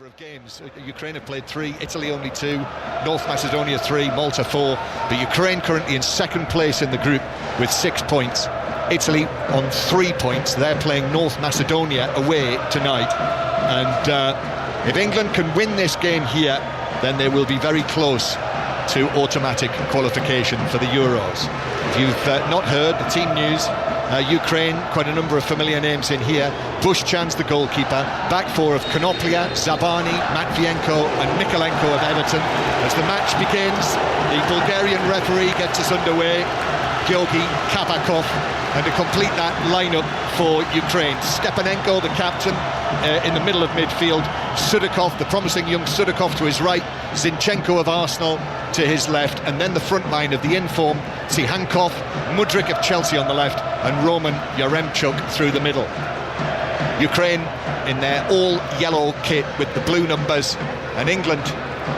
number of games. Ukraine have played 3, Italy only 2, North Macedonia 3, Malta 4. But Ukraine currently in second place in the group with 6 points. Italy on 3 points. They're playing North Macedonia away tonight. And if England can win this game here, then they will be very close to automatic qualification for the Euros. If you've not heard the team news, Ukraine, quite a number of familiar names in here. Bushchan's the goalkeeper. Back four of Konoplia, Zabani, Matvienko and Mikolenko of Everton. As the match begins, the Bulgarian referee gets us underway. Georgi Kabakov. And to complete that lineup for Ukraine, Stepanenko, the captain, in the middle of midfield. Sudakov, the promising young Sudakov to his right. Zinchenko of Arsenal to his left. And then the front line of the informed Tsihankov, Mudryk of Chelsea on the left, and Roman Yaremchuk through the middle. Ukraine in their all-yellow kit with the blue numbers, and England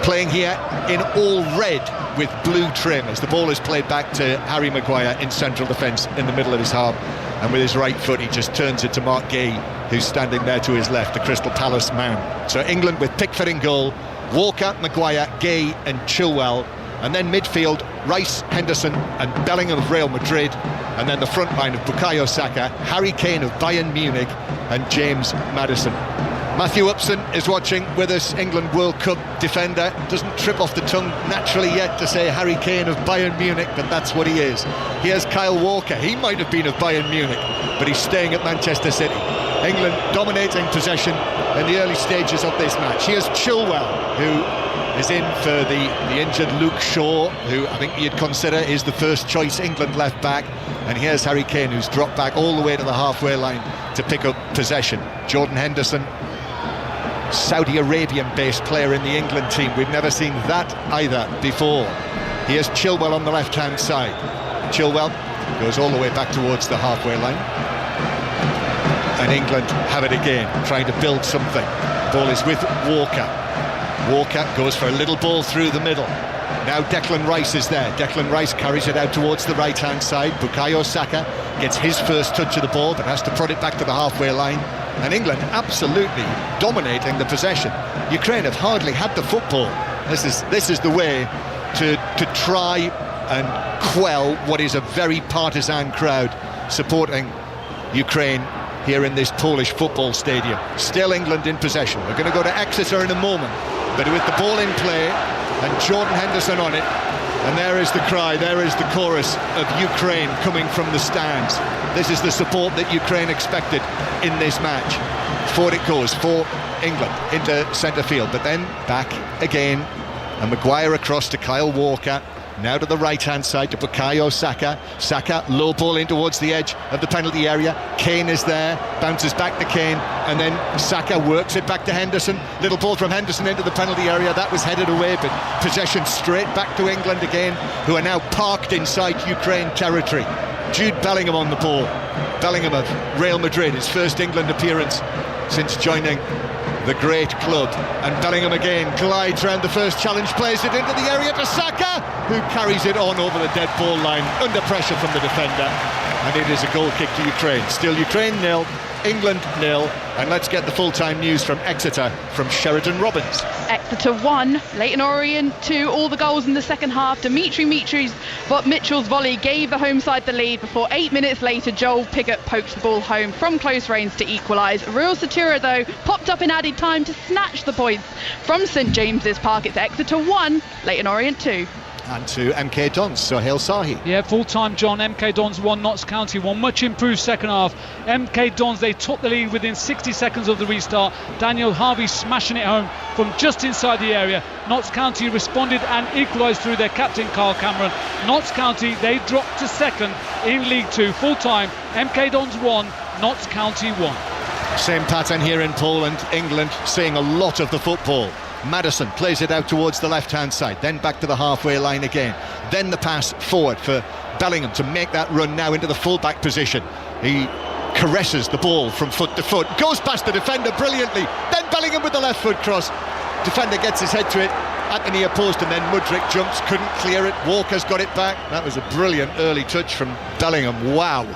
playing here in all red with blue trim as the ball is played back to Harry Maguire in central defence in the middle of his half, and with his right foot he just turns it to Mark Gay, who's standing there to his left, the Crystal Palace man. So England with Pickford in goal, Walker, Maguire, Gay and Chilwell, and then midfield Rice, Henderson and Bellingham of Real Madrid, and then the front line of Bukayo Saka, Harry Kane of Bayern Munich and James Maddison. Matthew Upson is watching with us, England World Cup defender. Doesn't trip off the tongue naturally yet to say Harry Kane of Bayern Munich, but that's what he is. Here's Kyle Walker. He might have been of Bayern Munich, but he's staying at Manchester City. England dominating possession in the early stages of this match. Here's Chilwell, who is in for the injured Luke Shaw, who I think you'd consider is the first choice England left back. And here's Harry Kane, who's dropped back all the way to the halfway line to pick up possession. Jordan Henderson, Saudi Arabian-based player in the England team. We've never seen that either before. Here's Chilwell on the left-hand side. Chilwell goes all the way back towards the halfway line. And England have it again, trying to build something. Ball is with Walker. Walker goes for a little ball through the middle. Now Declan Rice is there. Declan Rice carries it out towards the right-hand side. Bukayo Saka gets his first touch of the ball, but has to prod it back to the halfway line. And England absolutely dominating the possession. Ukraine have hardly had the football. This is the way to try and quell what is a very partisan crowd supporting Ukraine here in this Polish football stadium. Still England in possession. We're going to go to Exeter in a moment, but with the ball in play and Jordan Henderson on it, and there is the cry, there is the chorus of Ukraine coming from the stands. This is the support that Ukraine expected in this match. Forward it goes for England into centre field, but then back again, and Maguire across to Kyle Walker. Now to the right-hand side to Bukayo Saka. Saka, low ball in towards the edge of the penalty area. Kane is there, bounces back to Kane, and then Saka works it back to Henderson. Little ball from Henderson into the penalty area. That was headed away, but possession straight back to England again, who are now parked inside Ukraine territory. Jude Bellingham on the ball. Bellingham of Real Madrid, his first England appearance since joining the great club. And Bellingham again glides round the first challenge, plays it into the area to Saka, who carries it on over the dead ball line under pressure from the defender, and it is a goal kick to Ukraine. Still Ukraine 0, England 0, and let's get the full-time news from Exeter from Sheridan Robbins. Exeter 1, Leyton Orient 2, all the goals in the second half. Dimitri Mitchell's volley gave the home side the lead before 8 minutes later Joel Pigott poked the ball home from close range to equalise. Real Satura though popped up in added time to snatch the points from St James's Park. It's Exeter 1, Leyton Orient 2. And to MK Dons, Sohail Sahi. Yeah, full-time John. MK Dons 1, Notts County 1. Much improved second half. MK Dons, they took the lead within 60 seconds of the restart. Daniel Harvey smashing it home from just inside the area. Notts County responded and equalised through their captain Carl Cameron. Notts County, they dropped to second in League 2. Full-time, MK Dons 1, Notts County 1. Same pattern here in Poland. England seeing a lot of the football. Maddison plays it out towards the left-hand side, then back to the halfway line again. Then the pass forward for Bellingham to make that run now into the full-back position. He caresses the ball from foot to foot, goes past the defender brilliantly, then Bellingham with the left foot cross. Defender gets his head to it at the near post, and then Mudryk jumps, couldn't clear it. Walker's got it back. That was a brilliant early touch from Bellingham. Wow.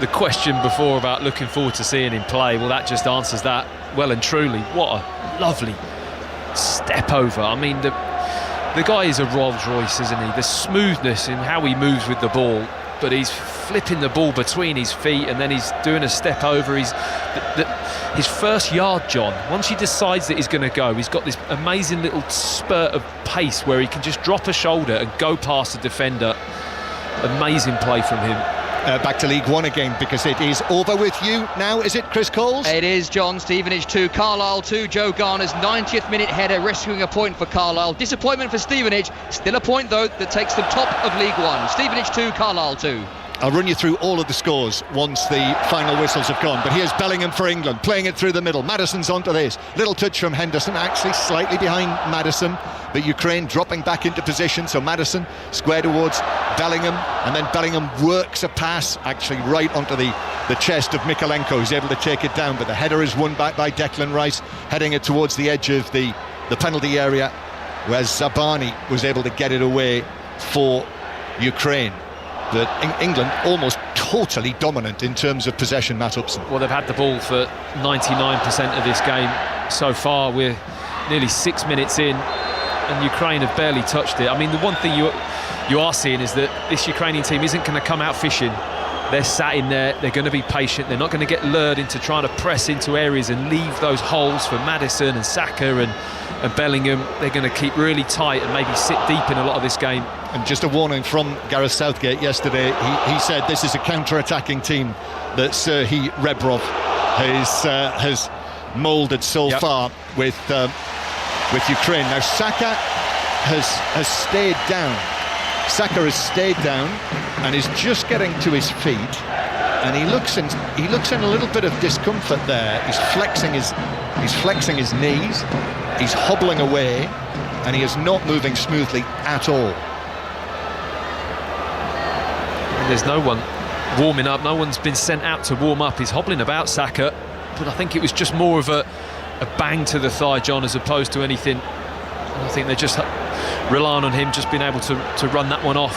the question before about looking forward to seeing him play, well, that just answers that well and truly. What a lovely step over. I mean, the guy is a Rolls Royce, isn't he? The smoothness in how he moves with the ball, but he's flipping the ball between his feet and then he's doing a step over. His first yard, John, once he decides that he's going to go, he's got this amazing little spurt of pace where he can just drop a shoulder and go past the defender. Amazing play from him. Back to League One again, because it is over with you now, is it, Chris Coles? It is, John. Stevenage 2, Carlisle 2. Joe Garner's 90th minute header rescuing a point for Carlisle. Disappointment for Stevenage, still a point though that takes them top of League One. Stevenage 2, Carlisle 2. I'll run you through all of the scores once the final whistles have gone. But here's Bellingham for England, playing it through the middle. Maddison's onto this. Little touch from Henderson, actually slightly behind Maddison. But Ukraine dropping back into position. So Maddison square towards Bellingham. And then Bellingham works a pass, actually right onto the chest of Mikalenko, who's able to take it down. But the header is won back by Declan Rice, heading it towards the edge of the penalty area, where Zabani was able to get it away for Ukraine. But England almost totally dominant in terms of possession, Matt Upson. Well, they've had the ball for 99% of this game so far. We're nearly 6 minutes in and Ukraine have barely touched it. I mean, the one thing you are seeing is that this Ukrainian team isn't going to come out fishing. They're sat in there, they're going to be patient, they're not going to get lured into trying to press into areas and leave those holes for Maddison and Saka and Bellingham. They're going to keep really tight and maybe sit deep in a lot of this game. And just a warning from Gareth Southgate yesterday, he said this is a counter-attacking team that Serhii Rebrov has moulded so far with Ukraine. Now Saka has stayed down. Saka has stayed down and is just getting to his feet, and he looks in a little bit of discomfort there. He's flexing his knees, he's hobbling away, and he is not moving smoothly at all. There's no one warming up, no one's been sent out to warm up. He's hobbling about, Saka, but I think it was just more of a bang to the thigh, John, as opposed to anything. I think they're just relying on him just being able to run that one off.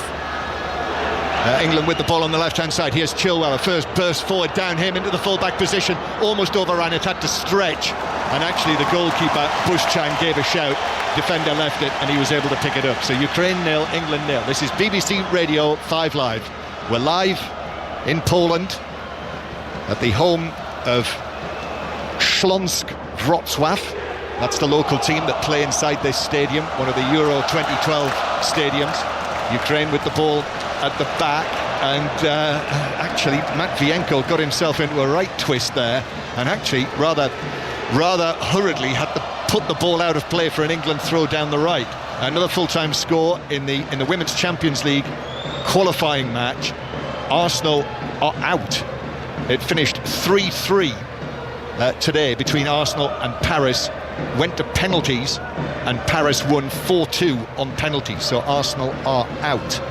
England with the ball on the left-hand side. Here's Chilwell, a first burst forward down him into the full-back position, almost overran it, had to stretch, and actually the goalkeeper Bushchan gave a shout, defender left it and he was able to pick it up. So Ukraine 0, England 0. This is BBC Radio 5 Live. We're live in Poland at the home of Śląsk Wrocław. That's the local team that play inside this stadium, one of the Euro 2012 stadiums. Ukraine with the ball at the back, and actually Matvienko got himself into a right twist there, and actually rather hurriedly had to put the ball out of play for an England throw down the right. Another full-time score in the Women's Champions League qualifying match. Arsenal are out. It finished 3-3 today between Arsenal and Paris. Went to penalties and Paris won 4-2 on penalties, so Arsenal are out.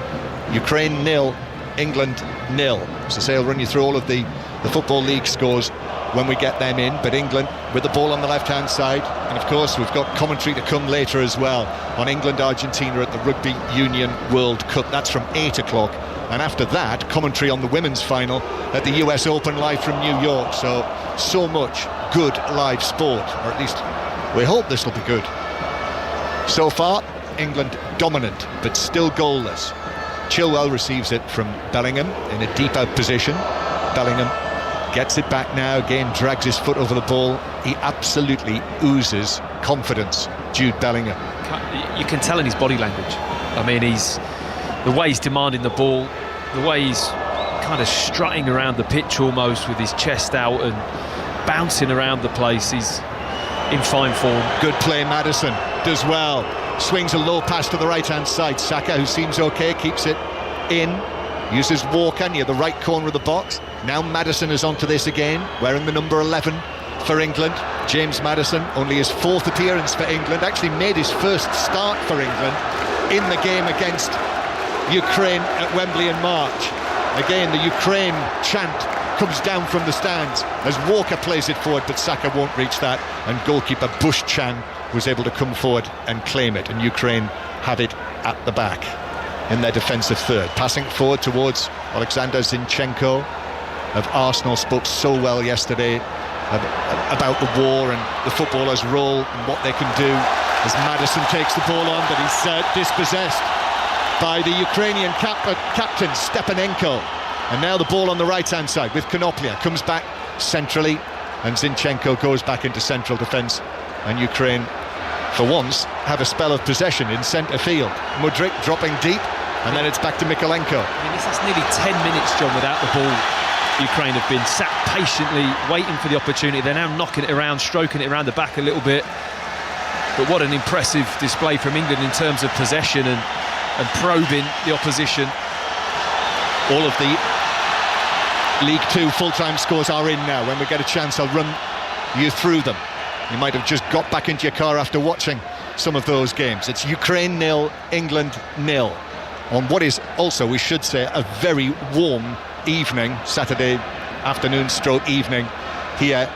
Ukraine 0, England 0. As I say, I'll run you through all of the Football League scores when we get them in, but England with the ball on the left-hand side, and of course we've got commentary to come later as well on England-Argentina at the Rugby Union World Cup. That's from 8 o'clock, and after that, commentary on the women's final at the US Open live from New York. So much good live sport, or at least we hope this will be good. So far, England dominant, but still goalless. Chilwell receives it from Bellingham in a deep out position. Bellingham gets it back now, again drags his foot over the ball. He absolutely oozes confidence, Jude Bellingham. You can tell in his body language. I mean, the way he's demanding the ball, the way he's kind of strutting around the pitch almost with his chest out and bouncing around the place. He's in fine form. Good play, Maddison does well. Swings a low pass to the right-hand side. Saka, who seems okay, keeps it in. Uses Walker near the right corner of the box. Now Maddison is onto this again, wearing the number 11 for England. James Maddison, only his 4th appearance for England, actually made his first start for England in the game against Ukraine at Wembley in March. Again, the Ukraine chant comes down from the stands as Walker plays it forward, but Saka won't reach that, and goalkeeper Bushchan was able to come forward and claim it, and Ukraine have it at the back in their defensive third. Passing forward towards Alexander Zinchenko. of Arsenal spoke so well yesterday about the war and the footballers' role and what they can do, as Maddison takes the ball on, but he's dispossessed by the Ukrainian captain Stepanenko. And now the ball on the right-hand side with Konoplia, comes back centrally, and Zinchenko goes back into central defence, and Ukraine for once have a spell of possession in centre field. Mudryk dropping deep, and then it's back to Mikolenko. I mean, this is nearly 10 minutes, John, without the ball. Ukraine have been sat patiently waiting for the opportunity. They're now knocking it around, stroking it around the back a little bit. But what an impressive display from England in terms of possession and probing the opposition. All of the League Two full-time scores are in now. When we get a chance, I'll run you through them. You might have just got back into your car after watching some of those games. It's Ukraine 0, England 0. On what is also, we should say, a very warm evening, Saturday afternoon stroke evening here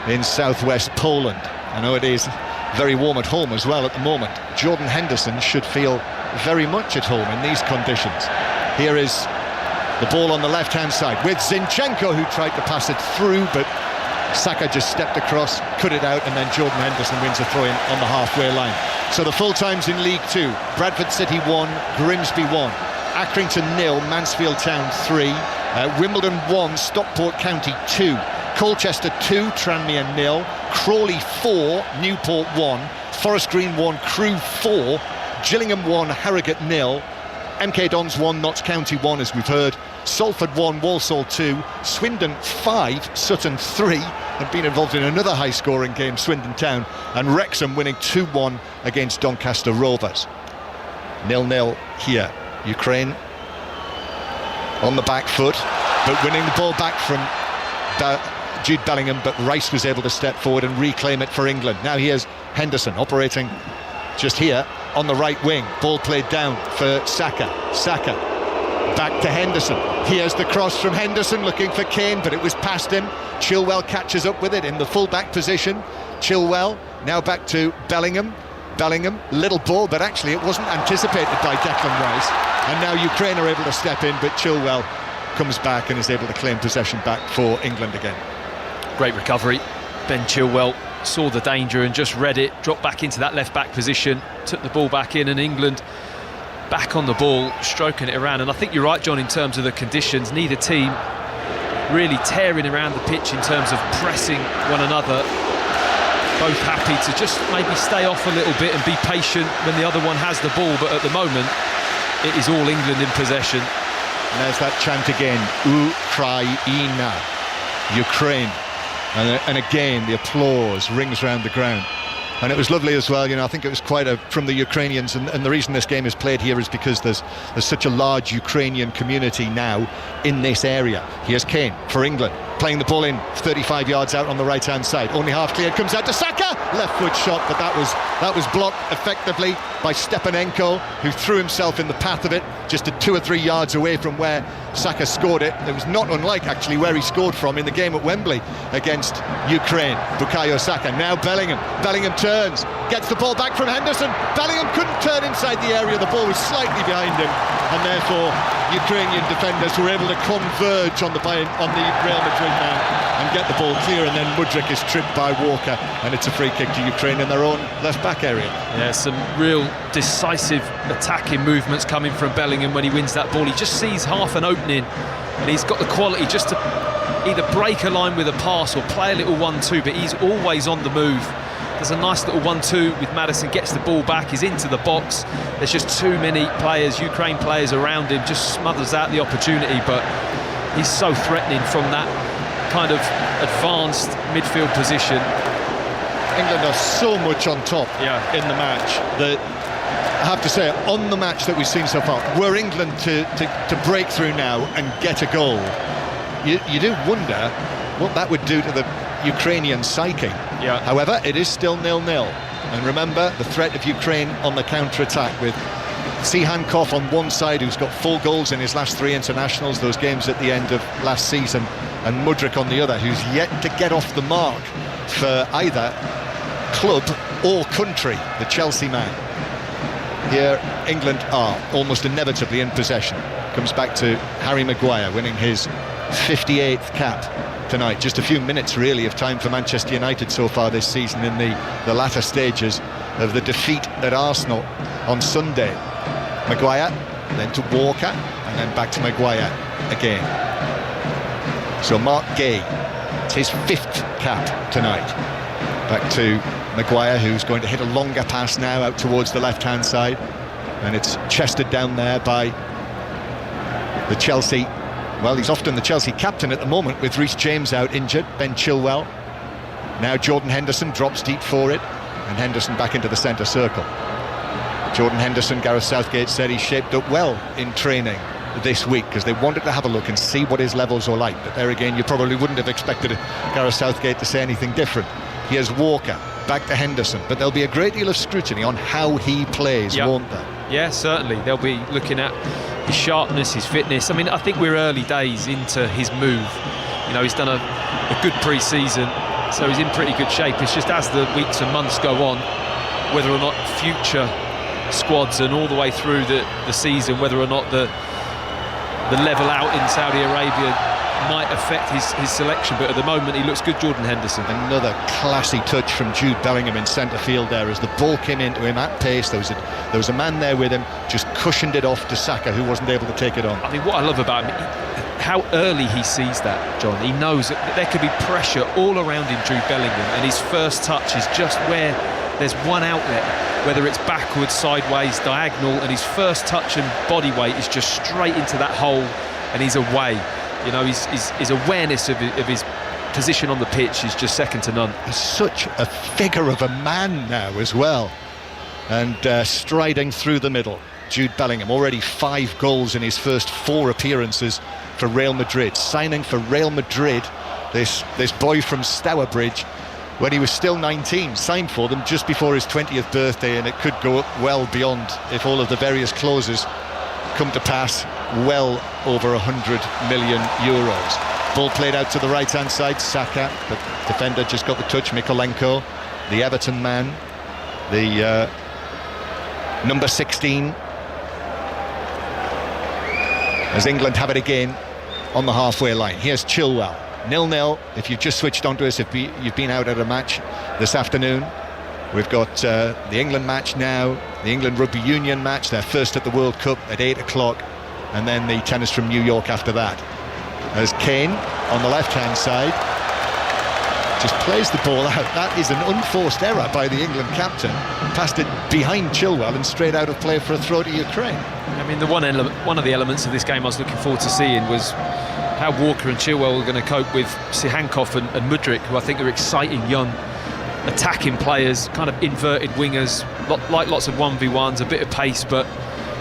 in southwest Poland. I know it is very warm at home as well at the moment. Jordan Henderson should feel very much at home in these conditions. Here is the ball on the left-hand side with Zinchenko, who tried to pass it through, but Saka just stepped across, cut it out, and then Jordan Henderson wins a throw-in on the halfway line. So the full times in League Two: Bradford City 1, Grimsby 1, Accrington 0, Mansfield Town 3, Wimbledon 1, Stockport County 2, Colchester 2, Tranmere 0, Crawley 4, Newport 1, Forest Green 1, Crewe 4, Gillingham 1, Harrogate 0, MK Dons 1, Notts County 1, as we've heard, Salford 1, Walsall 2, Swindon 5, Sutton 3, and been involved in another high-scoring game, Swindon Town, and Wrexham winning 2-1 against Doncaster Rovers. 0-0 here. Ukraine on the back foot, but winning the ball back from Jude Bellingham, but Rice was able to step forward and reclaim it for England. Now here's Henderson operating just here on the right wing. Ball played down for Saka. Saka back to Henderson. Here's the cross from Henderson, looking for Kane, but it was past him. Chilwell catches up with it in the full-back position. Chilwell now back to Bellingham. Bellingham, little ball, but actually it wasn't anticipated by Declan Rice. And now Ukraine are able to step in, but Chilwell comes back and is able to claim possession back for England again. Great recovery. Ben Chilwell saw the danger and just read it, dropped back into that left-back position, took the ball back in, and England back on the ball, stroking it around. And I think you're right, John, in terms of the conditions. Neither team really tearing around the pitch in terms of pressing one another. Both happy to just maybe stay off a little bit and be patient when the other one has the ball, but at the moment it is all England in possession. And there's that chant again, Ukraina, Ukraine, and again the applause rings round the ground. And it was lovely as well, you know. I think it was quite from the Ukrainians, and the reason this game is played here is because there's such a large Ukrainian community now in this area. Here's Kane for England, playing the ball in 35 yards out on the right-hand side. Only half cleared, comes out to Saka, left foot shot, but that was blocked effectively by Stepanenko, who threw himself in the path of it, just 2 or 3 yards away from where Saka scored it. It was not unlike actually where he scored from in the game at Wembley against Ukraine. Bukayo Saka, now Bellingham turns, gets the ball back from Henderson. Bellingham couldn't turn inside the area, the ball was slightly behind him, and therefore Ukrainian defenders were able to converge on the Real Madrid man and get the ball clear, and then Mudryk is tripped by Walker, and it's a free kick to Ukraine in their own left-back area. Yeah, some real decisive attacking movements coming from Bellingham when he wins that ball. He just sees half an opening, and he's got the quality just to either break a line with a pass or play a little 1-2, but he's always on the move. There's a nice little 1-2 with Maddison, gets the ball back, he's into the box. There's just too many players, Ukraine players around him, just smothers out the opportunity, but he's so threatening from that kind of advanced midfield position. England are so much on top in the match that I have to say, on the match that we've seen so far, were England to break through now and get a goal, you do wonder what that would do to the Ukrainian psyche. Yeah. However, it is still 0-0, and remember the threat of Ukraine on the counter-attack with Sihankov on one side, who's got 4 goals in his last 3 internationals, those games at the end of last season, and Mudryk on the other, who's yet to get off the mark for either club or country, the Chelsea man. Here England are almost inevitably in possession. Comes back to Harry Maguire, winning his 58th cap tonight. Just a few minutes really of time for Manchester United so far this season in the latter stages of the defeat at Arsenal on Sunday. Maguire, then to Walker, and then back to Maguire again. So Mark Gay, it's his 5th cap tonight. Back to Maguire, who's going to hit a longer pass now out towards the left-hand side, and it's chested down there by the Chelsea. Well, he's often the Chelsea captain at the moment, with Reece James out injured. Ben Chilwell. Now Jordan Henderson drops deep for it, and Henderson back into the centre circle. Jordan Henderson, Gareth Southgate said he shaped up well in training this week because they wanted to have a look and see what his levels were like. But there again, you probably wouldn't have expected Gareth Southgate to say anything different. Here's Walker, back to Henderson, but there'll be a great deal of scrutiny on how he plays, won't there? Yeah, certainly. They'll be looking at his sharpness, his fitness. I mean, I think we're early days into his move. You know, he's done a good pre-season, so he's in pretty good shape. It's just as the weeks and months go on, whether or not future squads and all the way through the season, whether or not the level out in Saudi Arabia might affect his selection, but at the moment he looks good, Jordan Henderson. Another classy touch from Jude Bellingham in centre field there as the ball came into him at pace. There was a man there with him, just cushioned it off to Saka, who wasn't able to take it on. I mean, what I love about him, how early he sees that, John. He knows that there could be pressure all around him, Jude Bellingham, and his first touch is just where there's one outlet, whether it's backwards, sideways, diagonal, and his first touch and body weight is just straight into that hole, and he's away. You know, his awareness of his position on the pitch is just second to none. He's such a figure of a man now as well, and striding through the middle. Jude Bellingham, already 5 goals in his first 4 appearances for Real Madrid, signing for Real Madrid, this boy from Stourbridge, when he was still 19, signed for them just before his 20th birthday, and it could go well beyond if all of the various clauses come to pass, well over 100 million euros. Ball played out to the right hand side, Saka, the defender just got the touch, Mykolenko, the Everton man, the number 16, as England have it again on the halfway line. Here's Chilwell, 0-0 if you've just switched onto us, if you've been out at a match this afternoon. We've got the England match now, the England Rugby Union match, their first at the World Cup at 8 o'clock, and then the tennis from New York after that. As Kane on the left-hand side just plays the ball out. That is an unforced error by the England captain. Passed it behind Chilwell and straight out of play for a throw to Ukraine. I mean, one of the elements of this game I was looking forward to seeing was how Walker and Chilwell were going to cope with Sihankov and Mudryk, who I think are exciting young attacking players, kind of inverted wingers, like lots of 1v1s, a bit of pace, but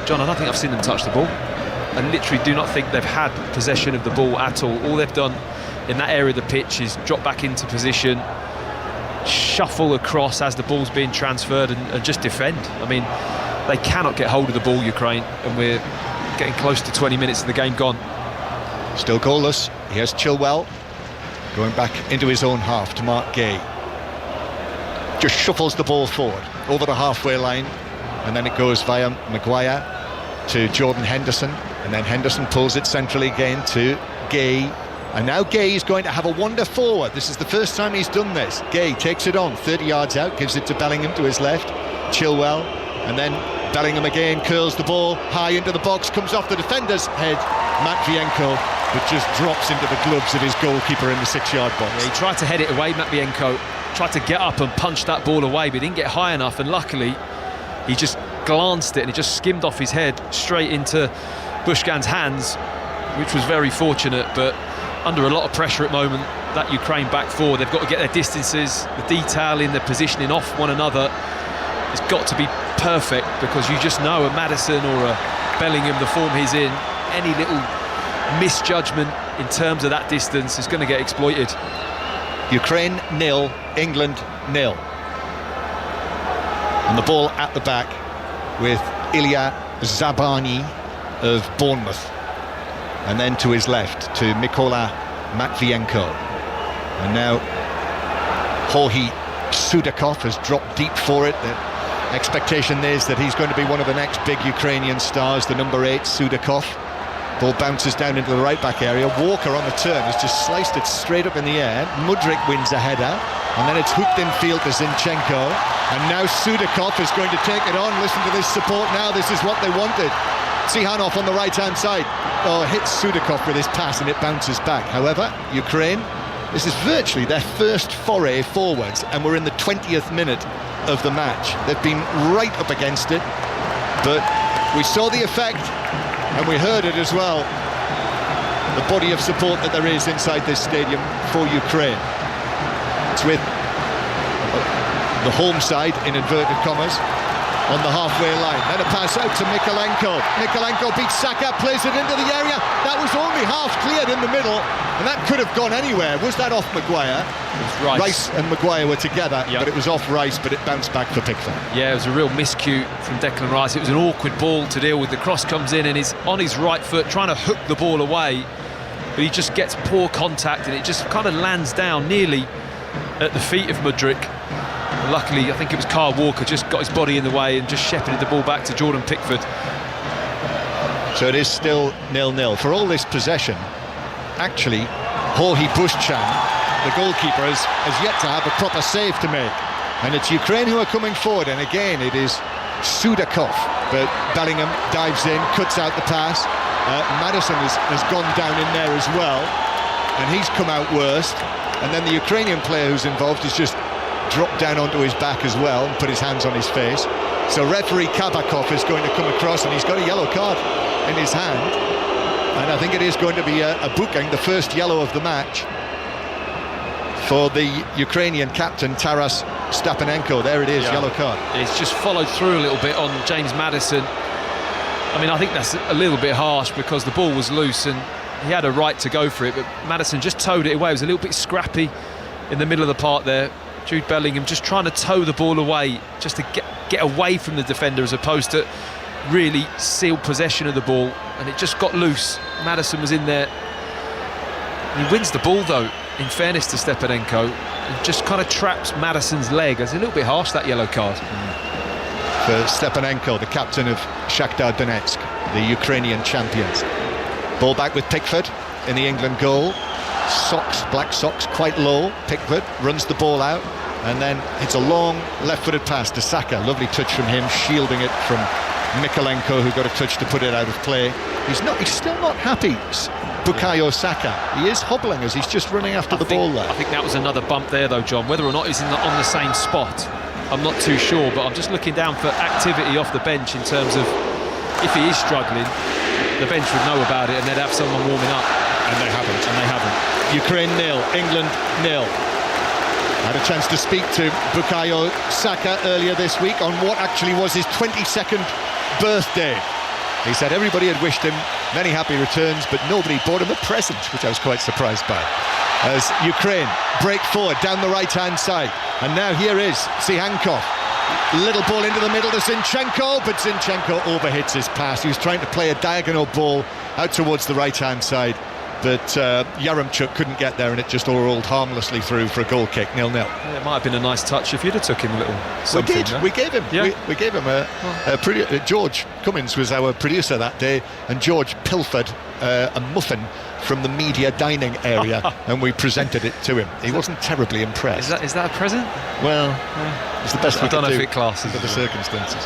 John, I don't think I've seen them touch the ball. I literally do not think they've had possession of the ball at all. All they've done in that area of the pitch is drop back into position, shuffle across as the ball's being transferred, and just defend. I mean, they cannot get hold of the ball, Ukraine, and we're getting close to 20 minutes of the game gone. Still goalless. Here's Chilwell going back into his own half to Mark Gay. Just shuffles the ball forward over the halfway line, and then it goes via Maguire to Jordan Henderson, and then Henderson pulls it centrally again to Gay, and now Gay is going to have a wander forward. This is the first time he's done this. Gay takes it on 30 yards out, gives it to Bellingham to his left, Chilwell, and then Bellingham again curls the ball high into the box, comes off the defender's head, Matvienko, but just drops into the gloves of his goalkeeper in the 6-yard box. Yeah, he tried to head it away, Matvienko tried to get up and punch that ball away, but didn't get high enough, and luckily he just glanced it and it just skimmed off his head straight into Bushgan's hands, which was very fortunate. But under a lot of pressure at the moment, that Ukraine back four, they've got to get their distances, the detail in their positioning off one another has got to be perfect, because you just know a Maddison or a Bellingham, the form he's in, any little misjudgment in terms of that distance is going to get exploited. Ukraine 0, England 0. And the ball at the back with Ilya Zabani of Bournemouth, and then to his left to Mykola Matvienko, and now Jorge Sudakov has dropped deep for it. The expectation is that he's going to be one of the next big Ukrainian stars, the number 8 Sudakov, Ball bounces down into the right-back area. Walker on the turn has just sliced it straight up in the air. Mudryk wins a header, and then it's hooked in field to Zinchenko. And now Sudakov is going to take it on. Listen to this support now. This is what they wanted. Tsihanov on the right-hand side. Oh, hits Sudakov with his pass, and it bounces back. However, Ukraine, this is virtually their first foray forwards, and we're in the 20th minute of the match. They've been right up against it, but we saw the effect, and we heard it as well. The body of support that there is inside this stadium for Ukraine. It's with the home side, in inverted commas, on the halfway line. Then a pass out to Mykolenko. Mykolenko beats Saka, plays it into the area. That was only half cleared in the middle, and that could have gone anywhere. Was that off Maguire? It was Rice and Maguire were together, but it was off Rice, but it bounced back for Pickford. Yeah, it was a real miscue from Declan Rice. It was an awkward ball to deal with. The cross comes in and he's on his right foot trying to hook the ball away, but he just gets poor contact and it just kind of lands down nearly at the feet of Mudryk. Luckily, I think it was Kyle Walker just got his body in the way and just shepherded the ball back to Jordan Pickford. So it is still 0-0. For all this possession, actually, Jorge Bushchan, the goalkeeper, has yet to have a proper save to make. And it's Ukraine who are coming forward, and again it is Sudakov. But Bellingham dives in, cuts out the pass. Maddison has gone down in there as well, and he's come out worst. And then the Ukrainian player who's involved has just dropped down onto his back as well and put his hands on his face. So referee Kabakov is going to come across, and he's got a yellow card in his hand, and I think it is going to be a booking, the first yellow of the match for the Ukrainian captain Taras Stepanenko. There it is, yellow card. It's just followed through a little bit on James Maddison. I mean, I think that's a little bit harsh because the ball was loose and he had a right to go for it, but Maddison just towed it away. It was a little bit scrappy in the middle of the park there. Jude Bellingham just trying to tow the ball away, just to get away from the defender as opposed to really seal possession of the ball, and it just got loose. Maddison was in there. He wins the ball though, in fairness to Stepanenko, and just kind of traps Maddison's leg. It's a little bit harsh, that yellow card. For Stepanenko, the captain of Shakhtar Donetsk, the Ukrainian champions. Ball back with Pickford in the England goal. Socks, black socks, quite low. Pickford runs the ball out and then hits a long left-footed pass to Saka. Lovely touch from him, shielding it from Mykolenko, who got a touch to put it out of play. He's still not happy, Bukayo Saka. He is hobbling as he's just running after the ball there. I think that was another bump there though, John. Whether or not he's on the same spot, I'm not too sure, but I'm just looking down for activity off the bench in terms of if he is struggling, the bench would know about it and they'd have someone warming up. And they haven't. Ukraine 0, England 0. I had a chance to speak to Bukayo Saka earlier this week on what actually was his 22nd birthday. He said everybody had wished him many happy returns, but nobody bought him a present, which I was quite surprised by. As Ukraine break forward down the right-hand side, and now here is Tsihanov. Little ball into the middle to Zinchenko, but Zinchenko overhits his pass. He was trying to play a diagonal ball out towards the right-hand side, but Yaremchuk couldn't get there, and it just all rolled harmlessly through for a goal kick, 0-0. Yeah, it might have been a nice touch if you'd have took him a little something. We did. No? We gave him. Yeah. We gave him George Cummins was our producer that day, and George pilfered a muffin from the media dining area, and we presented it to him. He wasn't terribly impressed. Is that a present? Well, it's the best we don't could know do if it classes under the circumstances.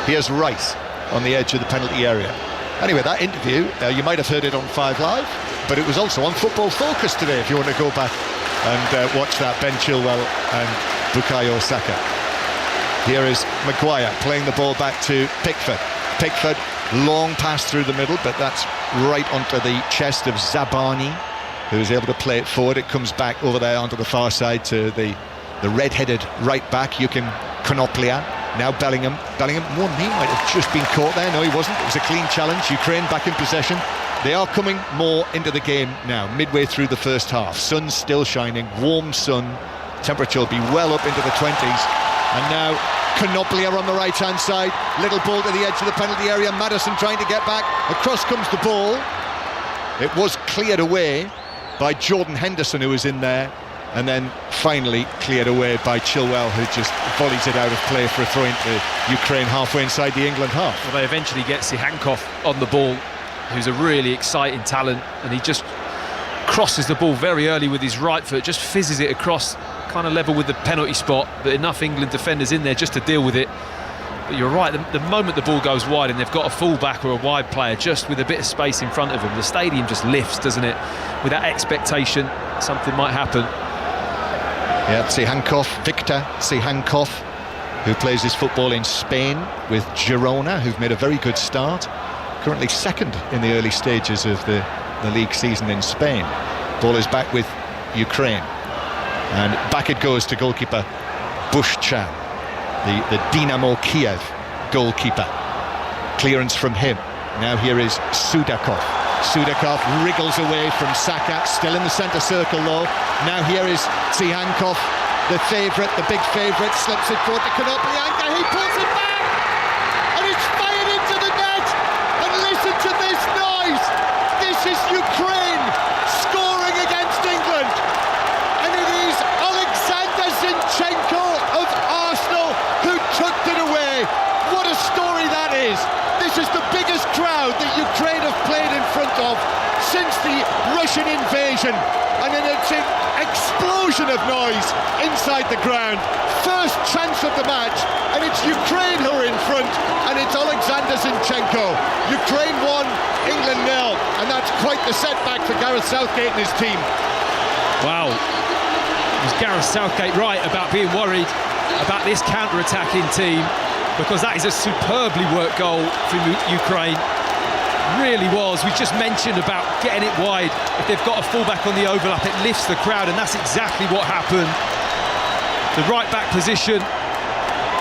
Here's Rice on the edge of the penalty area. Anyway, that interview, you might have heard it on 5 Live, but it was also on Football Focus today, if you want to go back and watch that. Ben Chilwell and Bukayo Saka. Here is Maguire playing the ball back to Pickford. Pickford, long pass through the middle, but that's right onto the chest of Zabani, who is able to play it forward. It comes back over there onto the far side to the red-headed right back, Yukin Konoplia. Now Bellingham, he might have just been caught there. No, he wasn't. It was a clean challenge. Ukraine back in possession. They are coming more into the game now, midway through the first half. Sun's still shining, warm sun. Temperature will be well up into the 20s. And now Konoplia on the right-hand side. Little ball to the edge of the penalty area. Maddison trying to get back. Across comes the ball. It was cleared away by Jordan Henderson, who was in there. And then finally cleared away by Chilwell, who just volleys it out of play for a throw into Ukraine halfway inside the England half. Well, they eventually get Tsihanov on the ball who's a really exciting talent, and he just crosses the ball very early with his right foot, just fizzes it across, kind of level with the penalty spot, but enough England defenders in there just to deal with it. But you're right, the moment the ball goes wide and they've got a full-back or a wide player just with a bit of space in front of them, the stadium just lifts, doesn't it? With that expectation something might happen. Yeah, Victor Tsihankov, who plays his football in Spain with Girona, who've made a very good start. Currently second in the early stages of the league season in Spain. Ball is back with Ukraine. And back it goes to goalkeeper Bushchan, the Dynamo Kiev goalkeeper. Clearance from him. Now here is Sudakov. Sudakov wriggles away from Saka, still in the centre circle though. Now here is Tsihankov, the favourite, the big favourite, slips it forward to Konoplyanka, he pulls it back! And it's fired into the net! And listen to this noise! This is Ukraine scoring against England! And it is Alexander Zinchenko of Arsenal who tucked it away! What a story that is! This is the biggest crowd that Ukraine have played in front of since the Russian invasion, and it's an explosion of noise inside the ground. First chance of the match, and it's Ukraine who are in front, and it's Alexander Zinchenko. Ukraine 1, England 0, and that's quite the setback for Gareth Southgate and his team. Wow, was Gareth Southgate right about being worried about this counter-attacking team? Because that is a superbly worked goal from Ukraine. Really was. We just mentioned about getting it wide. If they've got a fullback on the overlap, it lifts the crowd, and that's exactly what happened. The right back position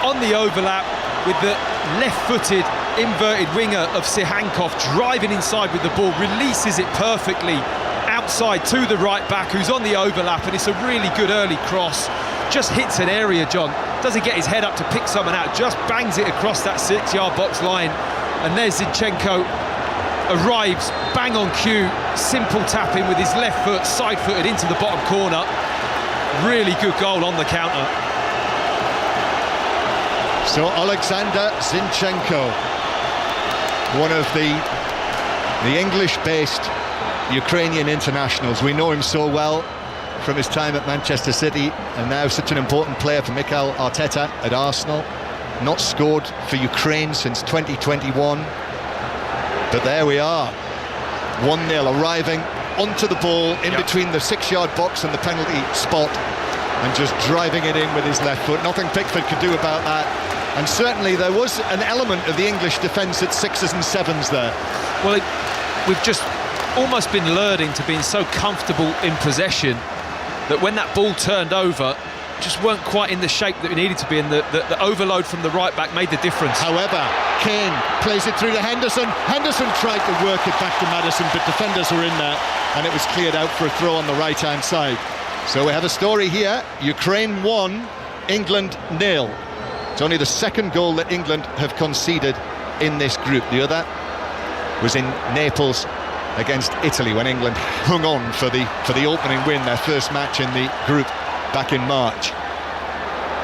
on the overlap with the left-footed inverted winger of Tsihankov driving inside with the ball, releases it perfectly outside to the right back who's on the overlap, and it's a really good early cross. Just hits an area, John. Doesn't get his head up to pick someone out, just bangs it across that 6-yard box line, and there's Zinchenko. Arrives bang on cue, simple tapping with his left foot, side-footed into the bottom corner. Really good goal on the counter. So Alexander Zinchenko, one of the English-based Ukrainian internationals. We know him so well from his time at Manchester City, and now such an important player for Mikel Arteta at Arsenal. Not scored for Ukraine since 2021. But there we are, 1-0, arriving onto the ball in between the 6-yard box and the penalty spot, and just driving it in with his left foot. Nothing Pickford could do about that. And certainly there was an element of the English defence at 6s and 7s there. Well, we've just almost been lured into being so comfortable in possession that when that ball turned over, just weren't quite in the shape that we needed to be, and the overload from the right back made the difference. However, Kane plays it through to Henderson. Henderson tried to work it back to Maddison, but defenders were in there, and it was cleared out for a throw on the right-hand side. So we have a story here. Ukraine 1, England 0. It's only the second goal that England have conceded in this group. The other was in Naples against Italy, when England hung on for the opening win, their first match in the group back in March.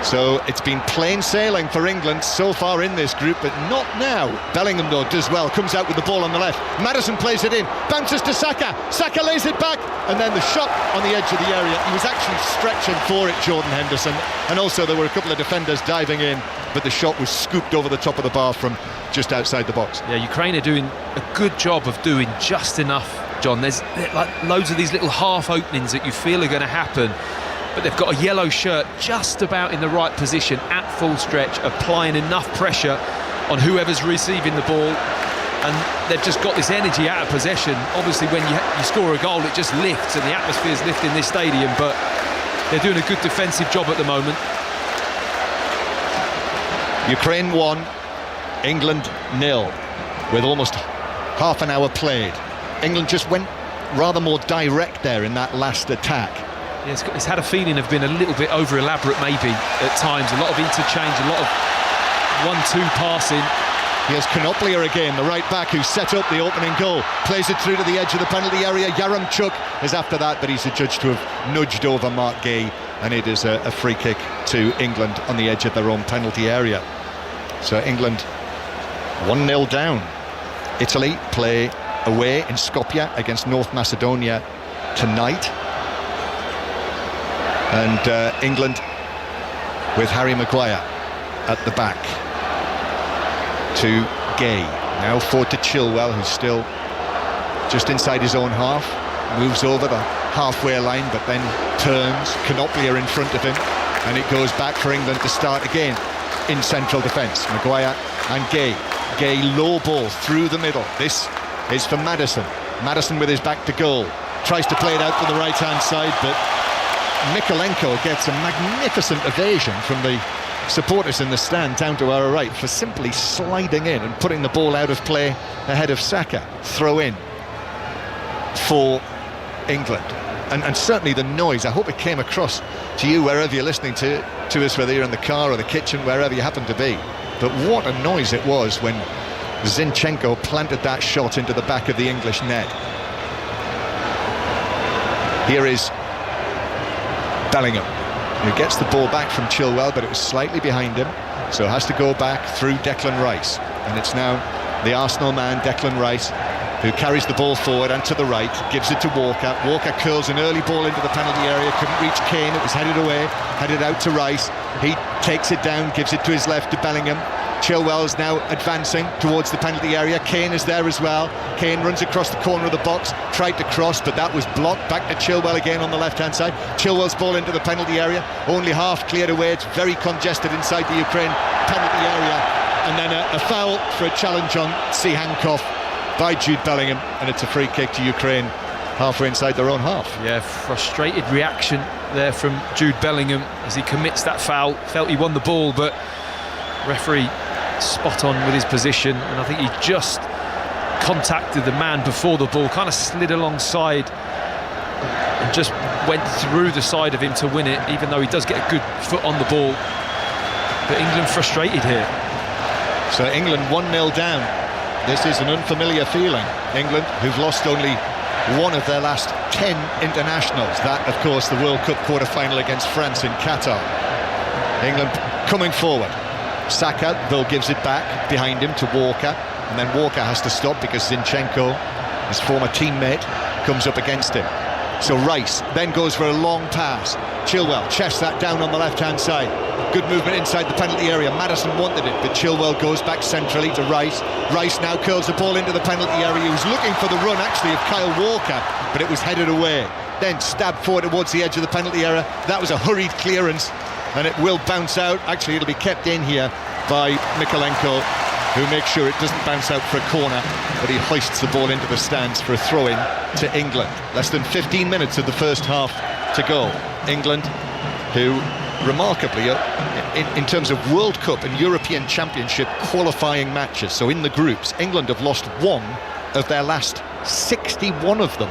So it's been plain sailing for England so far in this group, but not now. Bellingham though does well, comes out with the ball on the left. Maddison plays it in, bounces to Saka. Saka lays it back, and then the shot on the edge of the area. He was actually stretching for it, Jordan Henderson, and also there were a couple of defenders diving in, but the shot was scooped over the top of the bar from just outside the box. Yeah, Ukraine are doing a good job of doing just enough, John. There's like loads of these little half openings that you feel are going to happen, but they've got a yellow shirt just about in the right position at full stretch, applying enough pressure on whoever's receiving the ball, and they've just got this energy out of possession. Obviously when you score a goal, it just lifts, and the atmosphere's lifting this stadium, but they're doing a good defensive job at the moment. Ukraine 1, England 0, with almost half an hour played. England just went rather more direct there in that last attack. Yeah, it's had a feeling of being a little bit over elaborate maybe at times. A lot of interchange, a lot of 1-2 passing. Here's Konoplia again, the right back who set up the opening goal. Plays it through to the edge of the penalty area. Yaremchuk is after that, but he's adjudged to have nudged over Mark Gay, and it is a free kick to England on the edge of their own penalty area. So England 1-0 down. Italy play away in Skopje against North Macedonia tonight. And England with Harry Maguire at the back to Gay. Now forward to Chilwell, who's still just inside his own half. Moves over the halfway line, but then turns. Knopfler in front of him, and it goes back for England to start again in central defence. Maguire and Gay. Gay low ball through the middle. This is for Maddison. Maddison with his back to goal. Tries to play it out to the right-hand side, but Mykolenko gets a magnificent evasion from the supporters in the stand down to our right for simply sliding in and putting the ball out of play ahead of Saka. Throw in for England. And certainly the noise, I hope it came across to you wherever you're listening to us, whether you're in the car or the kitchen, wherever you happen to be. But what a noise it was when Zinchenko planted that shot into the back of the English net. Here is Bellingham, who gets the ball back from Chilwell, but it was slightly behind him, so has to go back through Declan Rice. And it's now the Arsenal man, Declan Rice, who carries the ball forward and to the right, gives it to Walker. Walker curls an early ball into the penalty area, couldn't reach Kane, it was headed away, headed out to Rice. He takes it down, gives it to his left to Bellingham. Chilwell's now advancing towards the penalty area. Kane is there as well. Kane runs across the corner of the box, tried to cross, but that was blocked. Back to Chilwell again on the left-hand side. Chilwell's ball into the penalty area, only half cleared away. It's very congested inside the Ukraine penalty area. And then a foul for a challenge on Sihankov by Jude Bellingham, and it's a free kick to Ukraine halfway inside their own half. Yeah, frustrated reaction there from Jude Bellingham as he commits that foul. Felt he won the ball, but referee spot on with his position, and I think he just contacted the man before the ball, kind of slid alongside and just went through the side of him to win it, even though he does get a good foot on the ball. But England frustrated here. So England 1-0 down. This is an unfamiliar feeling. England, who've lost only one of their last 10 internationals. That, of course, the World Cup quarter-final against France in Qatar. England coming forward. Saka, though, gives it back behind him to Walker, and then Walker has to stop because Zinchenko, his former teammate, comes up against him. So Rice then goes for a long pass. Chilwell chests that down on the left-hand side. Good movement inside the penalty area. Maddison wanted it, but Chilwell goes back centrally to Rice. Rice now curls the ball into the penalty area. He was looking for the run, actually, of Kyle Walker, but it was headed away. Then stabbed forward towards the edge of the penalty area. That was a hurried clearance, and it will bounce out. Actually, it'll be kept in here by Mykolenko, who makes sure it doesn't bounce out for a corner, but he hoists the ball into the stands for a throw-in to England. Less than 15 minutes of the first half to go. England, who remarkably, in terms of World Cup and European Championship qualifying matches, so in the groups, England have lost one of their last 61 of them.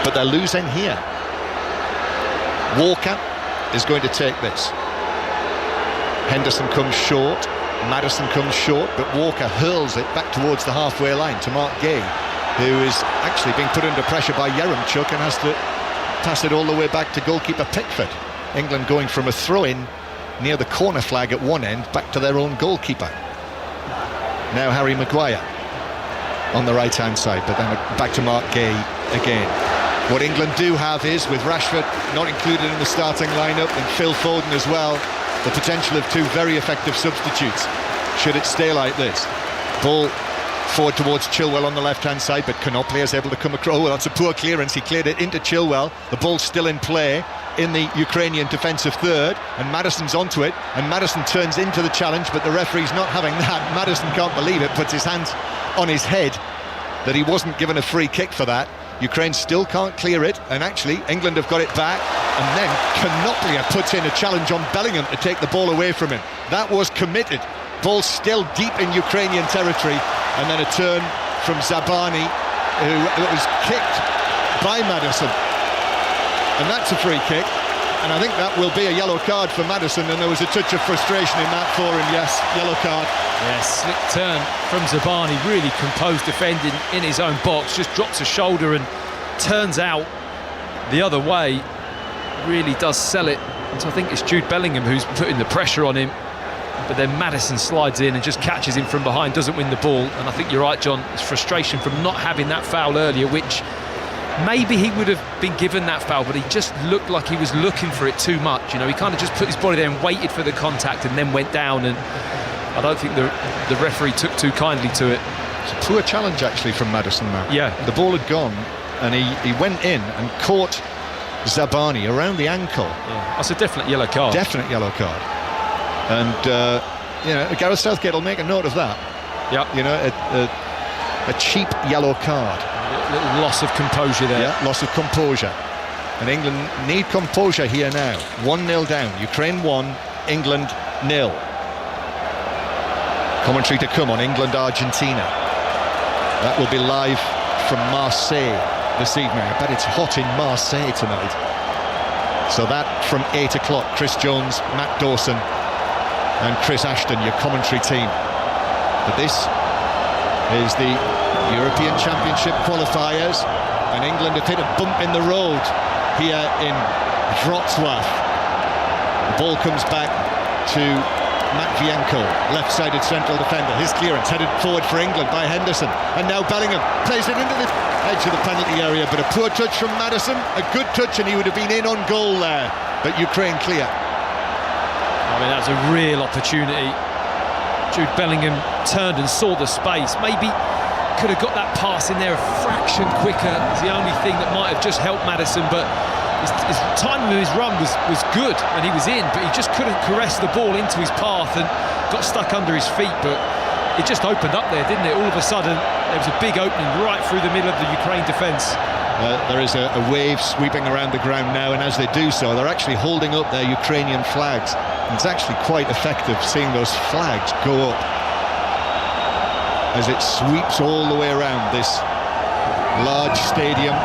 But they're losing here. Walker is going to take this. Henderson comes short, Maddison comes short, but Walker hurls it back towards the halfway line to Mark Gay, who is actually being put under pressure by Yaremchuk and has to pass it all the way back to goalkeeper Pickford. England going from a throw-in near the corner flag at one end back to their own goalkeeper. Now Harry Maguire on the right-hand side, but then back to Mark Gay again. What England do have is, with Rashford not included in the starting lineup and Phil Foden as well, the potential of two very effective substitutes should it stay like this. Ball forward towards Chilwell on the left-hand side, but Knopfler is able to come across. Oh, well, that's a poor clearance. He cleared it into Chilwell. The ball's still in play in the Ukrainian defensive third, and Maddison's onto it, and Maddison turns into the challenge, but the referee's not having that. Maddison can't believe it, puts his hands on his head that he wasn't given a free kick for that. Ukraine still can't clear it, and actually England have got it back, and then Knopfler puts in a challenge on Bellingham to take the ball away from him. That was committed. Ball still deep in Ukrainian territory, and then a turn from Zabani, who was kicked by Maddison, and that's a free kick, and I think that will be a yellow card for Maddison, and there was a touch of frustration in that for him. Yes, yellow card. Yes, slick turn from Zabani, really composed defending in his own box, just drops a shoulder and turns out the other way, really does sell it. And so I think it's Jude Bellingham who's putting the pressure on him. but then Maddison slides in and just catches him from behind, doesn't win the ball. And I think you're right, John, it's frustration from not having that foul earlier, which maybe he would have been given that foul, but he just looked like he was looking for it too much. You know, he kind of just put his body there and waited for the contact and then went down, and I don't think the referee took too kindly to it. It's a poor challenge actually from Maddison now. Yeah. The ball had gone and he went in and caught Zabani around the ankle. Yeah. That's a definite yellow card. Definite yellow card. And you know, Gareth Southgate will make a note of that. Yep. You know, a cheap yellow card. A little loss of composure there. Yeah, loss of composure. And England need composure here now. 1-0 down. Ukraine 1, England 0. Commentary to come on England-Argentina. That will be live from Marseille this evening. I bet it's hot in Marseille tonight. So that from 8 o'clock. Chris Jones, Matt Dawson and Chris Ashton, your commentary team. But this is the European Championship qualifiers, and England have hit a bump in the road here in Wrocław. The ball comes back to Matvienko, left-sided central defender. His clearance headed forward for England by Henderson, and now Bellingham plays it into the edge of the penalty area, but a poor touch from Maddison, a good touch, and he would have been in on goal there, but Ukraine clear. I mean, that's a real opportunity. Jude Bellingham turned and saw the space. Maybe could have got that pass in there a fraction quicker. It's the only thing that might have just helped Maddison, but his timing of his run was good and he was in, but he just couldn't caress the ball into his path and got stuck under his feet. But it just opened up there, didn't it? All of a sudden there was a big opening right through the middle of the Ukraine defence. There is a wave sweeping around the ground now, and as they do so, they're actually holding up their Ukrainian flags. And it's actually quite effective seeing those flags go up as it sweeps all the way around this large stadium.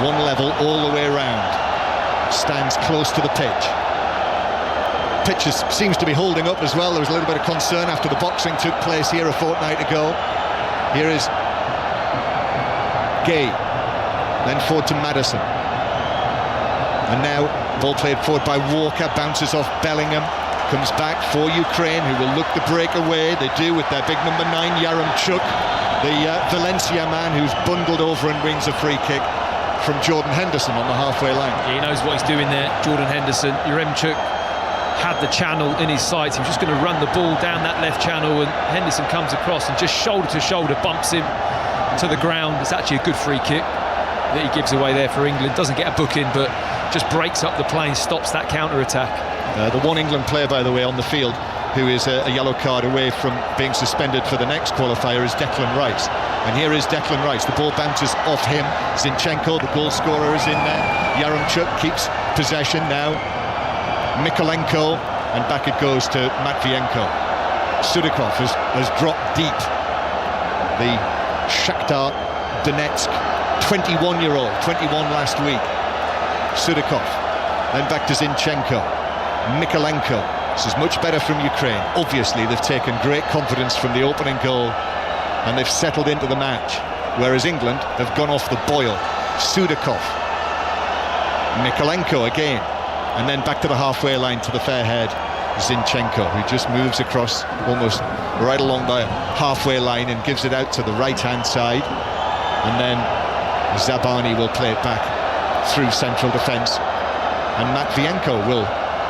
One level all the way around. Stands close to the pitch. Pitch seems to be holding up as well. There was a little bit of concern after the boxing took place here a fortnight ago. Here is Gay, then forward to Maddison, and now ball played forward by Walker, bounces off Bellingham, comes back for Ukraine, who will look to break away. They do with their big number 9 Yaremchuk, the Valencia man, who's bundled over and wins a free kick from Jordan Henderson on the halfway line. He knows what he's doing there, Jordan Henderson. Yaremchuk had the channel in his sights. He was just going to run the ball down that left channel, and Henderson comes across and just shoulder to shoulder bumps him to the ground. It's actually a good free kick that he gives away there for England. Doesn't get a booking, but just breaks up the play, stops that counter-attack. The one England player, by the way, on the field who is a yellow card away from being suspended for the next qualifier is Declan Rice. And here is Declan Rice. The ball bounces off him. Zinchenko, the goal scorer, is in there. Yaremchuk keeps possession now. Mikolenko, and back it goes to Matvienko. Sudikov has dropped deep. The Shakhtar Donetsk 21-year-old, 21 last week. Sudikov, then back to Zinchenko. Mikolenko. This is much better from Ukraine. Obviously they've taken great confidence from the opening goal and they've settled into the match, whereas England have gone off the boil. Sudikov, Mikolenko again, and then back to the halfway line to the fair head Zinchenko, who just moves across almost right along the halfway line and gives it out to the right-hand side, and then Zabani will play it back through central defence, and Matvienko will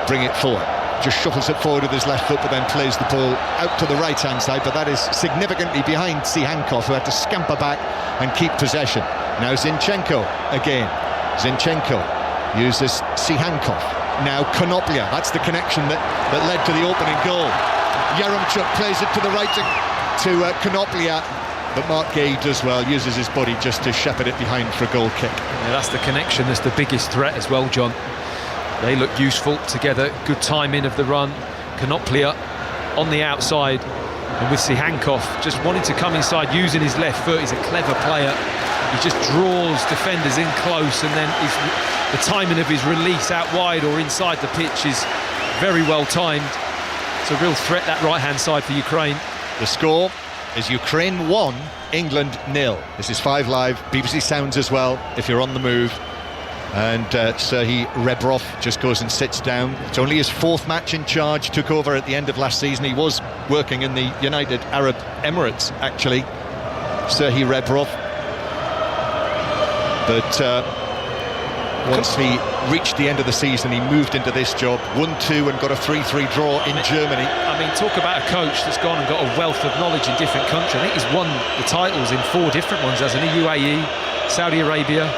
bring it forward. Just shuffles it forward with his left foot, but then plays the ball out to the right-hand side, but that is significantly behind Sihankov, who had to scamper back and keep possession. Now Zinchenko again. Zinchenko uses Sihankov. Now Konoplia, that's the connection that led to the opening goal. Yaremchuk plays it to the right to Konoplia, but Mark Gay does well, uses his body just to shepherd it behind for a goal kick. Yeah, that's the connection, that's the biggest threat as well, John. They look useful together, good timing of the run. Konoplia on the outside, and with Sihankov just wanting to come inside using his left foot. He's a clever player. He just draws defenders in close, and then the timing of his release out wide or inside the pitch is very well timed. It's a real threat, that right-hand side for Ukraine. The score is Ukraine 1, England 0. This is 5 Live, BBC Sounds as well, if you're on the move. And Serhii Rebrov just goes and sits down. It's only his 4th match in charge, took over at the end of last season. He was working in the United Arab Emirates, actually, Serhii Rebrov. But once he reached the end of the season, he moved into this job, 1-2 and got a 3-3 draw in Germany. I mean, talk about a coach that's gone and got a wealth of knowledge in different countries. I think he's won the titles in 4 different ones, hasn't he? UAE, Saudi Arabia,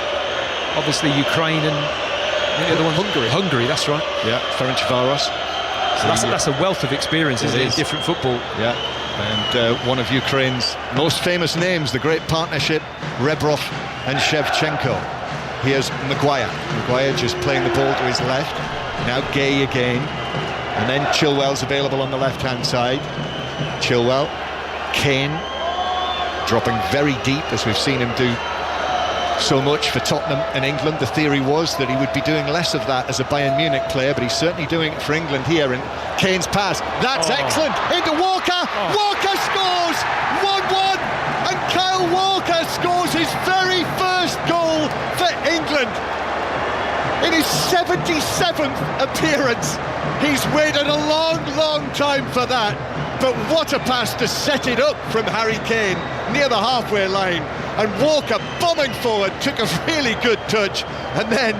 obviously Ukraine, and the other one, Hungary, that's right. Yeah, Ferencvaros. So that's a wealth of experiences in different football. Yeah, and one of Ukraine's most famous names, the great partnership, Rebrov and Shevchenko. Here's Maguire just playing the ball to his left. Now Gay again, and then Chilwell's available on the left-hand side. Chilwell, Kane, dropping very deep, as we've seen him do so much for Tottenham and England. The theory was that he would be doing less of that as a Bayern Munich player, but he's certainly doing it for England here. And Kane's pass, that's excellent, into Walker. Walker scores 1-1, and Kyle Walker scores his very first goal for England in his 77th appearance. He's waited a long time for that, but what a pass to set it up from Harry Kane near the halfway line. And Walker bombing forward, took a really good touch, and then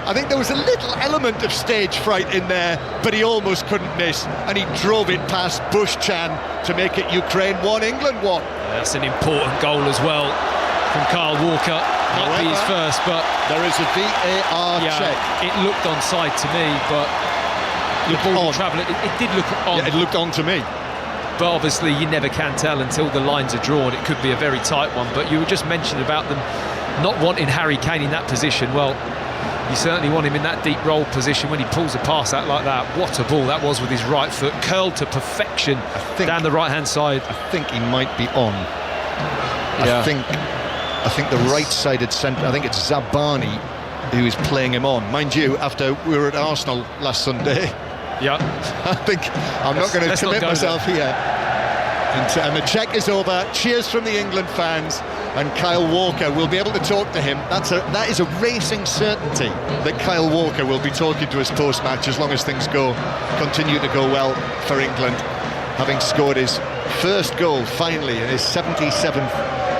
I think there was a little element of stage fright in there, but he almost couldn't miss, and he drove it past Bush-Chan to make it Ukraine 1, England 1. That's an important goal as well from Kyle Walker. Might be his first, but there is a VAR check. It looked onside to me, but the ball travelling, it did look on. Yeah, it looked on to me. But obviously you never can tell until the lines are drawn. It could be a very tight one. But you were just mentioning about them not wanting Harry Kane in that position. Well, you certainly want him in that deep roll position when he pulls a pass out like that. What a ball that was with his right foot, curled to perfection down the right-hand side. I think he might be on. Yeah. I think the right-sided centre, I think it's Zabani who is playing him on. Mind you, after we were at Arsenal last Sunday, yeah, I think I'm not going to commit myself here. And the check is over. Cheers from the England fans, and Kyle Walker will be able to talk to him. That is a racing certainty that Kyle Walker will be talking to us post-match, as long as things continue to go well for England, having scored his first goal finally in his 77th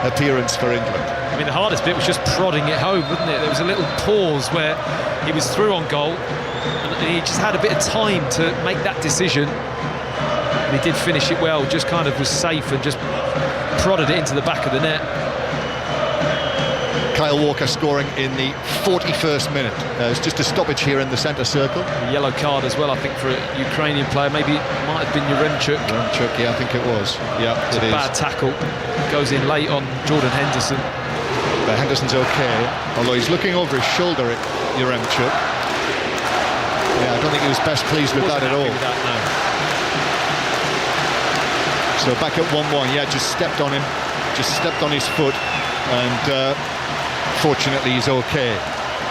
appearance for England. I mean, the hardest bit was just prodding it home, wasn't it? There was a little pause where he was through on goal, and he just had a bit of time to make that decision. And he did finish it well, just kind of was safe and just prodded it into the back of the net. Kyle Walker scoring in the 41st minute. It's just a stoppage here in the centre circle. A yellow card as well, I think, for a Ukrainian player. Maybe it might have been Yaremchuk. Yeah, I think it was. Yeah, it's a bad tackle. Goes in late on Jordan Henderson. But Henderson's okay, although he's looking over his shoulder at Yaremchuk. Yeah, I don't think he was best pleased with that at all. So back at 1-1, yeah, just stepped on him, just stepped on his foot, and fortunately he's okay.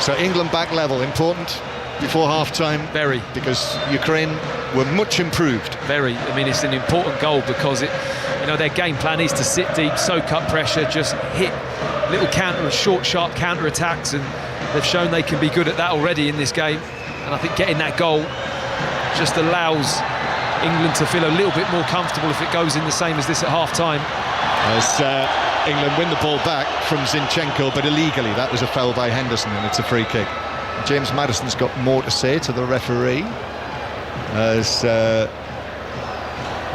So England back level, important before half-time. Very. Because Ukraine were much improved. Very. I mean, it's an important goal because their game plan is to sit deep, soak up pressure, just hit little short, sharp counter-attacks, and they've shown they can be good at that already in this game. And I think getting that goal just allows England to feel a little bit more comfortable if it goes in the same as this at half-time. As England win the ball back from Zinchenko, but illegally. That was a foul by Henderson, and it's a free kick. James Maddison's got more to say to the referee as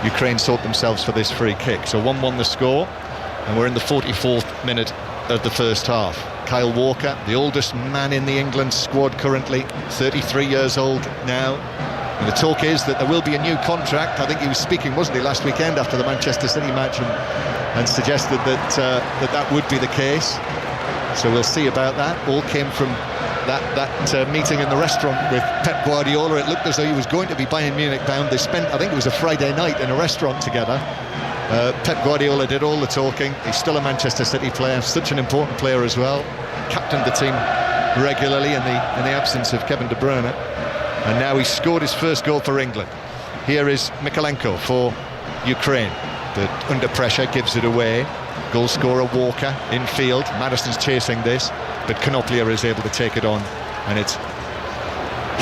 Ukraine sort themselves for this free kick. So 1-1 the score, and we're in the 44th minute of the first half. Kyle Walker, the oldest man in the England squad currently, 33 years old now. And the talk is that there will be a new contract. I think he was speaking, wasn't he, last weekend after the Manchester City match, and suggested that that would be the case. So we'll see about that. All came from that meeting in the restaurant with Pep Guardiola. It looked as though he was going to be Bayern Munich bound. They spent, I think it was a Friday night, in a restaurant together. Pep Guardiola did all the talking. He's still a Manchester City player, such an important player as well. Captained the team regularly in the absence of Kevin De Bruyne. And now he's scored his first goal for England. Here is Mykolenko for Ukraine, but under pressure gives it away. Goal scorer Walker in field. Maddison's chasing this, but Konoplia is able to take it on and it's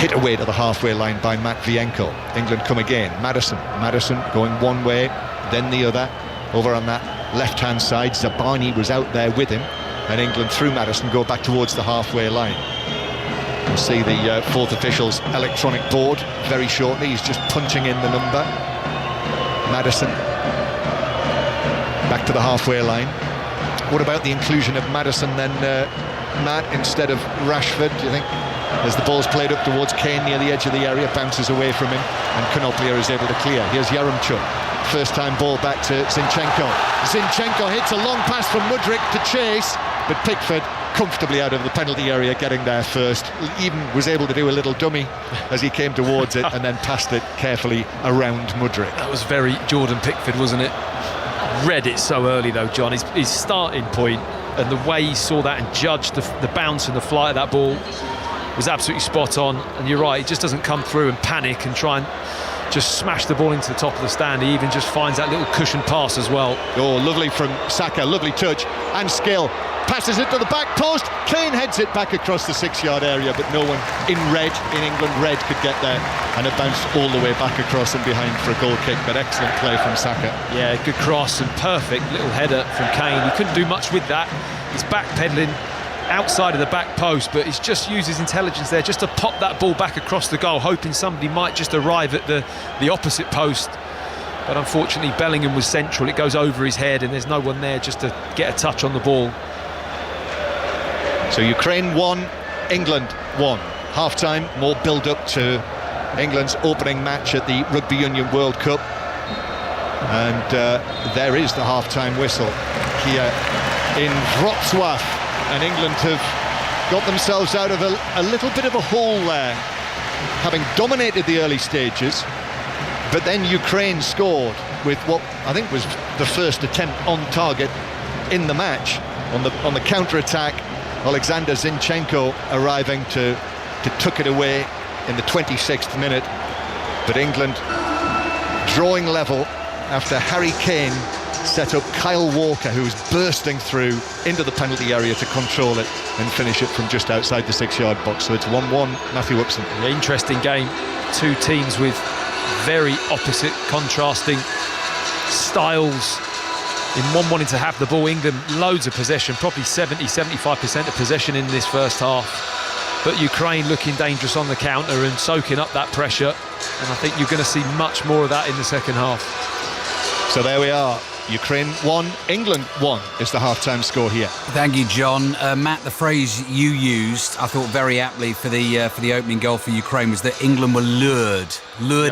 hit away to the halfway line by Matvienko. England come again. Maddison going one way, then the other. Over on that left-hand side, Zabani was out there with him, and England through Maddison go back towards the halfway line. We'll see the fourth official's electronic board very shortly. He's just punching in the number. Maddison back to the halfway line. What about the inclusion of Maddison then, Matt, instead of Rashford, do you think? As the ball's played up towards Kane near the edge of the area, bounces away from him, and Konoplia is able to clear. Here's Yaremchuk. First time ball back to Zinchenko. Zinchenko hits a long pass from Mudryk to chase, but Pickford comfortably out of the penalty area, getting there first. Even was able to do a little dummy as he came towards it and then passed it carefully around Mudryk. That was very Jordan Pickford, wasn't it? Read it so early though, John. His starting point and the way he saw that and judged the bounce and the flight of that ball was absolutely spot on. And you're right, he just doesn't come through and panic and try and just smash the ball into the top of the stand. He even just finds that little cushion pass as well. Oh, lovely from Saka, lovely touch and skill. Passes it to the back post. Kane heads it back across the 6-yard area, but no one in England red could get there, and it bounced all the way back across and behind for a goal kick. But excellent play from Saka. Yeah, good cross and perfect little header from Kane. He couldn't do much with that. He's backpedaling outside of the back post, but he's just used his intelligence there just to pop that ball back across the goal, hoping somebody might just arrive at the opposite post. But unfortunately Bellingham was central. It goes over his head and there's no one there just to get a touch on the ball. So Ukraine 1, England 1. Half-time, more build-up to England's opening match at the Rugby Union World Cup. And there is the half-time whistle here in Wrocław. And England have got themselves out of a little bit of a hole there, having dominated the early stages. But then Ukraine scored with what I think was the first attempt on target in the match. On the counter-attack, Alexander Zinchenko arriving to tuck it away in the 26th minute. But England drawing level after Harry Kane set up Kyle Walker, who was bursting through into the penalty area to control it and finish it from just outside the 6-yard box. So it's 1-1, Matthew Upson. Yeah, interesting game. Two teams with very opposite, contrasting styles. In one wanting to have the ball, England loads of possession, probably 70-75% of possession in this first half. But Ukraine looking dangerous on the counter and soaking up that pressure. And I think you're going to see much more of that in the second half. So there we are. Ukraine 1, England 1 is the half-time score here. Thank you, John. Matt, the phrase you used, I thought very aptly for the opening goal for Ukraine, was that England were lured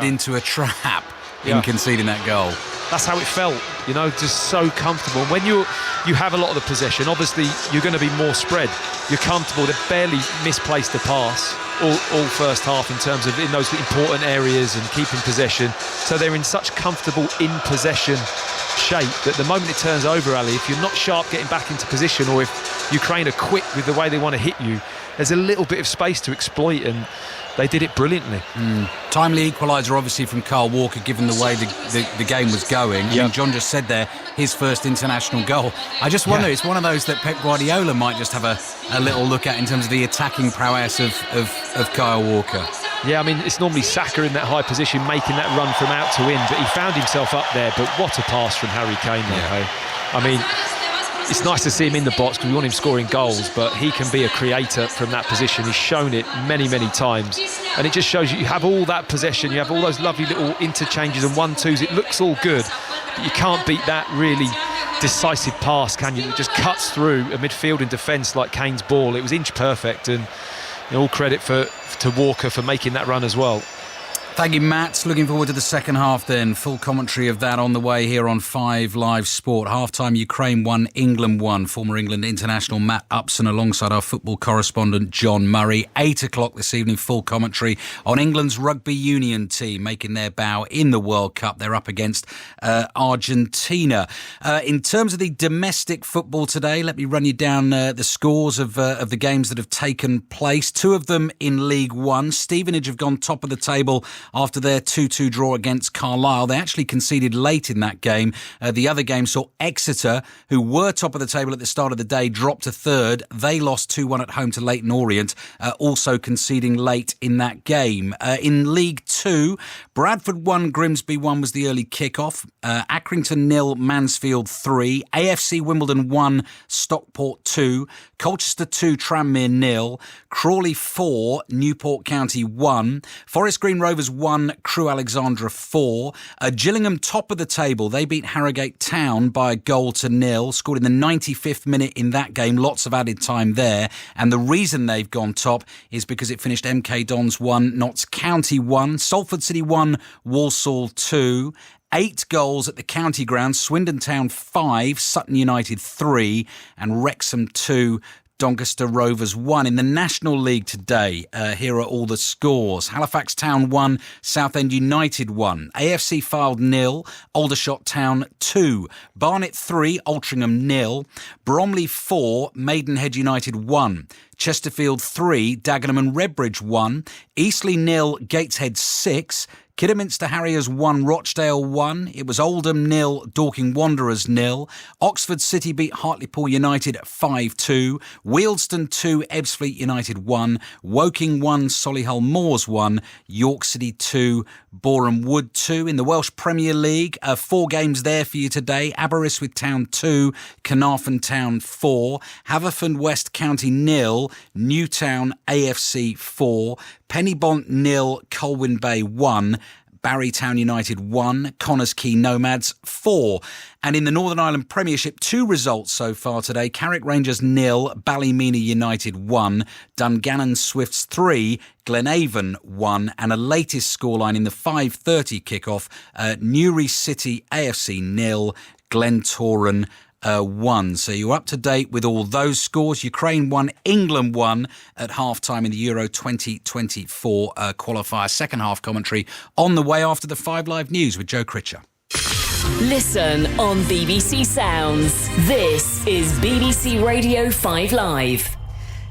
into a trap in conceding that goal. That's how it felt, you know, just so comfortable. When you have a lot of the possession, obviously you're going to be more spread. You're comfortable. They've barely misplaced a pass all first half in terms of in those important areas and keeping possession. So they're in such comfortable in possession shape that the moment it turns over, Ali, if you're not sharp getting back into position, or if Ukraine are quick with the way they want to hit you, there's a little bit of space to exploit, and they did it brilliantly. Timely equaliser, obviously, from Kyle Walker, given the way the game was going. I mean, John just said there, his first international goal. I just wonder, it's one of those that Pep Guardiola might just have a little look at in terms of the attacking prowess of Kyle Walker. Yeah, I mean, it's normally Saka in that high position making that run from out to in, but he found himself up there. But what a pass from Harry Kane there, hey? I mean, it's nice to see him in the box because we want him scoring goals, but he can be a creator from that position. He's shown it many, many times. And it just shows you have all that possession, you have all those lovely little interchanges and 1-2s. It looks all good, but you can't beat that really decisive pass, can you? It just cuts through a midfield and defence like Kane's ball. It was inch perfect, and all credit to Walker for making that run as well. Thank you, Matt. Looking forward to the second half then. Full commentary of that on the way here on 5 Live Sport. Half-time, Ukraine 1, England 1. Former England international Matt Upson alongside our football correspondent John Murray. 8 o'clock this evening, full commentary on England's rugby union team making their bow in the World Cup. They're up against Argentina. In terms of the domestic football today, let me run you down the scores of the games that have taken place. 2 of them in League One. Stevenage have gone top of the table after their 2-2 draw against Carlisle. They actually conceded late in that game. The other game saw Exeter, who were top of the table at the start of the day, drop to third. They lost 2-1 at home to Leyton Orient, also conceding late in that game. In League 2, Bradford 1, Grimsby 1 was the early kick-off. Accrington 0, Mansfield 3. AFC Wimbledon 1, Stockport 2. Colchester 2, Tranmere 0. Crawley 4, Newport County 1. Forest Green Rovers 1, Crewe Alexandra 4. Gillingham top of the table. They beat Harrogate Town by a goal to 0. Scored in the 95th minute in that game. Lots of added time there. And the reason they've gone top is because it finished MK Dons 1, Notts County 1. Salford City 1, Walsall 2. 8 goals at the county ground. Swindon Town 5, Sutton United 3, and Wrexham 2, Doncaster Rovers 1. In the National League today, here are all the scores. Halifax Town 1, Southend United 1. AFC Fylde 0, Aldershot Town 2. Barnet 3, Altrincham 0. Bromley 4, Maidenhead United 1. Chesterfield 3, Dagenham and Redbridge 1. Eastleigh 0, Gateshead 6. Kidderminster Harriers 1, Rochdale 1. It was Oldham 0, Dorking Wanderers 0. Oxford City beat Hartlepool United 5-2. Wealdstone 2, Ebbsfleet United 1. Woking 1, Solihull Moors 1. York City 2, Boreham Wood 2. In the Welsh Premier League, 4 games there for you today. Aberystwyth Town 2, Carnarvon Town 4. Haverfordwest County 0, Newtown AFC 4. Pennybont 0, Colwyn Bay 1. Barrytown United 1, Connors Quay Nomads 4. And in the Northern Ireland Premiership, 2 results so far today. Carrick Rangers 0, Ballymena United 1, Dungannon Swifts 3, Glenavon 1, and a latest scoreline in the 5:30 kickoff, Newry City AFC 0, Glentoran 1. So you're up to date with all those scores. Ukraine 1, England 1 at half-time in the Euro 2024 qualifier. Second half commentary on the way after the 5 Live News with Joe Critcher. Listen on BBC Sounds. This is BBC Radio 5 Live.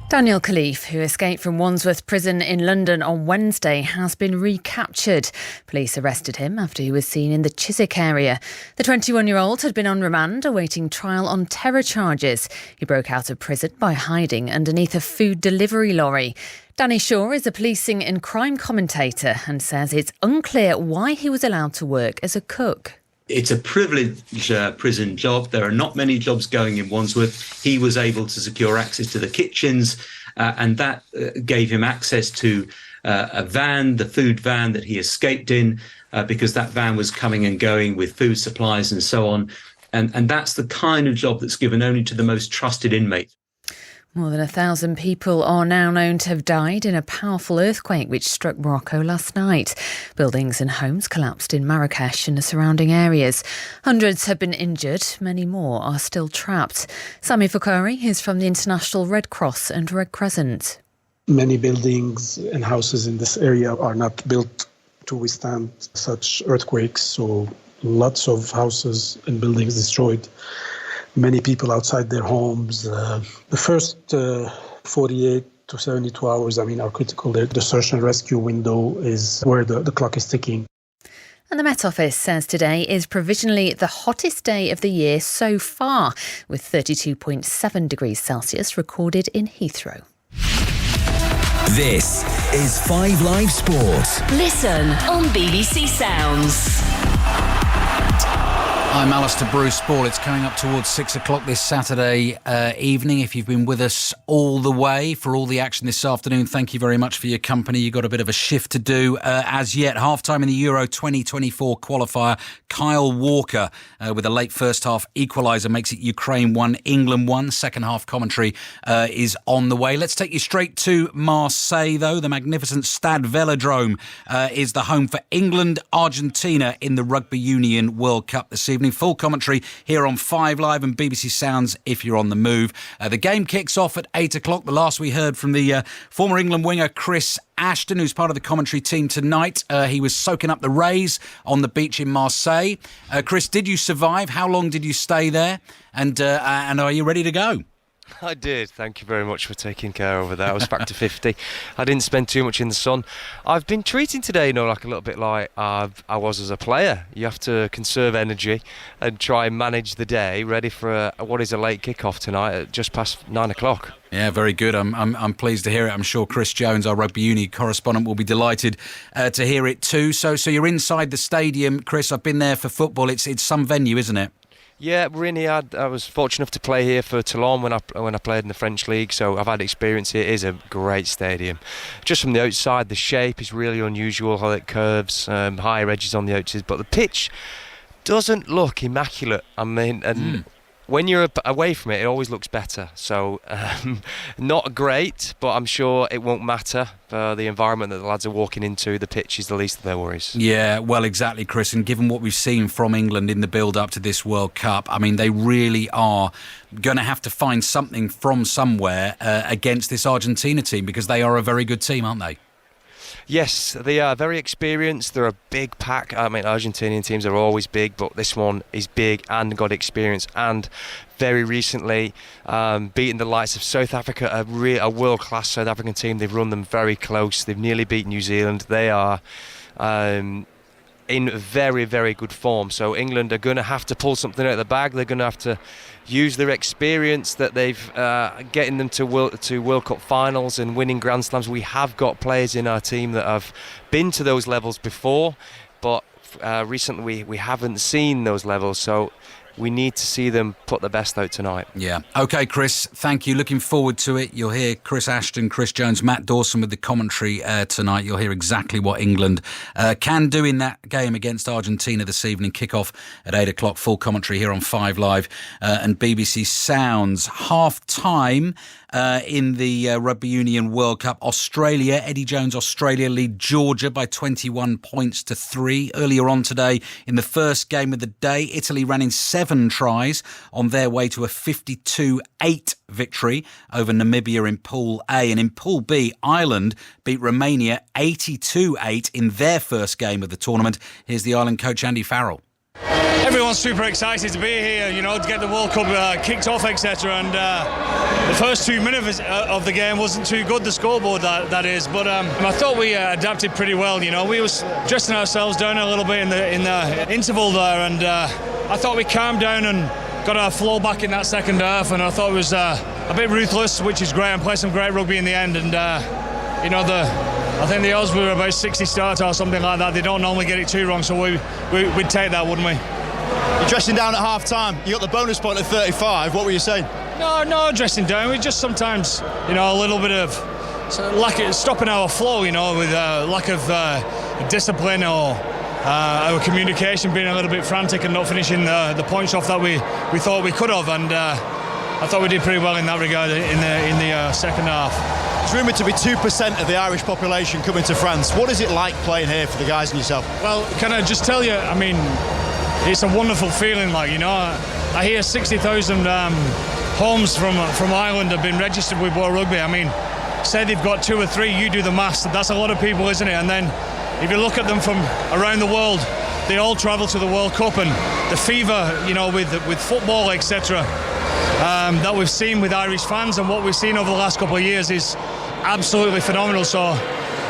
Daniel Khalif, who escaped from Wandsworth Prison in London on Wednesday, has been recaptured. Police arrested him after he was seen in the Chiswick area. The 21-year-old had been on remand awaiting trial on terror charges. He broke out of prison by hiding underneath a food delivery lorry. Danny Shaw is a policing and crime commentator and says it's unclear why he was allowed to work as a cook. It's a privileged prison job. There are not many jobs going in Wandsworth. He was able to secure access to the kitchens, and that gave him access to a van, the food van that he escaped in, because that van was coming and going with food supplies and so on. And that's the kind of job that's given only to the most trusted inmates. More than 1,000 people are now known to have died in a powerful earthquake which struck Morocco last night. Buildings and homes collapsed in Marrakesh and the surrounding areas. Hundreds have been injured. Many more are still trapped. Sami Fukari is from the International Red Cross and Red Crescent. Many buildings and houses in this area are not built to withstand such earthquakes, so lots of houses and buildings destroyed. Many people outside their homes. The first 48 to 72 hours, are critical. The search and rescue window is where the clock is ticking. And the Met Office says today is provisionally the hottest day of the year so far, with 32.7 degrees Celsius recorded in Heathrow. This is 5 Live Sport. Listen on BBC Sounds. I'm Alistair Bruce Ball. It's coming up towards 6 o'clock this Saturday evening. If you've been with us all the way for all the action this afternoon, thank you very much for your company. You've got a bit of a shift to do as yet. Half-time in the Euro 2024 qualifier. Kyle Walker with a late first half equaliser makes it Ukraine 1, England 1. Second half commentary is on the way. Let's take you straight to Marseille, though. The magnificent Stade Velodrome is the home for England, Argentina in the Rugby Union World Cup this evening. Full commentary here on 5 Live and BBC Sounds if you're on the move. The game kicks off at 8 o'clock. The last we heard from the former England winger Chris Ashton, who's part of the commentary team tonight. He was soaking up the rays on the beach in Marseille. Chris, did you survive? How long did you stay there? And are you ready to go? I did. Thank you very much for taking care over there. I was back to 50. I didn't spend too much in the sun. I've been treating today, like a little bit like I was as a player. You have to conserve energy and try and manage the day, ready for what is a late kick-off tonight at just past 9 o'clock. Yeah, very good. I'm pleased to hear it. I'm sure Chris Jones, our rugby uni correspondent, will be delighted to hear it too. So you're inside the stadium, Chris. I've been there for football. It's some venue, isn't it? Yeah, we're in here. I was fortunate enough to play here for Toulon when I played in the French League, so I've had experience here. It is a great stadium. Just from the outside, the shape is really unusual, how it curves, higher edges on the outside, but the pitch doesn't look immaculate. I mean, when you're away from it, it always looks better. So, not great, but I'm sure it won't matter for the environment that the lads are walking into. The pitch is the least of their worries. Yeah, well, exactly, Chris. And given what we've seen from England in the build-up to this World Cup, I mean, they really are going to have to find something from somewhere against this Argentina team, because they are a very good team, aren't they? Yes, they are very experienced. They're a big pack. I mean, Argentinian teams are always big, but this one is big and got experience. And very recently, beaten the likes of South Africa, a world-class South African team. They've run them very close. They've nearly beat New Zealand. They are in very, very good form. So England are going to have to pull something out of the bag. They're going to have to use their experience that they've getting them to World Cup finals and winning Grand Slams. We have got players in our team that have been to those levels before, but recently we haven't seen those levels. So we need to see them put their best out tonight. Yeah. OK, Chris, thank you. Looking forward to it. You'll hear Chris Ashton, Chris Jones, Matt Dawson with the commentary tonight. You'll hear exactly what England can do in that game against Argentina this evening. Kick-off at 8 o'clock. Full commentary here on 5 Live and BBC Sounds. Half-time in the Rugby Union World Cup. Australia, Eddie Jones, Australia lead Georgia by 21 points to 3. Earlier on today, in the first game of the day, Italy ran in 7 tries on their way to a 52-8 victory over Namibia in Pool A. And in Pool B, Ireland beat Romania 82-8 in their first game of the tournament. Here's the Ireland coach, Andy Farrell. Everyone's super excited to be here, to get the World Cup kicked off, etc. And the first 2 minutes of the game wasn't too good, the scoreboard that is. But I thought we adapted pretty well. We was dressing ourselves down a little bit in the interval there, and I thought we calmed down and got our flow back in that second half. And I thought it was a bit ruthless, which is great, and played some great rugby in the end. And I think the odds were about 60 starts or something like that. They don't normally get it too wrong, so we'd take that, wouldn't we? You're dressing down at half-time. You got the bonus point at 35. What were you saying? No dressing down. We just sometimes, a little bit of lack of stopping our flow, with lack of discipline or our communication being a little bit frantic and not finishing the points off that we thought we could have. And I thought we did pretty well in that regard in the second half. It's rumoured to be 2% of the Irish population coming to France. What is it like playing here for the guys and yourself? Well, can I just tell you, it's a wonderful feeling, I hear 60,000 homes from Ireland have been registered with World Rugby. Say they've got 2 or 3, you do the maths, that's a lot of people, isn't it? And then if you look at them from around the world, they all travel to the World Cup, and the fever, with football, etc., that we've seen with Irish fans and what we've seen over the last couple of years is absolutely phenomenal. So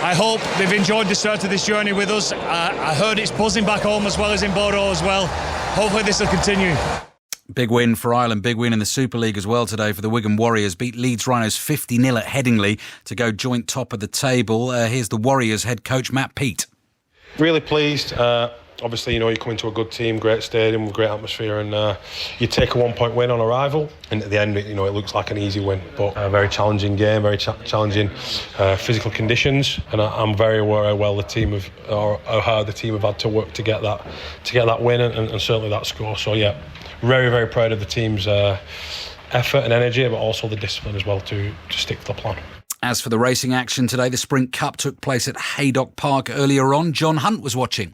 I hope they've enjoyed the start of this journey with us. I heard it's buzzing back home as well as in Bordeaux as well. Hopefully this will continue. Big win for Ireland, big win in the Super League as well today for the Wigan Warriors. Beat Leeds Rhinos 50-0 at Headingley to go joint top of the table. Here's the Warriors head coach, Matt Peat. Really pleased. Obviously, you come into a good team, great stadium with great atmosphere, and you take a 1-point win on arrival, and at the end, it looks like an easy win, but a very challenging game, very challenging physical conditions, and I'm very aware how well how the team have had to work to get that win, and certainly that score. So yeah, very, very proud of the team's effort and energy, but also the discipline as well to stick to the plan. As for the racing action today, the Sprint Cup took place at Haydock Park earlier on. John Hunt was watching.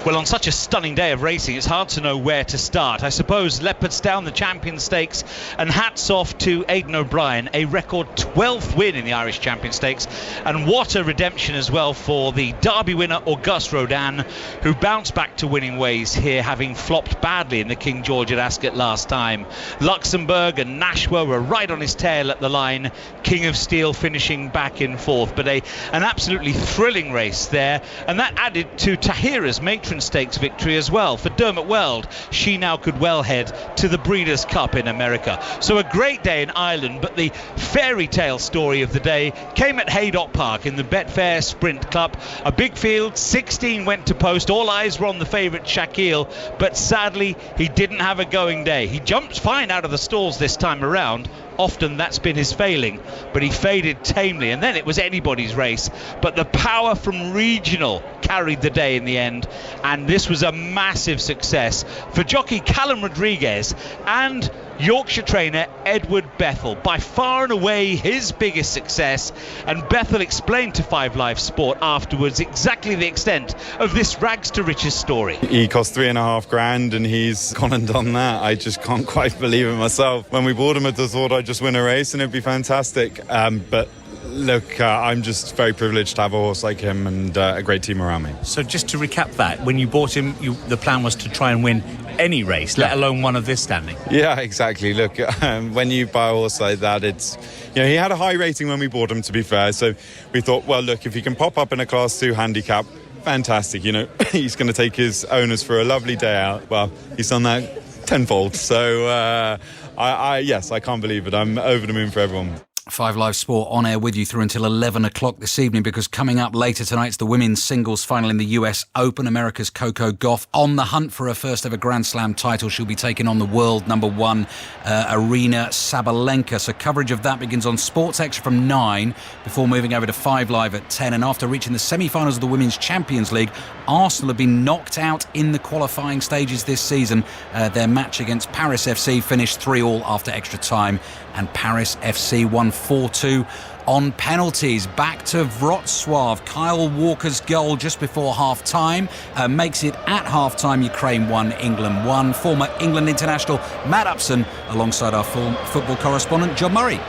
Well, on such a stunning day of racing, it's hard to know where to start. I suppose Leopardstown, the Champion Stakes, and hats off to Aidan O'Brien, a record 12th win in the Irish Champion Stakes, and what a redemption as well for the Derby winner Auguste Rodin, who bounced back to winning ways here, having flopped badly in the King George at Ascot last time. Luxembourg and Nashua were right on his tail at the line, King of Steel finishing back in fourth, but an absolutely thrilling race there, and that added to Tahira's Matron Stakes victory as well. For Dermot Weld, she now could well head to the Breeders' Cup in America. So a great day in Ireland, but the fairy tale story of the day came at Haydock Park in the Betfair Sprint Cup. A big field, 16 went to post. All eyes were on the favourite Shaquille, but sadly he didn't have a going day. He jumped fine out of the stalls this time around. Often that's been his failing, but he faded tamely, and then it was anybody's race. But the power from Regional carried the day in the end, and this was a massive success for jockey Callum Rodriguez and Yorkshire trainer Edward Bethell, by far and away his biggest success. And Bethell explained to 5 Live Sport afterwards exactly the extent of this rags to riches story. He cost $3.5 grand and he's gone and done that. I just can't quite believe it myself. When we bought him, I just thought I'd just win a race and it'd be fantastic. But look, I'm just very privileged to have a horse like him and a great team around me. So just to recap that, when you bought him, the plan was to try and win any race, let alone one of this standing. Yeah, exactly. Look, when you buy a horse like that, it's, he had a high rating when we bought him, to be fair. So we thought, well, look, if he can pop up in a Class 2 handicap, fantastic. He's going to take his owners for a lovely day out. Well, he's done that tenfold. So, yes, I can't believe it. I'm over the moon for everyone. 5 Live Sport on air with you through until 11 o'clock this evening, because coming up later tonight is the women's singles final in the US Open. America's Coco Gauff on the hunt for her first ever Grand Slam title. She'll be taking on the world number 1 Arina Sabalenka. So coverage of that begins on Sports Extra from 9 before moving over to 5 Live at 10. And after reaching the semi-finals of the Women's Champions League, Arsenal have been knocked out in the qualifying stages this season. Their match against Paris FC finished 3-3 after extra time, and Paris FC won 4-2 on penalties. Back to Wrocław. Kyle Walker's goal just before half-time makes it at half-time Ukraine 1, England 1. Former England international Matt Upson alongside our football correspondent John Murray.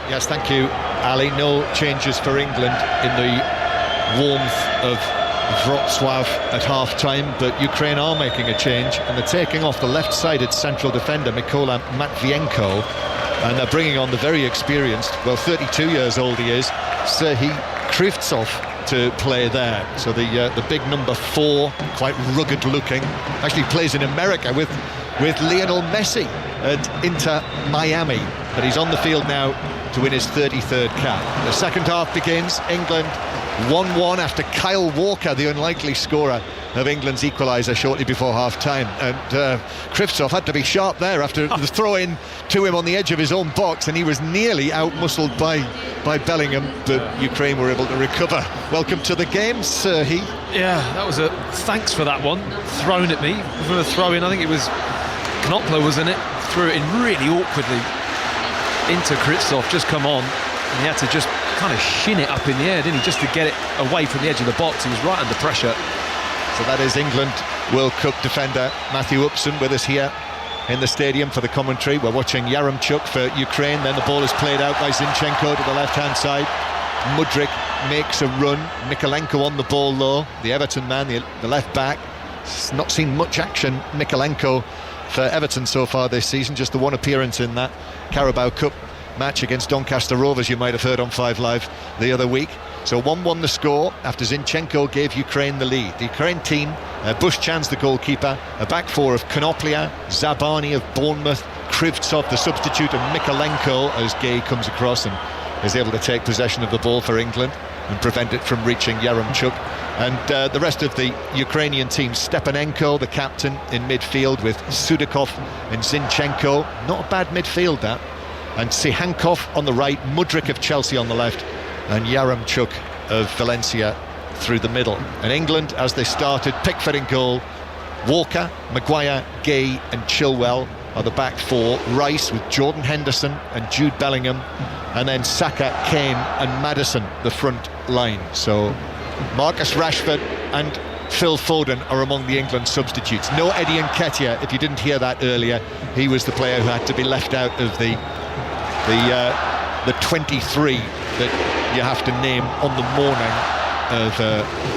Yes, thank you, Ali. No changes for England in the warmth of Wrocław at half-time, but Ukraine are making a change, and they're taking off the left-sided central defender Mykola Matvienko, and they're bringing on the very experienced, 32 years old he is, Serhiy Krivtsov to play there. So the big number 4, quite rugged looking, actually plays in America with Lionel Messi at Inter Miami, but he's on the field now to win his 33rd cap. The second half begins. England 1-1 after Kyle Walker, the unlikely scorer of England's equaliser shortly before half-time. And Krivtsov had to be sharp there after the throw-in to him on the edge of his own box, and he was nearly out-muscled by Bellingham, but Ukraine were able to recover. Welcome to the game, Serhiy. Yeah, that was thanks for that one. Thrown at me for a throw-in. I think it was Knopfler, wasn't it? Threw it in really awkwardly into Krivtsov, just come on, and he had to just kind of shin it up in the air, didn't he, just to get it away from the edge of the box. He was right under pressure. So that is England World Cup defender Matthew Upson with us here in the stadium for the commentary. We're watching Yaremchuk for Ukraine. Then the ball is played out by Zinchenko to the left-hand side. Mudryk makes a run. Mykolenko on the ball though, the Everton man, the left back. It's not seen much action, Mykolenko, for Everton so far this season. Just the one appearance in that Carabao Cup match against Doncaster Rovers, you might have heard on 5 Live the other week. So 1-1 the score after Zinchenko gave Ukraine the lead. The Ukraine team, Bushchan's the goalkeeper, a back 4 of Konoplia, Zabani of Bournemouth, Krivtsov the substitute, and Mykolenko as Gay comes across and is able to take possession of the ball for England and prevent it from reaching Yaremchuk. And the rest of the Ukrainian team, Stepanenko, the captain, in midfield with Sudakov and Zinchenko. Not a bad midfield, that. And Sihankov on the right, Mudryk of Chelsea on the left, and Yaremchuk of Valencia through the middle. And England, as they started, Pickford in goal, Walker, Maguire, Gay and Chilwell are the back 4, Rice with Jordan Henderson and Jude Bellingham, and then Saka, Kane and Maddison the front line. So Marcus Rashford and Phil Foden are among the England substitutes. No Eddie Nketiah. If you didn't hear that earlier, he was the player who had to be left out of the 23 that you have to name on the morning of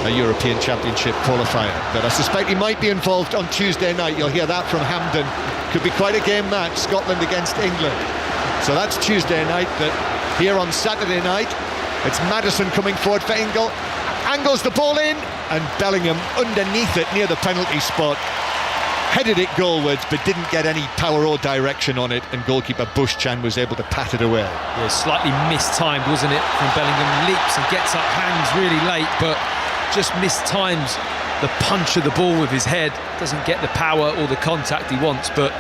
a European Championship qualifier. But I suspect he might be involved on Tuesday night. You'll hear that from Hampden. Could be quite a game match, Scotland against England. So that's Tuesday night. But here on Saturday night, it's Maddison coming forward for Engel. Angles the ball in, and Bellingham underneath it near the penalty spot. Headed it goalwards, but didn't get any power or direction on it, and goalkeeper Bush-Chan was able to pat it away. Yeah, slightly mistimed, wasn't it, from Bellingham. Leaps and gets up, hangs really late, but just mistimes the punch of the ball with his head. Doesn't get the power or the contact he wants, but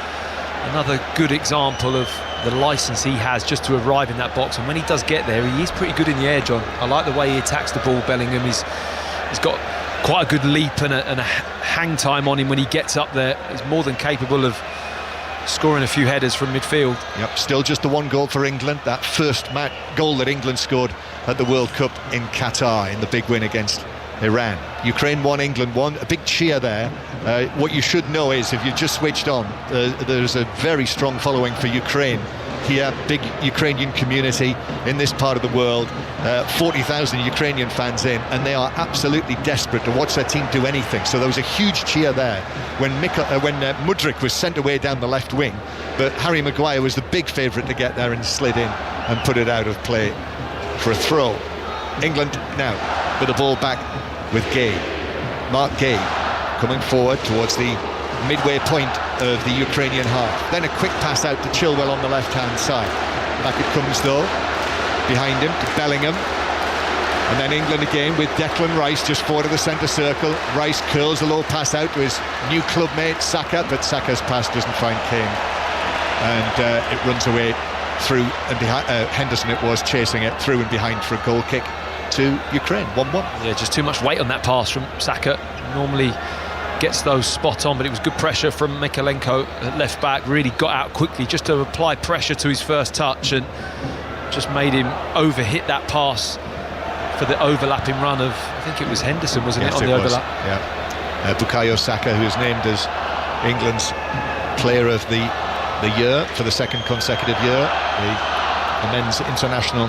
another good example of the licence he has just to arrive in that box. And when he does get there, he is pretty good in the air, John. I like the way he attacks the ball, Bellingham. He's got quite a good leap and a hang time on him when he gets up there. He's more than capable of scoring a few headers from midfield. Yep, still just the one goal for England. That first goal that England scored at the World Cup in Qatar in the big win against Iran. Ukraine won, England won. A big cheer there. What you should know is, if you've just switched on, there's a very strong following for Ukraine here. Big Ukrainian community in this part of the world. 40,000 Ukrainian fans in, and they are absolutely desperate to watch their team do anything. So there was a huge cheer there when Mudryk was sent away down the left wing, but Harry Maguire was the big favourite to get there and slid in and put it out of play for a throw. England now with the ball back with Gay. Mark Gay coming forward towards the midway point of the Ukrainian half. Then a quick pass out to Chilwell on the left-hand side. Back it comes though, behind him to Bellingham. And then England again with Declan Rice just forward of the centre circle. Rice curls a low pass out to his new clubmate Saka, but Saka's pass doesn't find Kane. And it runs away through and behind. Henderson it was chasing it through and behind for a goal kick to Ukraine. 1-1. Yeah, just too much weight on that pass from Saka. Normally gets those spot on, but it was good pressure from Mykolenko at left back. Really got out quickly just to apply pressure to his first touch, and just made him overhit that pass for the overlapping run of, I think it was Henderson, wasn't it, on the overlap? Yeah. Bukayo Saka, who is named as England's player of the year for the second consecutive year, the men's international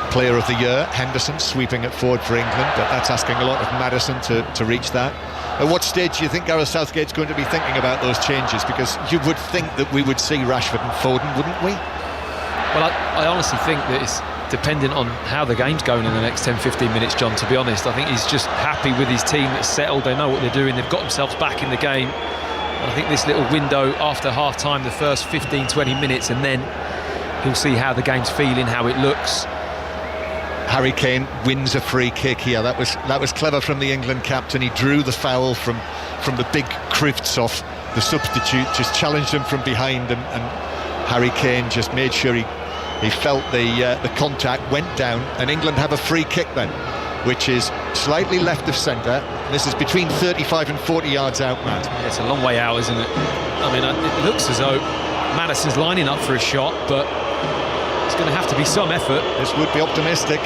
player of the year. Henderson sweeping it forward for England, but that's asking a lot of Maddison to reach that. At what stage do you think Gareth Southgate's going to be thinking about those changes? Because you would think that we would see Rashford and Foden, wouldn't we? Well, I honestly think that it's dependent on how the game's going in the next 10-15 minutes, John, to be honest. I think he's just happy with his team that's settled. They know what they're doing. They've got themselves back in the game. And I think this little window after half-time, the first 15-20 minutes, and then he'll see how the game's feeling, how it looks. Harry Kane wins a free kick here. That was clever from the England captain. He drew the foul from the big Krivtsov, the substitute, just challenged him from behind, and Harry Kane just made sure he felt the contact, went down, and England have a free kick then, which is slightly left of centre. This is between 35 and 40 yards out, Matt. Yeah, it's a long way out, isn't it? I mean, it looks as though Maddison's lining up for a shot, but it's going to have to be some effort. This would be optimistic.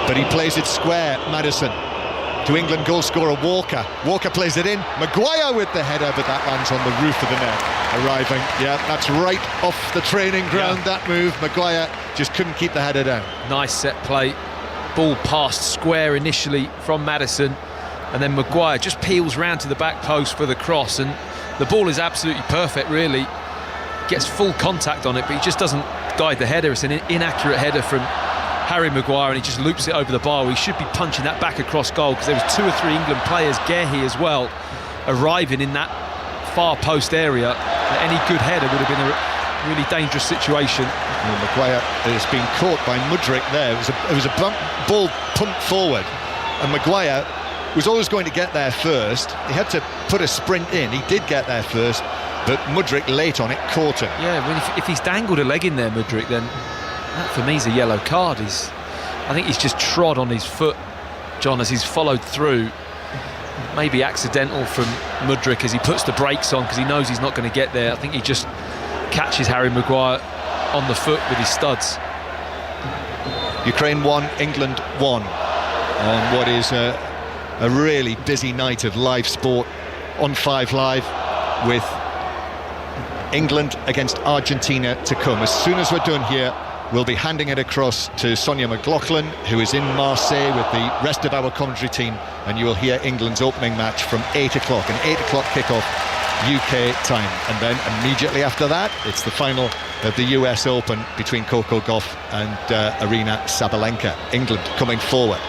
But he plays it square, Maddison. To England goal scorer Walker. Walker plays it in. Maguire with the header, but that lands on the roof of the net. Arriving, yeah, that's right off the training ground, that move. Maguire just couldn't keep the header down. Nice set play. Ball passed square initially from Maddison, and then Maguire just peels round to the back post for the cross, and the ball is absolutely perfect, really. Gets full contact on it, but he just doesn't guide the header. It's an inaccurate header from Harry Maguire, and he just loops it over the bar. He should be punching that back across goal, because there was 2 or 3 England players, Gehi as well, arriving in that far post area. Any good header would have been a really dangerous situation. Well, Maguire has been caught by Mudryk there. It was a ball pumped forward, and Maguire was always going to get there first. He had to put a sprint in. He did get there first, but Mudryk late on it caught him. Yeah, well, if he's dangled a leg in there, Mudryk, then that for me is a yellow card. I think he's just trod on his foot, John, as he's followed through. Maybe accidental from Mudryk as he puts the brakes on, because he knows he's not going to get there. I think he just catches Harry Maguire on the foot with his studs. Ukraine 1, England 1 on what is a a really busy night of live sport on 5 Live, with England against Argentina to come. As soon as we're done here, we'll be handing it across to Sonia McLaughlin, who is in Marseille with the rest of our commentary team, and you will hear England's opening match from 8 o'clock, an 8 o'clock kickoff UK time. And then immediately after that, it's the final of the US Open between Coco Gauff and Aryna Sabalenka. England coming forward.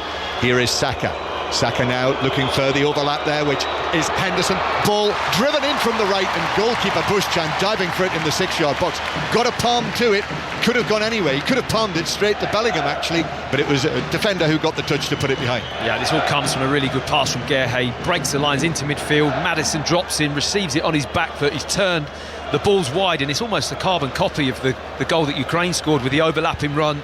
Here is Saka. Saka now looking for the overlap there, which is Henderson. Ball driven in from the right, and goalkeeper Bushchan diving for it in the 6-yard box. Got a palm to it, could have gone anyway. He could have palmed it straight to Bellingham actually, but it was a defender who got the touch to put it behind. Yeah, this all comes from a really good pass from Guerhay. Breaks the lines into midfield. Maddison drops in, receives it on his back foot. He's turned, the ball's wide, and it's almost a carbon copy of the goal that Ukraine scored with the overlapping run.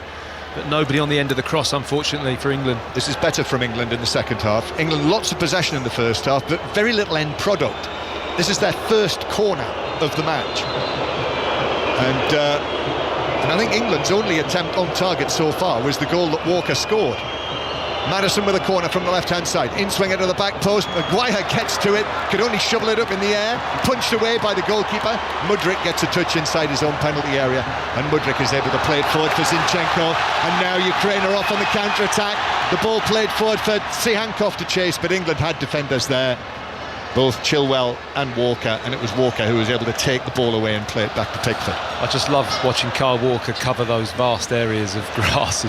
But nobody on the end of the cross, unfortunately, for England. This is better from England in the second half. England lots of possession in the first half, but very little end product. This is their first corner of the match. And I think England's only attempt on target so far was the goal that Walker scored. Maddison with a corner from the left-hand side. In-swing it to the back post. Maguire gets to it. Could only shovel it up in the air. Punched away by the goalkeeper. Mudryk gets a touch inside his own penalty area. And Mudryk is able to play it forward for Zinchenko. And now Ukraine are off on the counter-attack. The ball played forward for Tsihankov to chase, but England had defenders there. Both Chilwell and Walker, and it was Walker who was able to take the ball away and play it back to Pickford. I just love watching Kyle Walker cover those vast areas of grass.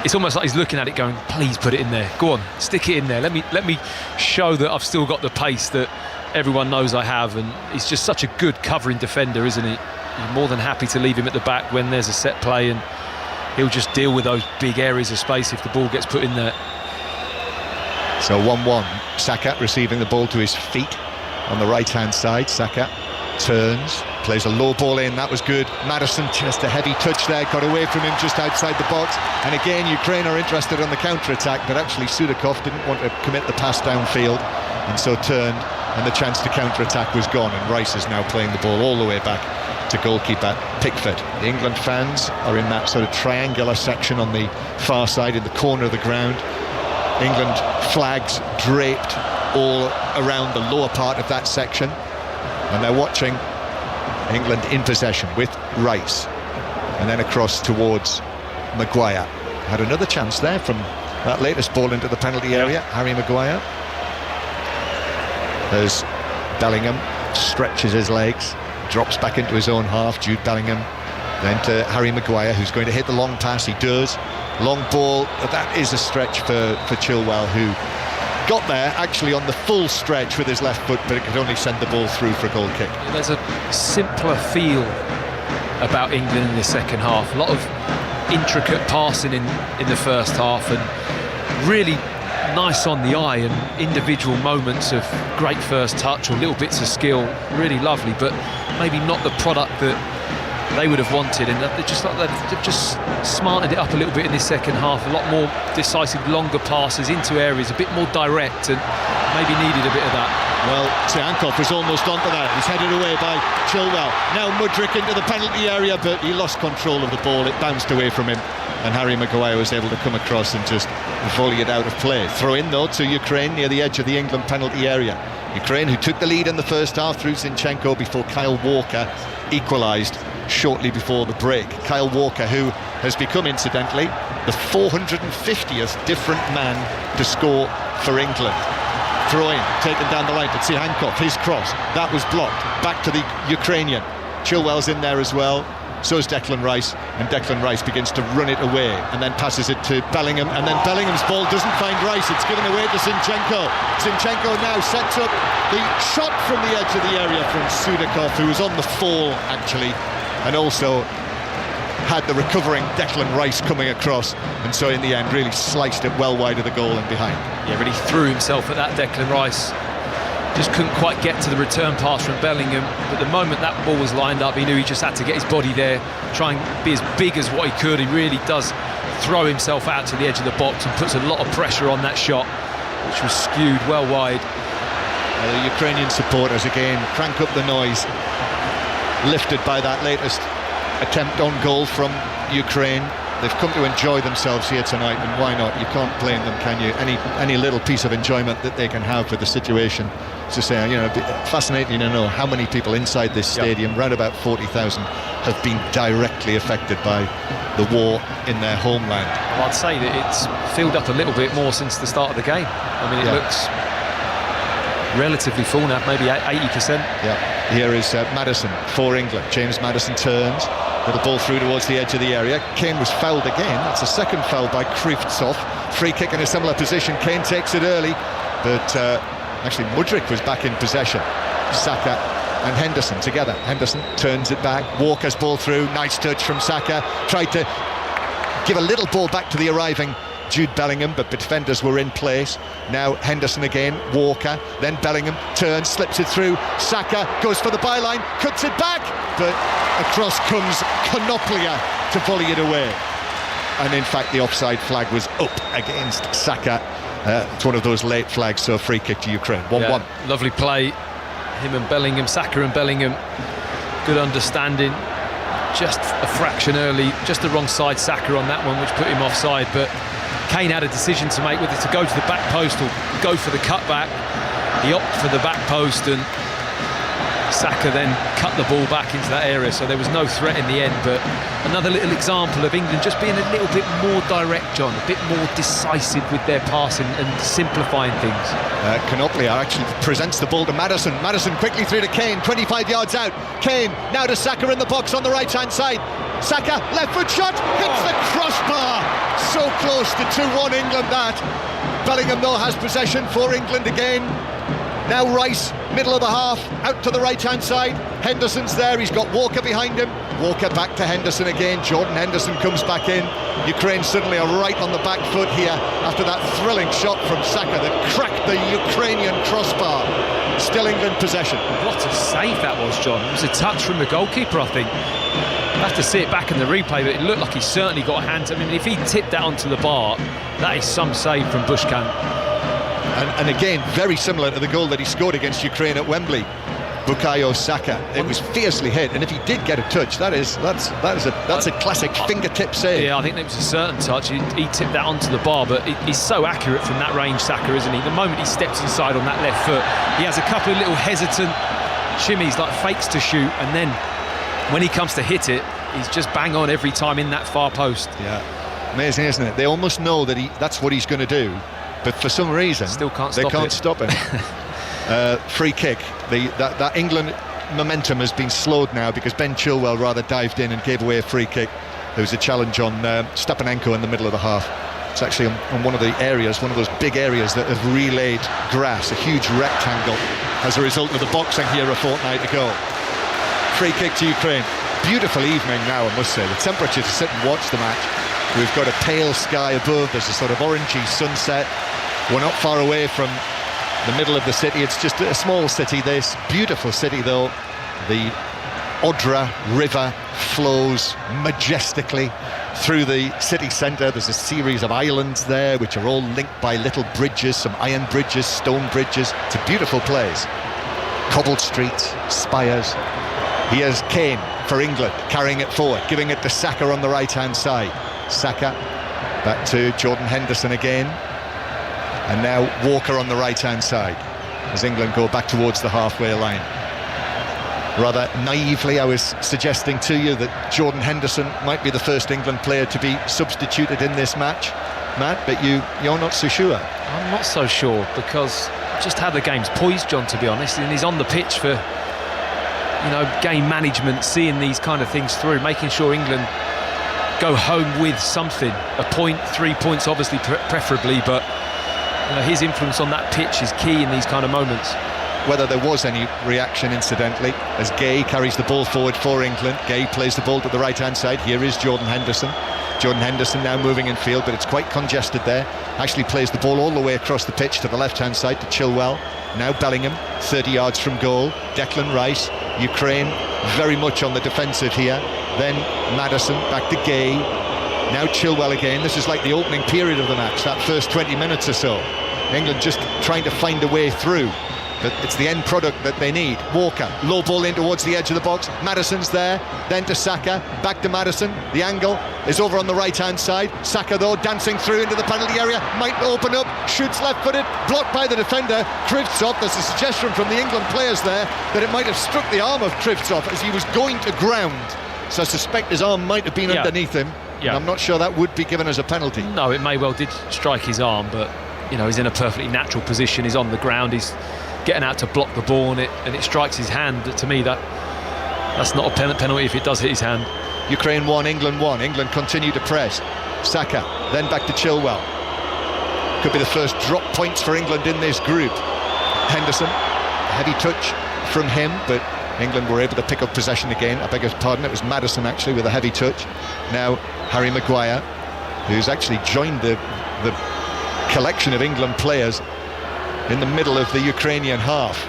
It's almost like he's looking at it going, please put it in there, go on, stick it in there, let me show that I've still got the pace that everyone knows I have. And he's just such a good covering defender, isn't he? You're more than happy to leave him at the back when there's a set play, and he'll just deal with those big areas of space if the ball gets put in there. So 1-1, Saka receiving the ball to his feet on the right hand side. Saka turns, plays a low ball in, that was good. Maddison, just a heavy touch there, got away from him just outside the box. And again, Ukraine are interested on the counter-attack, but actually Sudakov didn't want to commit the pass downfield, and so turned, and the chance to counter-attack was gone, and Rice is now playing the ball all the way back to goalkeeper Pickford. The England fans are in that sort of triangular section on the far side, in the corner of the ground. England flags draped all around the lower part of that section, and they're watching England in possession with Rice, and then across towards Maguire. Had another chance there from that latest ball into the penalty area. Harry Maguire, as Bellingham stretches his legs, drops back into his own half. Jude Bellingham then to Harry Maguire, who's going to hit the long pass. He does. Long ball, that is a stretch for Chilwell, who got there actually on the full stretch with his left foot, but it could only send the ball through for a goal kick. There's a simpler feel about England in the second half. A lot of intricate passing in the first half, and really nice on the eye, and individual moments of great first touch or little bits of skill, really lovely, but maybe not the product that they would have wanted. And they've just smartened it up a little bit in this second half. A lot more decisive, longer passes into areas, a bit more direct, and maybe needed a bit of that. Well, Tsihankov was almost onto that. He's headed away by Chilwell. Now Mudryk into the penalty area, but he lost control of the ball. It bounced away from him, and Harry Maguire was able to come across and just volley it out of play. Throw in though to Ukraine near the edge of the England penalty area. Ukraine, who took the lead in the first half through Zinchenko before Kyle Walker equalised shortly before the break. Kyle Walker, who has become, incidentally, the 450th different man to score for England. Throw in, taken down the line to Tsihankov, his cross, that was blocked, back to the Ukrainian. Chilwell's in there as well, so is Declan Rice, and Declan Rice begins to run it away and then passes it to Bellingham, and then Bellingham's ball doesn't find Rice, it's given away to Zinchenko. Zinchenko now sets up the shot from the edge of the area from Sudakov, who was on the fall actually, and also had the recovering Declan Rice coming across, and so in the end really sliced it well wide of the goal and behind. Yeah, really threw himself at that Declan Rice. Just couldn't quite get to the return pass from Bellingham, but the moment that ball was lined up, he knew he just had to get his body there, try and be as big as what he could. He really does throw himself out to the edge of the box and puts a lot of pressure on that shot, which was skewed well wide. The Ukrainian supporters again crank up the noise, lifted by that latest attempt on goal from Ukraine. they've come to enjoy themselves here tonight, and why not? You can't blame them, can you? Any little piece of enjoyment that they can have with the situation. To say, fascinating to know how many people inside this stadium, round about 40,000, have been directly affected by the war in their homeland. Well, I'd say that it's filled up a little bit more since the start of the game. I mean, it looks relatively full now, maybe 80%. Yeah. Here is Maddison for England. James Maddison turns, got the ball through towards the edge of the area. Kane was fouled again. That's a second foul by Krivtsov. Free kick in a similar position. Kane takes it early, but actually Mudryk was back in possession. Saka and Henderson together. Henderson turns it back. Walker's ball through. Nice touch from Saka. Tried to give a little ball back to the arriving Jude Bellingham, but defenders were in place. Now Henderson again, Walker, then Bellingham turns, slips it through. Saka goes for the byline, cuts it back, but across comes Konoplia to volley it away. And in fact the offside flag was up against Saka. It's one of those late flags, so a free kick to Ukraine. 1-1. Lovely play, him and Bellingham, Saka and Bellingham, good understanding. Just a fraction early, just the wrong side Saka on that one, which put him offside, but Kane had a decision to make whether to go to the back post or go for the cutback. He opted for the back post, and Saka then cut the ball back into that area, so there was no threat in the end. But another little example of England just being a little bit more direct, John, a bit more decisive with their passing and simplifying things. Konoplia actually presents the ball to Maddison. Maddison quickly through to Kane, 25 yards out. Kane now to Saka in the box on the right hand side. Saka, left foot shot, hits the crossbar. So close to 2-1 England that. Bellingham though has possession for England again. Now Rice, middle of the half, out to the right hand side. Henderson's there, he's got Walker behind him. Walker back to Henderson again. Jordan Henderson comes back in. Ukraine suddenly are right on the back foot here after that thrilling shot from Saka that cracked the Ukrainian crossbar. Still England possession. What a save that was, John. It was a touch from the goalkeeper, I think. I'll have to see it back in the replay, but it looked like he certainly got a hand. I mean, if he tipped that onto the bar, that is some save from Bushkan. And again, very similar to the goal that he scored against Ukraine at Wembley. Bukayo Saka. It was fiercely hit, and if he did get a touch, that's a classic fingertip save. Yeah, I think it was a certain touch. He tipped that onto the bar, but he's so accurate from that range, Saka, isn't he? The moment he steps inside on that left foot, he has a couple of little hesitant shimmies, like fakes to shoot, and then when he comes to hit it, he's just bang on every time in that far post. Yeah, amazing, isn't it? They almost know that that's what he's going to do, but for some reason still can't stop him. Free kick. That England momentum has been slowed now because Ben Chilwell rather dived in and gave away a free kick. There was a challenge on Stepanenko in the middle of the half. It's actually on one of the areas, one of those big areas that have relayed grass, a huge rectangle, as a result of the boxing here a fortnight ago. Free kick to Ukraine. Beautiful evening now, I must say. The temperature to sit and watch the match. We've got a pale sky above. There's a sort of orangey sunset. We're not far away from the middle of the city. It's just a small city, this beautiful city though. The Odra River flows majestically through the city centre. There's a series of islands there which are all linked by little bridges, some iron bridges, stone bridges. It's a beautiful place. Cobbled streets, spires. Here's Kane for England, carrying it forward, giving it to Saka on the right hand side. Saka back to Jordan Henderson again. And now Walker on the right-hand side as England go back towards the halfway line. Rather naively, I was suggesting to you that Jordan Henderson might be the first England player to be substituted in this match, Matt, but you're not so sure. I'm not so sure, because just how the game's poised, John, to be honest, and he's on the pitch for, game management, seeing these kind of things through, making sure England go home with something. A point, 3 points, obviously, preferably, but his influence on that pitch is key in these kind of moments. Whether there was any reaction, incidentally, as Gay carries the ball forward for England. Gay plays the ball to the right-hand side. Here is Jordan Henderson. Jordan Henderson now moving in field, but it's quite congested there. Actually plays the ball all the way across the pitch to the left-hand side to Chilwell. Now Bellingham, 30 yards from goal. Declan Rice. Ukraine very much on the defensive here. Then Maddison back to Gay. Now Chilwell again. This is like the opening period of the match, that first 20 minutes or so. England just trying to find a way through, but it's the end product that they need. Walker, low ball in towards the edge of the box. Maddison's there, then to Saka, back to Maddison. The angle, is over on the right-hand side. Saka, though, dancing through into the penalty area, might open up, shoots left-footed, blocked by the defender. Krivtsov, there's a suggestion from the England players there that it might have struck the arm of Krivtsov as he was going to ground. So I suspect his arm might have been underneath him. Yeah. I'm not sure that would be given as a penalty. No, it may well did strike his arm, but he's in a perfectly natural position. He's on the ground, he's getting out to block the ball, and it strikes his hand. To me, that's not a penalty if it does hit his hand. Ukraine 1, England 1. England continue to press. Saka, then back to Chilwell. Could be the first drop points for England in this group. Henderson, a heavy touch from him, but England were able to pick up possession again. I beg your pardon, it was Maddison actually with a heavy touch. Now Harry Maguire, who's actually joined the collection of England players in the middle of the Ukrainian half.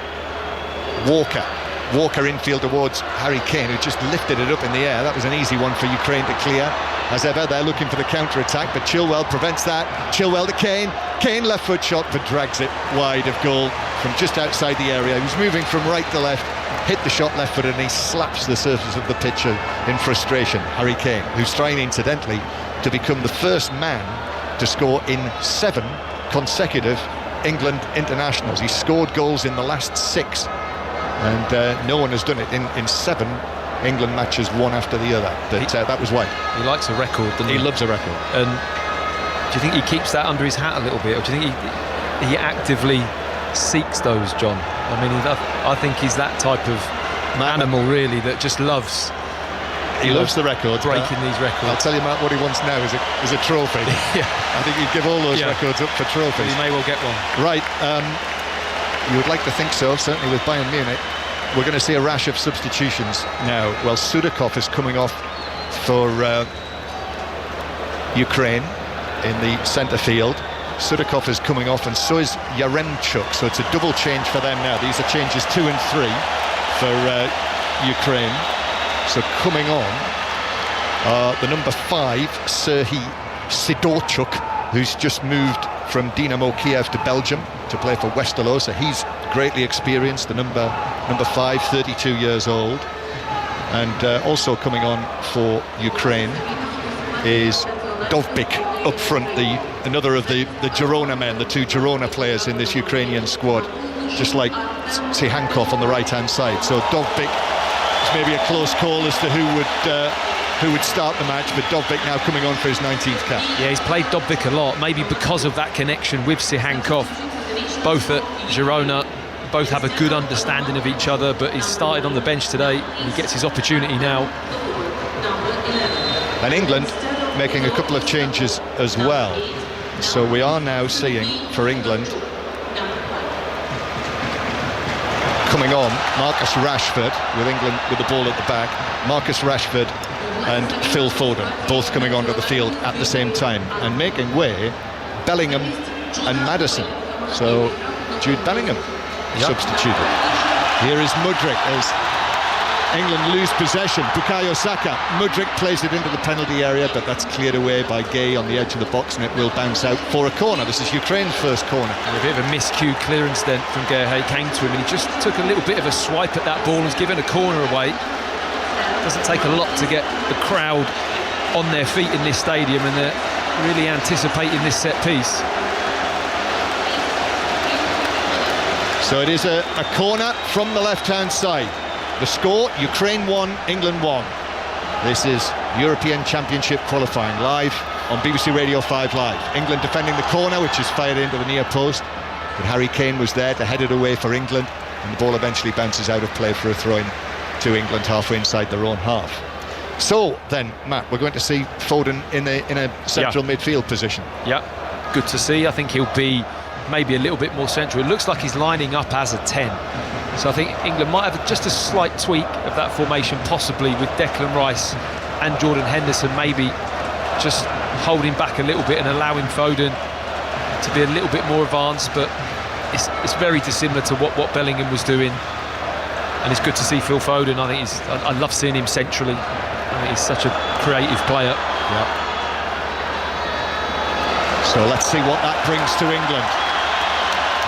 Walker infield towards Harry Kane, who just lifted it up in the air. That was an easy one for Ukraine to clear. As ever, they're looking for the counter-attack, but Chilwell prevents that. Chilwell to Kane. Kane left foot shot, but drags it wide of goal from just outside the area. He was moving from right to left, hit the shot left-footed, and he slaps the surface of the pitch in frustration. Harry Kane, who's trying, incidentally, to become the first man to score in 7 consecutive England internationals. He scored goals in the last 6. And no one has done it in 7 England matches, one after the other. But that was White. He likes a record, doesn't he? He loves a record. And do you think he keeps that under his hat a little bit, or do you think he actively seeks those, John? I mean, I think he's that type of animal, really, that just loves. He loves the records. Breaking these records. I'll tell you, Matt, what he wants now is a trophy. Yeah. I think he'd give all those records up for trophies. But he may well get one. Right. You would like to think so, certainly with Bayern Munich. We're going to see a rash of substitutions now. Well, Sudakov is coming off for Ukraine in the centre field. Sudakov is coming off, and so is Yaremchuk. So it's a double change for them now. These are changes 2 and 3 for Ukraine. So coming on, the number 5, Serhiy Sidorchuk, who's just moved from Dynamo Kiev to Belgium to play for Westerlo, so he's greatly experienced. The number 5, 32 years old. And also coming on for Ukraine is Dovbyk up front, another of the Girona men, the 2 Girona players in this Ukrainian squad, just like Tsihankov on the right-hand side. So Dovbyk is maybe a close call as to who would start the match, but Dovbyk now coming on for his 19th cap. Yeah, he's played Dovbyk a lot, maybe because of that connection with Tsihankov. Both at Girona, both have a good understanding of each other, but he's started on the bench today and he gets his opportunity now. And England making a couple of changes as well. So we are now seeing for England coming on Marcus Rashford with England with the ball at the back. Marcus Rashford and Phil Foden both coming onto the field at the same time, and making way Bellingham and Maddison. So Jude Bellingham substituted. Here is Mudryk as England lose possession. Bukayo Saka. Mudryk plays it into the penalty area, but that's cleared away by Gay on the edge of the box, and it will bounce out for a corner. This is Ukraine's first corner. And a bit of a miscued clearance then from Gay. Came to him and he just took a little bit of a swipe at that ball and was given a corner away. Doesn't take a lot to get the crowd on their feet in this stadium, and they're really anticipating this set piece. So it is a corner from the left-hand side. The score, Ukraine 1, England 1. This is European Championship qualifying live on BBC Radio 5 Live. England defending the corner, which is fired into the near post, but Harry Kane was there to head it away for England, and the ball eventually bounces out of play for a throw-in to England halfway inside their own half. So then, Matt, we're going to see Foden in a central midfield position. Yeah, good to see. I think he'll be maybe a little bit more central. It looks like he's lining up as a 10. So I think England might have just a slight tweak of that formation, possibly with Declan Rice and Jordan Henderson maybe just holding back a little bit and allowing Foden to be a little bit more advanced, but it's very dissimilar to what Bellingham was doing. And it's good to see Phil Foden. I think I love seeing him centrally. I think he's such a creative player. Yeah. So let's see what that brings to England.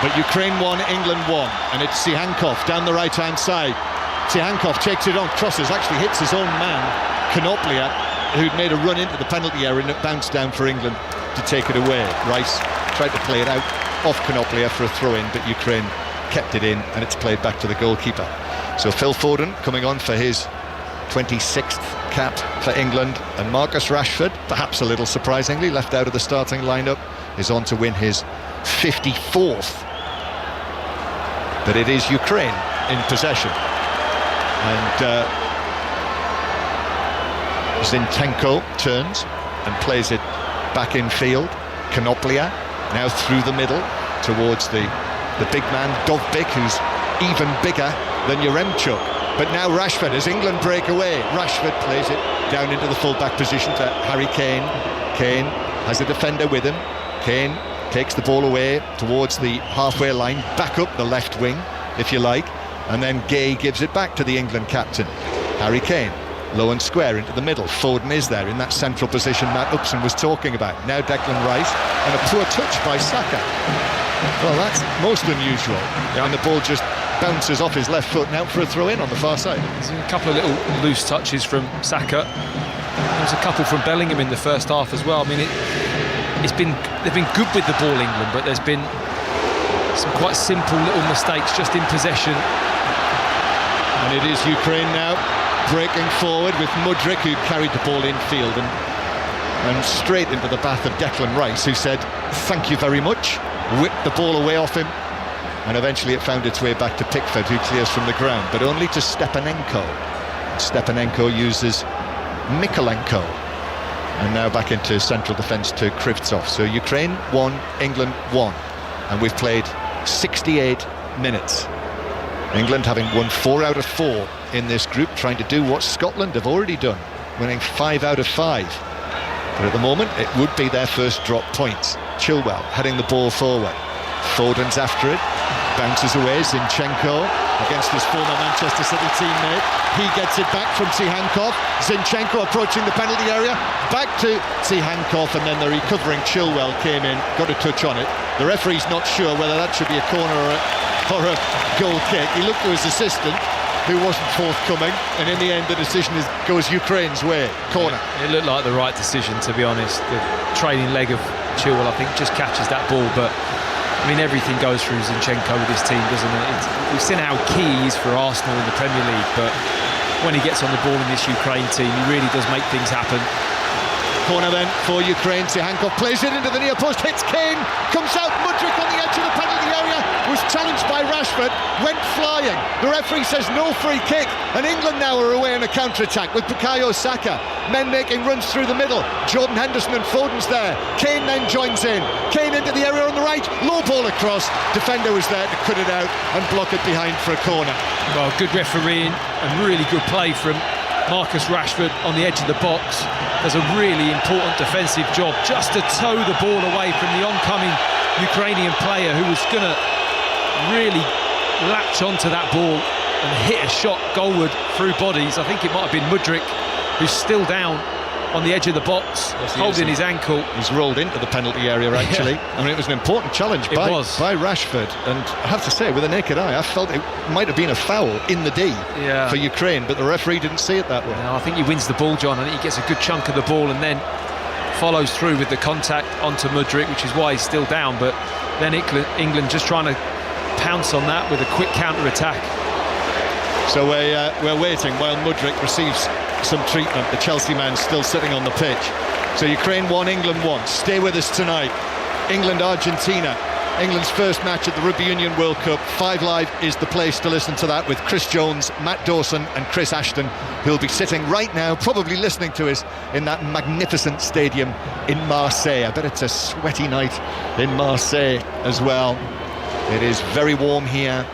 But Ukraine 1, England 1, and it's Tsihankov down the right-hand side. Tsihankov takes it on, crosses, actually hits his own man, Konoplia, who'd made a run into the penalty area, and it bounced down for England to take it away. Rice tried to play it out off Konoplia for a throw-in, but Ukraine kept it in, and it's played back to the goalkeeper. So Phil Foden coming on for his 26th cap for England, and Marcus Rashford, perhaps a little surprisingly, left out of the starting lineup, is on to win his 54th. But it is Ukraine in possession, and Zinchenko turns and plays it back in field. Konoplia now through the middle towards the big man Dovbyk, who's even bigger than Yaremchuk. But now Rashford, as England break away, Rashford plays it down into the full-back position to Harry Kane. Kane has a defender with him. Kane takes the ball away towards the halfway line, back up the left wing, if you like, and then Gay gives it back to the England captain, Harry Kane. Low and square into the middle. Foden is there in that central position Matt Upson was talking about. Now Declan Rice, and a poor touch by Saka. Well, that's most unusual. And the ball just bounces off his left foot and out for a throw-in on the far side. There's a couple of little loose touches from Saka. There's a couple from Bellingham in the first half as well. I mean, they've been good with the ball, England, but there's been some quite simple little mistakes just in possession. And it is Ukraine now breaking forward with Mudryk, who carried the ball infield and straight into the path of Declan Rice, who said thank you very much, whipped the ball away off him, and eventually it found its way back to Pickford, who clears from the ground, but only to Stepanenko. Stepanenko uses Mykolenko, and now back into central defence to Krivtsov. So Ukraine 1, England 1, and we've played 68 minutes. England having won 4 out of 4 in this group, trying to do what Scotland have already done, winning 5 out of 5. But at the moment, it would be their first drop points. Chilwell heading the ball forward. Foden's after it, bounces away. Zinchenko against his former Manchester City teammate. He gets it back from Tsihankov. Zinchenko approaching the penalty area. Back to Tsihankov, and then the recovering Chilwell came in, got a touch on it. The referee's not sure whether that should be a corner or a goal kick. He looked to his assistant, who wasn't forthcoming, and in the end the decision goes Ukraine's way. Corner. It looked like the right decision, to be honest. The trailing leg of Chilwell, I think, just catches that ball, but I mean, everything goes through Zinchenko with this team, doesn't it? We've seen how key he is for Arsenal in the Premier League, but when he gets on the ball in this Ukraine team, he really does make things happen. Corner then for Ukraine. Tsihankov plays it into the near post, hits Kane, comes out. Mudryk on the edge of the penalty area, was challenged by Rashford, went flying. The referee says no free kick, and England now are away in a counter-attack with Bukayo Saka. Men making runs through the middle. Jordan Henderson and Foden's there. Kane then joins in. Kane into the area on the right, low ball across. Defender was there to cut it out and block it behind for a corner. Well, good refereeing and really good play from Marcus Rashford on the edge of the box. Does a really important defensive job just to tow the ball away from the oncoming Ukrainian player, who was going to really latch onto that ball and hit a shot goalward through bodies. I think it might have been Mudryk, who's still down on the edge of the box, holding his ankle. He's rolled into the penalty area, actually. Yeah. I mean, it was an important challenge by Rashford, and I have to say, with a naked eye, I felt it might have been a foul in the D for Ukraine, but the referee didn't see it that way. No, I think he wins the ball, John. I think he gets a good chunk of the ball and then follows through with the contact onto Mudryk, which is why he's still down. But then England just trying to pounce on that with a quick counter-attack. So we're waiting while Mudryk receives some treatment. The Chelsea man still sitting on the pitch. So Ukraine 1, England 1. Stay with us tonight. England-Argentina, England's first match at the Rugby Union World Cup. 5 Live is the place to listen to that, with Chris Jones, Matt Dawson and Chris Ashton, who'll be sitting right now, probably listening to us in that magnificent stadium in Marseille. I bet it's a sweaty night in Marseille as well. It is very warm here,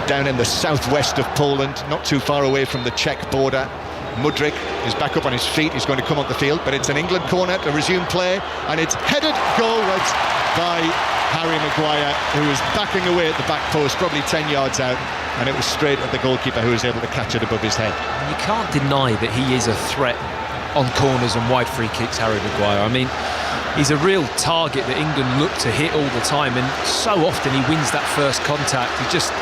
down in the southwest of Poland, not too far away from the Czech border. Mudryk is back up on his feet. He's going to come up the field, but it's an England corner to resume play, and it's headed goalwards by Harry Maguire, who was backing away at the back post, probably 10 yards out, and it was straight at the goalkeeper, who was able to catch it above his head. You can't deny that he is a threat on corners and wide free kicks, Harry Maguire. I mean, he's a real target that England look to hit all the time, and so often he wins that first contact. He just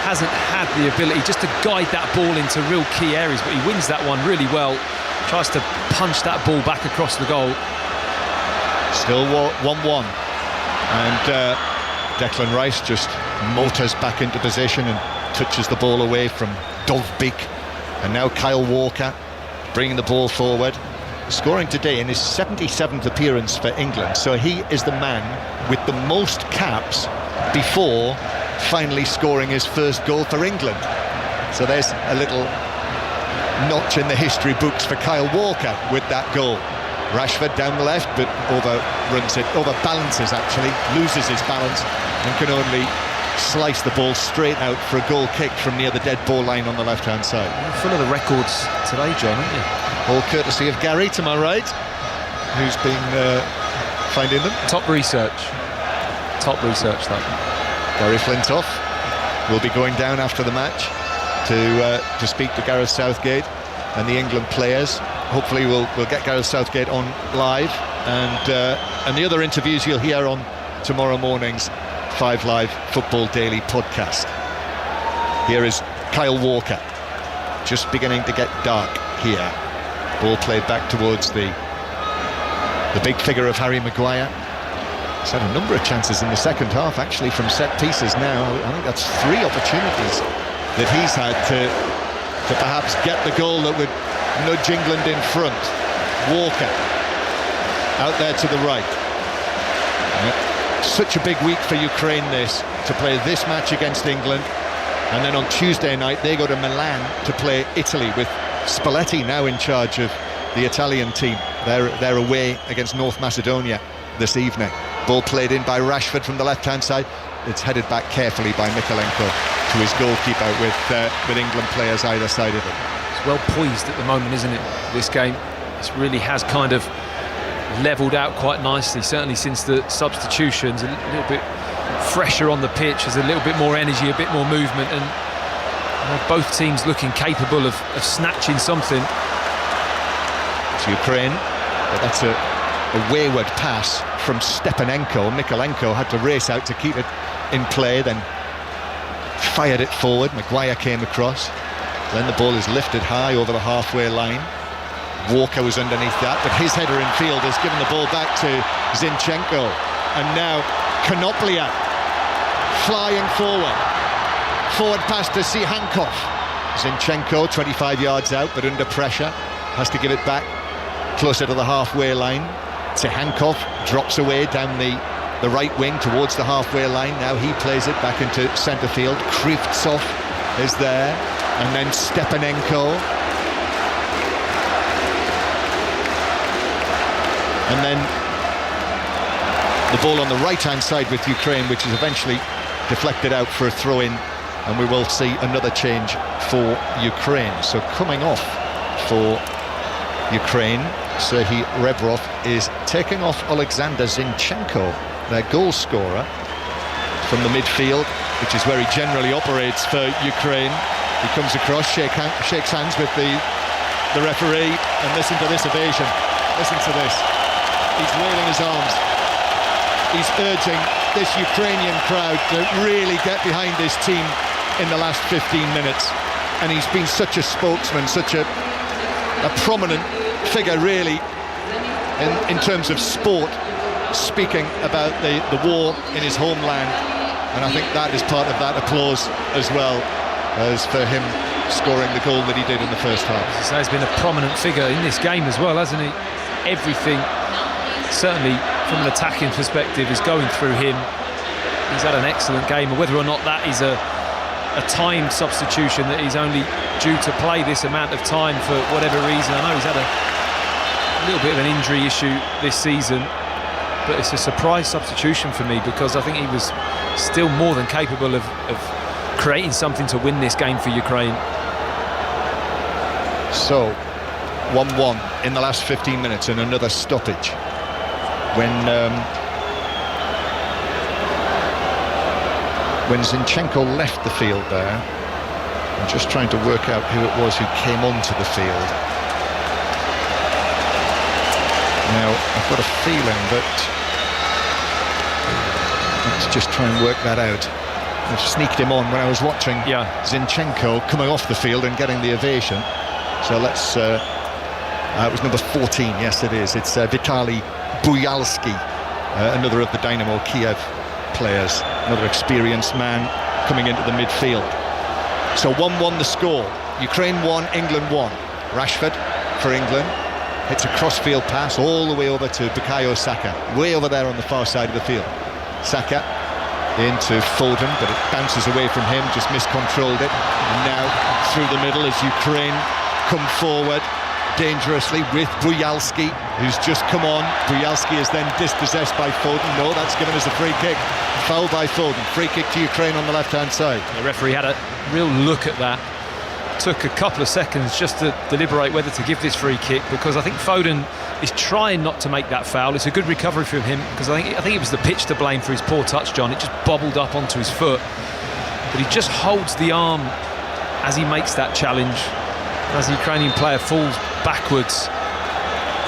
hasn't had the ability just to guide that ball into real key areas, but he wins that one really well, tries to punch that ball back across the goal. Still 1-1, and Declan Rice just motors back into position and touches the ball away from Dovbyk, and now Kyle Walker bringing the ball forward, scoring today in his 77th appearance for England, so he is the man with the most caps before finally scoring his first goal for England. So there's a little notch in the history books for Kyle Walker with that goal. Rashford down the left, but overbalances actually, loses his balance, and can only slice the ball straight out for a goal kick from near the dead ball line on the left-hand side. You're full of the records today, John, aren't you? All courtesy of Gary to my right, who's been finding them. Top research, that. Gary Flintoff will be going down after the match to speak to Gareth Southgate and the England players. Hopefully we'll get Gareth Southgate on live, and the other interviews you'll hear on tomorrow morning's 5 Live Football Daily podcast. Here is Kyle Walker, just beginning to get dark here. Ball played back towards the big figure of Harry Maguire. He's had a number of chances in the second half, actually, from set pieces now. I think that's 3 opportunities that he's had to perhaps get the goal that would nudge England in front. Walker out there to the right. Such a big week for Ukraine this, to play this match against England, and then on Tuesday night they go to Milan to play Italy, with Spalletti now in charge of the Italian team. They're away against North Macedonia this evening. Ball played in by Rashford from the left-hand side. It's headed back carefully by Mikalenko to his goalkeeper, with England players either side of him. It's well poised at the moment, isn't it, this game? This really has kind of levelled out quite nicely, certainly since the substitutions. A little bit fresher on the pitch, there's a little bit more energy, a bit more movement, and both teams looking capable of snatching something. It's Ukraine, but that's a wayward pass from Stepanenko. Mikalenko had to race out to keep it in play, then fired it forward. Maguire came across, then the ball is lifted high over the halfway line. Walker was underneath that, but his header in field has given the ball back to Zinchenko, and now Konoplia flying forward pass to Sihankov. Zinchenko 25 yards out, but under pressure, has to give it back closer to the halfway line. Sihankov drops away down the right wing towards the halfway line. Now he plays it back into centre field. Krivtsov is there, and then Stepanenko, and then the ball on the right-hand side with Ukraine, which is eventually deflected out for a throw-in, and we will see another change for Ukraine. So coming off for Ukraine, Serhii Rebrov is taking off Alexander Zinchenko, their goal scorer, from the midfield, which is where he generally operates for Ukraine. He comes across, shakes hands with the referee, and listen to this ovation. Listen to this. He's waving his arms. He's urging this Ukrainian crowd to really get behind this team in the last 15 minutes. And he's been such a spokesman, such a prominent figure, really, in terms of sport, speaking about the war in his homeland. And I think that is part of that applause as well, as for him scoring the goal that he did in the first half. So he's been a prominent figure in this game as well, hasn't he? Everything, certainly from an attacking perspective, is going through him. He's had an excellent game, and whether or not that is a timed substitution, that he's only due to play this amount of time for whatever reason. I know he's had a little bit of an injury issue this season, but it's a surprise substitution for me, because I think he was still more than capable of creating something to win this game for Ukraine. So 1-1 in the last 15 minutes, and another stoppage when Zinchenko left the field there. I'm just trying to work out who it was who came onto the field. Now, I've got a feeling that, let's just try and work that out. have sneaked him on when I was watching Zinchenko coming off the field and getting the ovation. So let's... it was number 14, yes it is. It's Vitaly Buyalski, another of the Dynamo Kiev players, another experienced man coming into the midfield. So 1-1 the score. Ukraine 1, England 1. Rashford for England hits a cross-field pass all the way over to Bukayo Saka, way over there on the far side of the field. Saka into Foden, but it bounces away from him, just miscontrolled it. And now through the middle as Ukraine come forward dangerously with Buyalski, who's just come on. Buyalski is then dispossessed by Foden. No, that's given us a free kick. Foul by Foden. Free kick to Ukraine on the left-hand side. The referee had a real look at that. Took a couple of seconds just to deliberate whether to give this free kick, because I think Foden is trying not to make that foul. It's a good recovery from him, because I think it was the pitch to blame for his poor touch, John. It just bobbled up onto his foot, but he just holds the arm as he makes that challenge. As the Ukrainian player falls backwards,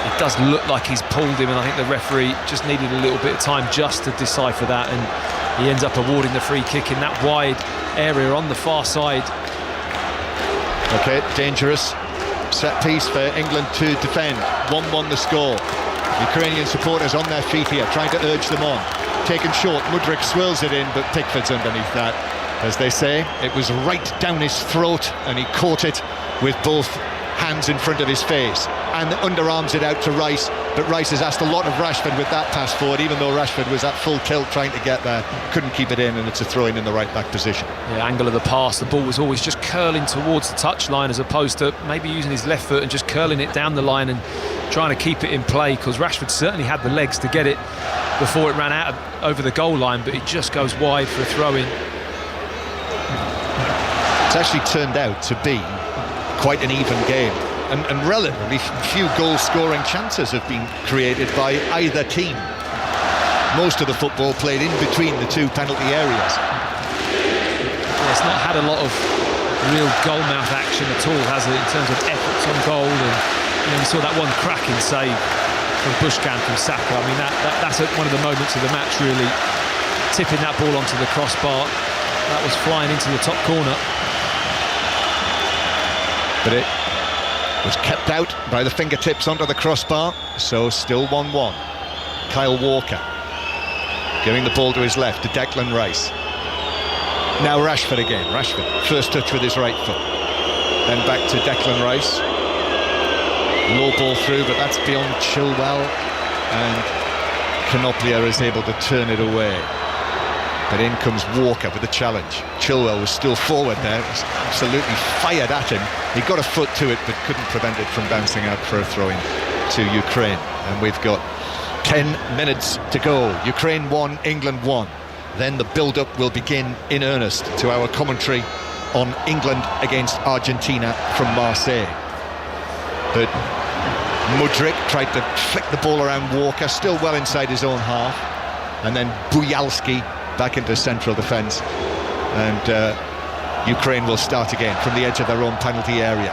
it does look like he's pulled him, and I think the referee just needed a little bit of time just to decipher that, and he ends up awarding the free kick in that wide area on the far side. Okay, dangerous set piece for England to defend. 1-1 the score. Ukrainian supporters on their feet here, trying to urge them on. Taken short, Mudryk swirls it in, but Pickford's underneath that. As they say, it was right down his throat, and he caught it with both hands in front of his face and underarms it out to Rice, but Rice has asked a lot of Rashford with that pass forward, even though Rashford was at full tilt trying to get there, couldn't keep it in, and it's a throw-in in the right back position. Yeah, angle of the pass, the ball was always just curling towards the touchline, as opposed to maybe using his left foot and just curling it down the line and trying to keep it in play, because Rashford certainly had the legs to get it before it ran out over the goal line, but it just goes wide for a throw-in. It's actually turned out to be quite an even game, and relatively few goal-scoring chances have been created by either team. Most of the football played in between the two penalty areas. Yeah, it's not had a lot of real goal-mouth action at all, has it, in terms of efforts on goal, and we saw that one cracking save from Bushkamp from Saka. I mean, that's one of the moments of the match, really, tipping that ball onto the crossbar. That was flying into the top corner. But it was kept out by the fingertips onto the crossbar, so still 1-1. Kyle Walker giving the ball to his left to Declan Rice. Now Rashford again. Rashford, first touch with his right foot. Then back to Declan Rice. Low ball through, but that's beyond Chilwell, and Knopfler is able to turn it away. But in comes Walker with the challenge. Chilwell was still forward there, was absolutely fired at him. He got a foot to it, but couldn't prevent it from bouncing out for a throw-in to Ukraine. And we've got 10 minutes to go. Ukraine 1, England 1. Then the build-up will begin in earnest to our commentary on England against Argentina from Marseille. But Mudryk tried to flick the ball around Walker, still well inside his own half. And then Buyalski back into central defence, and Ukraine will start again from the edge of their own penalty area.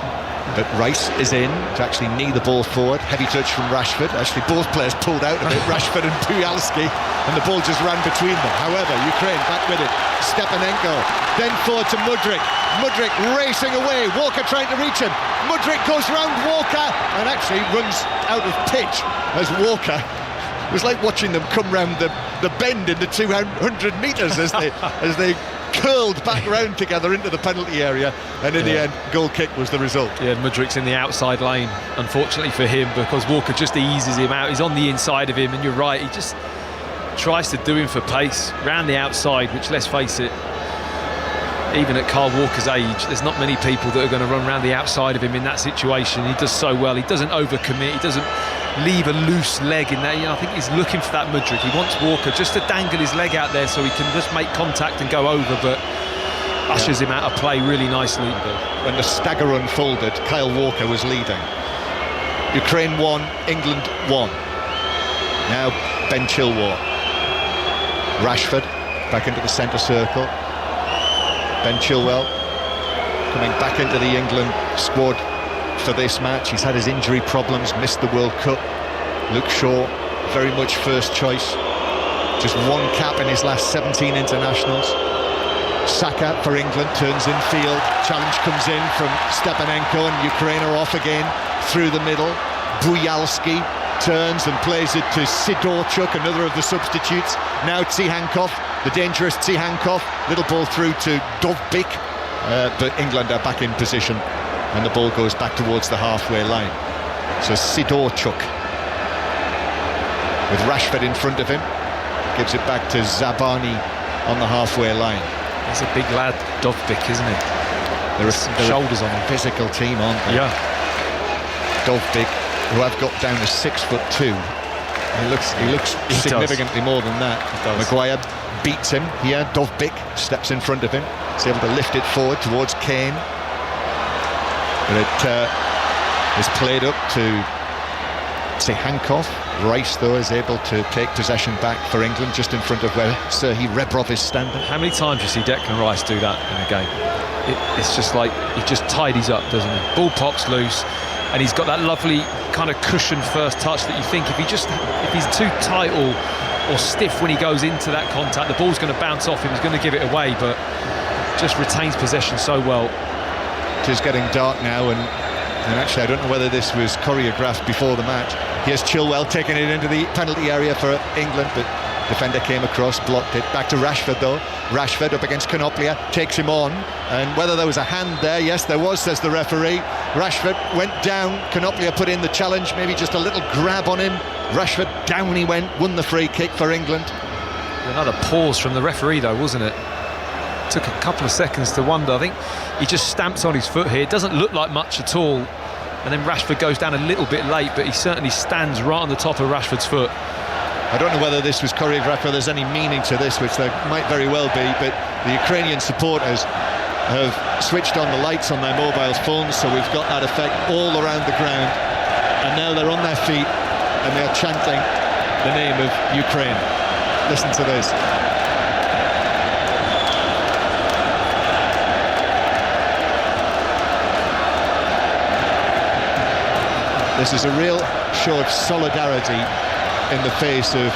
But Rice is in to actually knee the ball forward. Heavy touch from Rashford. Actually, both players pulled out a bit, Rashford and Buyalski, and the ball just ran between them. However, Ukraine back with it. Stepanenko, then forward to Mudryk. Mudryk racing away. Walker trying to reach him. Mudryk goes round Walker and actually runs out of pitch as Walker. It was like watching them come round the bend in the 200 metres as they curled back round together into the penalty area, and in the end, goal kick was the result. Yeah, Mudryk's in the outside lane, unfortunately for him, because Walker just eases him out. He's on the inside of him, and you're right, he just tries to do him for pace round the outside, which, let's face it, even at Kyle Walker's age, there's not many people that are going to run around the outside of him in that situation. He does so well. He doesn't overcommit. He doesn't leave a loose leg in there. I think he's looking for that Mudryk. He wants Walker just to dangle his leg out there so he can just make contact and go over, but ushers him out of play really nicely. When the stagger unfolded, Kyle Walker was leading. Ukraine 1, England 1. Now Ben Chilwell. Rashford back into the centre circle. Ben Chilwell coming back into the England squad for this match. He's had his injury problems, missed the World Cup. Luke Shaw, very much first choice. Just one cap in his last 17 internationals. Saka for England turns in field. Challenge comes in from Stepanenko, and Ukraine are off again through the middle. Buyalski turns and plays it to Sidorchuk, another of the substitutes. Now Tsihankov, the dangerous Tsihankov. Little ball through to Dovbyk, but England are back in position, and the ball goes back towards the halfway line. So Sidorchuk, with Rashford in front of him, gives it back to Zabani on the halfway line. He's a big lad, Dovbyk, isn't he? There are shoulders on him. Physical team, aren't they? Yeah. Dovbyk, who I've got down as 6'2". He looks significantly more than that. Maguire beats him here. Dovbyk steps in front of him. He's able to lift it forward towards Kane. But it is played up to Tsihankov. Rice, though, is able to take possession back for England, just in front of where Serhii Rebrov is standing. How many times do you see Declan Rice do that in a game? It's just like he just tidies up, doesn't he? Ball pops loose, and he's got that lovely kind of cushioned first touch that you think if he's too tight or stiff when he goes into that contact, the ball's going to bounce off him. He's going to give it away, but just retains possession so well. It is getting dark now, and actually I don't know whether this was choreographed before the match. Here's Chilwell taking it into the penalty area for England, but defender came across, blocked it. Back to Rashford, though. Rashford up against Konoplia, takes him on, and whether there was a hand there, yes there was, says the referee. Rashford went down, Konoplia put in the challenge, maybe just a little grab on him. Rashford down he went, won the free kick for England. Another pause from the referee, though, wasn't it? Took a couple of seconds to wonder. I think he just stamps on his foot here. It doesn't look like much at all, and then Rashford goes down a little bit late, but he certainly stands right on the top of Rashford's foot. I don't know whether this was choreographed or there's any meaning to this, which there might very well be, but the Ukrainian supporters have switched on the lights on their mobile phones, so we've got that effect all around the ground, and now they're on their feet and they're chanting the name of Ukraine. Listen to this. This is a real show of solidarity in the face of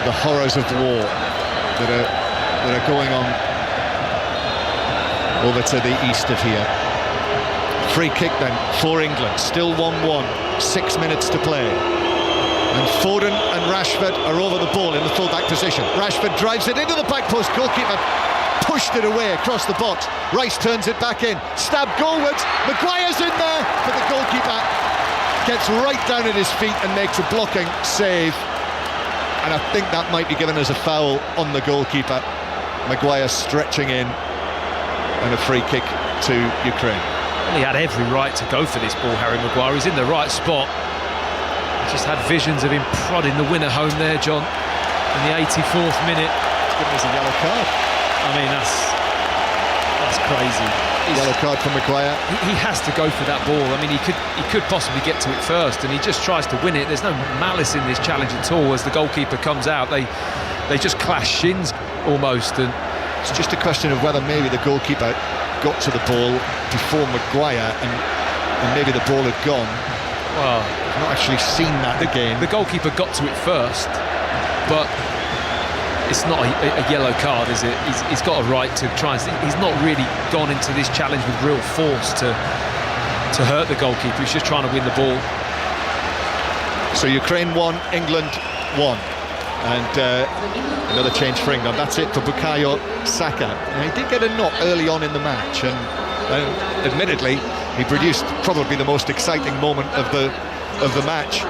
the horrors of war that are going on over to the east of here. Free kick then for England, still 1-1, 6 minutes to play. And Foden and Rashford are over the ball in the full-back position. Rashford drives it into the back post, goalkeeper pushed it away across the box. Rice turns it back in, stabbed goalwards, Maguire's in there, but the goalkeeper gets right down at his feet and makes a blocking save, and I think that might be given as a foul on the goalkeeper. Maguire stretching in, and a free kick to Ukraine. Well, he had every right to go for this ball, Harry Maguire. He's in the right spot. Just had visions of him prodding the winner home there, John, in the 84th minute. It's given us a yellow card. I mean, that's crazy. Yellow card for Maguire. He has to go for that ball. I mean, he could possibly get to it first, and he just tries to win it. There's no malice in this challenge at all. As the goalkeeper comes out, they just clash shins almost, and it's just a question of whether maybe the goalkeeper got to the ball before Maguire, and maybe the ball had gone. Well, I've not actually seen that again. The goalkeeper got to it first, but it's not a yellow card, is it? He's got a right to try and... He's not really gone into this challenge with real force to hurt the goalkeeper. He's just trying to win the ball. So Ukraine 1, England 1. And another change for England. That's it for Bukayo Saka. And he did get a knock early on in the match, and admittedly he produced probably the most exciting moment of the match.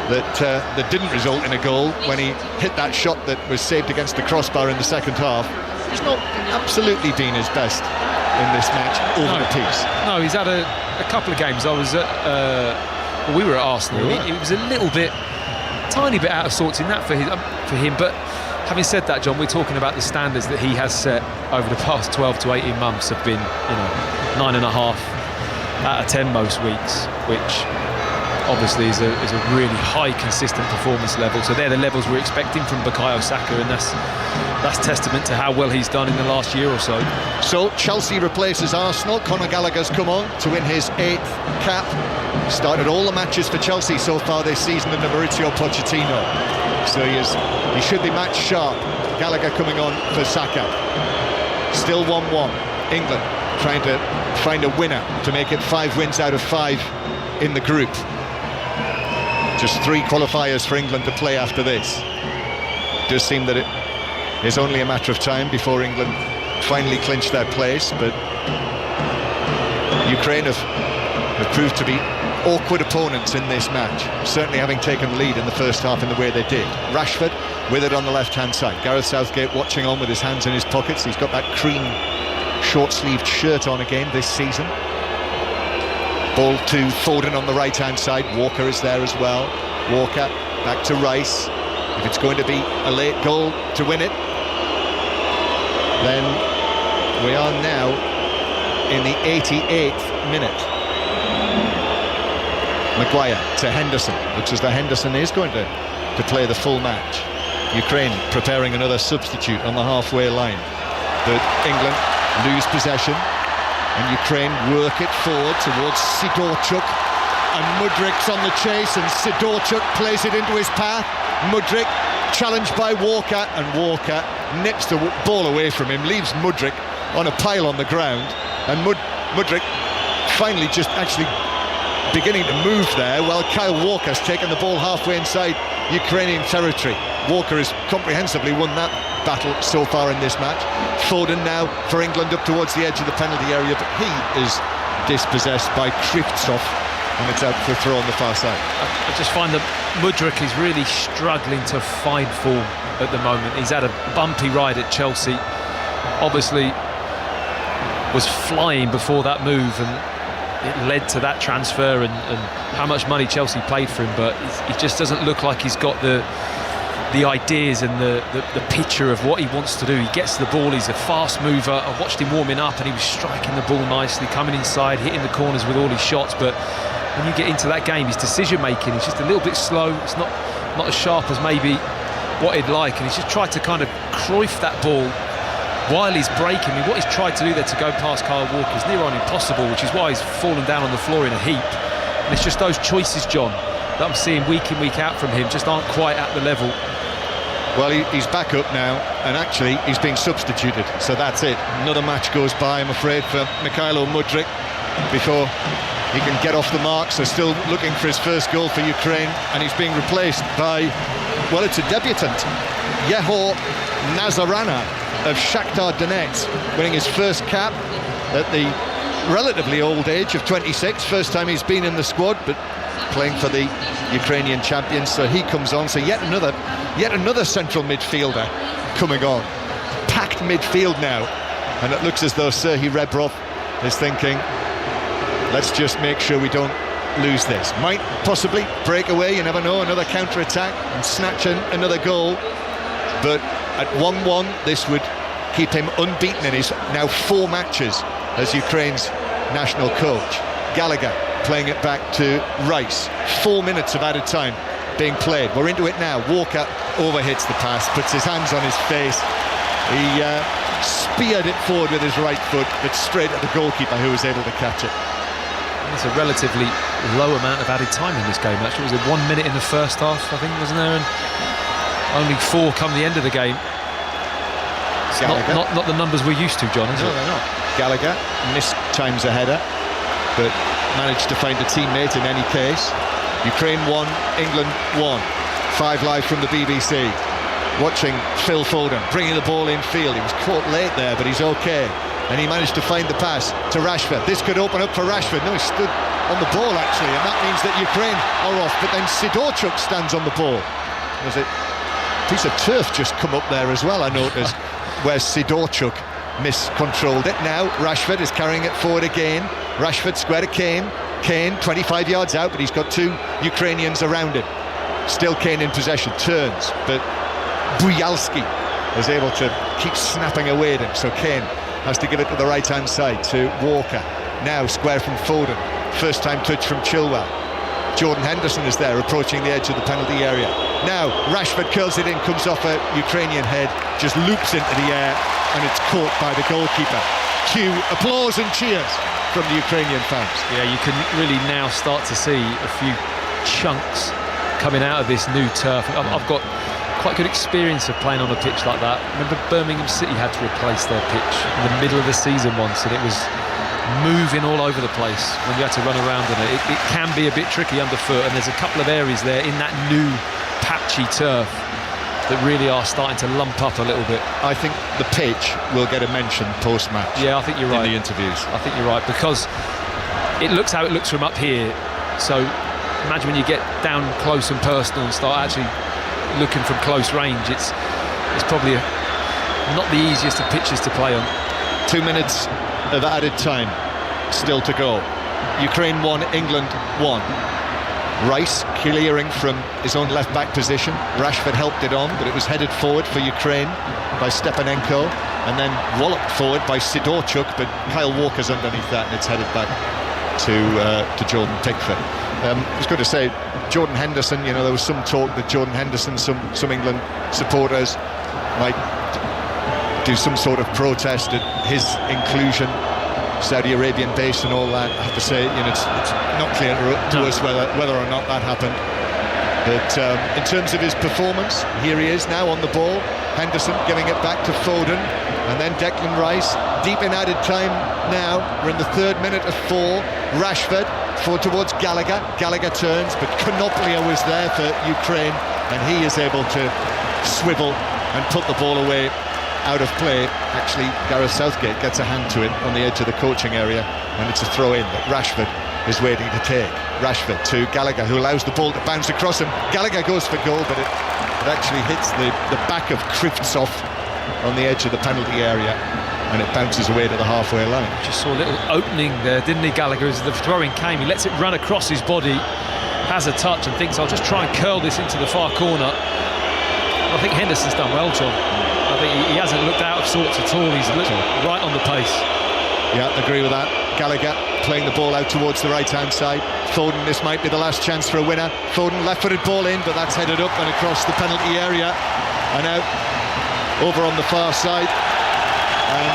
That didn't result in a goal when he hit that shot that was saved against the crossbar in the second half. He's not absolutely been his best in this match over the piece. No, he's had a couple of games. I was at we were at Arsenal. It was a little bit, tiny bit out of sorts in that for him. But having said that, John, we're talking about the standards that he has set over the past 12 to 18 months have been, 9.5 out of 10 most weeks, which obviously is a really high consistent performance level. So they're the levels we're expecting from Bukayo Saka, and that's testament to how well he's done in the last year or so. So Chelsea replaces Arsenal. Conor Gallagher's come on to win his 8th cap. Started all the matches for Chelsea so far this season under Mauricio Pochettino. So he should be match sharp Gallagher coming on for Saka. Still 1-1. England trying to find a winner to make it 5 wins out of 5 in the group. Just 3 qualifiers for England to play after this. It does seem that it is only a matter of time before England finally clinch their place, but Ukraine have proved to be awkward opponents in this match, certainly having taken lead in the first half in the way they did. Rashford with it on the left-hand side. Gareth Southgate watching on with his hands in his pockets. He's got that cream short-sleeved shirt on again this season. Ball to Foden on the right-hand side. Walker is there as well. Walker back to Rice. If it's going to be a late goal to win it, then we are now in the 88th minute. Maguire to Henderson. Looks as though Henderson is going to play the full match. Ukraine preparing another substitute on the halfway line. But England lose possession and Ukraine work it forward towards Sidorchuk, and Mudryk's on the chase and Sidorchuk plays it into his path. Mudryk challenged by Walker, and Walker nips the ball away from him, leaves Mudryk on a pile on the ground, and Mudryk finally just actually beginning to move there while Kyle Walker's taken the ball halfway inside Ukrainian territory. Walker has comprehensively won that battle so far in this match. Foden now for England up towards the edge of the penalty area, but he is dispossessed by Krivtsov, and it's out for a throw on the far side. I just find that Mudryk is really struggling to find form at the moment. He's had a bumpy ride at Chelsea, obviously was flying before that move, and it led to that transfer and how much money Chelsea paid for him, but he just doesn't look like he's got the ideas and the picture of what he wants to do. He gets the ball, he's a fast mover. I watched him warming up and he was striking the ball nicely, coming inside, hitting the corners with all his shots, but when you get into that game, his decision making is just a little bit slow. It's not as sharp as maybe what he'd like, and he's just tried to kind of Cruyff that ball while he's breaking. I mean, what he's tried to do there to go past Kyle Walker is near on impossible, which is why he's fallen down on the floor in a heap. And it's just those choices, John, that I'm seeing week in, week out from him just aren't quite at the level. Well, he's back up now, and actually he's been substituted, so that's it. Another match goes by, I'm afraid, for Mikhailo Mudryk before he can get off the mark. So still looking for his first goal for Ukraine, and he's being replaced by, well, it's a debutant, Yehor Nazarana of Shakhtar Donetsk, winning his first cap at the relatively old age of 26. First time he's been in the squad, but playing for the Ukrainian champions, so he comes on. So yet another central midfielder coming on. Packed midfield now, and it looks as though Serhii Rebrov is thinking, let's just make sure we don't lose this. Might possibly break away, you never know, another counter-attack and snatch another goal, but at 1-1 this would keep him unbeaten in his now 4 matches as Ukraine's national coach. Gallagher playing it back to Rice. 4 minutes of added time being played. We're into it now. Walker overhits the pass, puts his hands on his face. He speared it forward with his right foot, but straight at the goalkeeper, who was able to catch it. It's a relatively low amount of added time in this game, actually. Was it 1 minute in the first half, I think, wasn't there? And only 4 come the end of the game. It's not the numbers we're used to, John, is it? No, they're not. Gallagher mistimes a header, but managed to find a teammate in any case. Ukraine 1, England 1. 5 Live from the BBC. Watching Phil Foden bringing the ball in field. He was caught late there, but he's okay. And he managed to find the pass to Rashford. This could open up for Rashford. No, he stood on the ball, actually, and that means that Ukraine are off. But then Sidorchuk stands on the ball. There's a piece of turf just come up there as well, I noticed, where Sidorchuk miscontrolled it. Now Rashford is carrying it forward again. Rashford square to Kane. Kane 25 yards out, but he's got 2 Ukrainians around him. Still Kane in possession, turns, but Buyalski is able to keep snapping away at him, so Kane has to give it to the right hand side to Walker. Now square from Foden, first time touch from Chilwell. Jordan Henderson is there approaching the edge of the penalty area. Now Rashford curls it in, comes off a Ukrainian head, just loops into the air, and it's caught by the goalkeeper. Cue applause and cheers from the Ukrainian fans. Yeah, you can really now start to see a few chunks coming out of this new turf. I've got quite good experience of playing on a pitch like that. Remember Birmingham City had to replace their pitch in the middle of the season once, and it was moving all over the place when you had to run around in it. It can be a bit tricky underfoot, and there's a couple of areas there in that new patchy turf that really are starting to lump up a little bit. I think the pitch will get a mention post-match. Yeah, I think you're right. In the interviews. I think you're right, because it looks how it looks from up here. So imagine when you get down close and personal and start actually looking from close range, it's probably not the easiest of pitches to play on. 2 minutes of added time still to go. Ukraine 1, England 1. Rice clearing from his own left back position. Rashford helped it on, but it was headed forward for Ukraine by Stepanenko, and then walloped forward by Sidorchuk, but Kyle Walker's underneath that, and it's headed back to Jordan Pickford. I was going to say, Jordan Henderson, you know, there was some talk that Jordan Henderson, some England supporters might do some sort of protest at his inclusion, Saudi Arabian base and all that. I have to say, you know, it's not clear to us whether or not that happened. But in terms of his performance, here he is now on the ball. Henderson giving it back to Foden, and then Declan Rice, deep in added time now. We're in the 3rd minute of 4. Rashford forward towards Gallagher. Gallagher turns, but Konoplia was there for Ukraine, and he is able to swivel and put the ball away out of play. Actually, Gareth Southgate gets a hand to it on the edge of the coaching area, and it's a throw-in that Rashford is waiting to take. Rashford to Gallagher, who allows the ball to bounce across him. Gallagher goes for goal, but it actually hits the back of Krivtsov on the edge of the penalty area, and it bounces away to the halfway line. Just saw a little opening there, didn't he, Gallagher? As the throw-in came, he lets it run across his body, has a touch and thinks, I'll just try and curl this into the far corner. I think Henderson's done well, John. I think he hasn't looked out of sorts at all. He's looked right on the pace. Yeah, agree with that. Gallagher playing the ball out towards the right-hand side. Foden, this might be the last chance for a winner. Foden, left-footed ball in, but that's headed up and across the penalty area and out over on the far side. And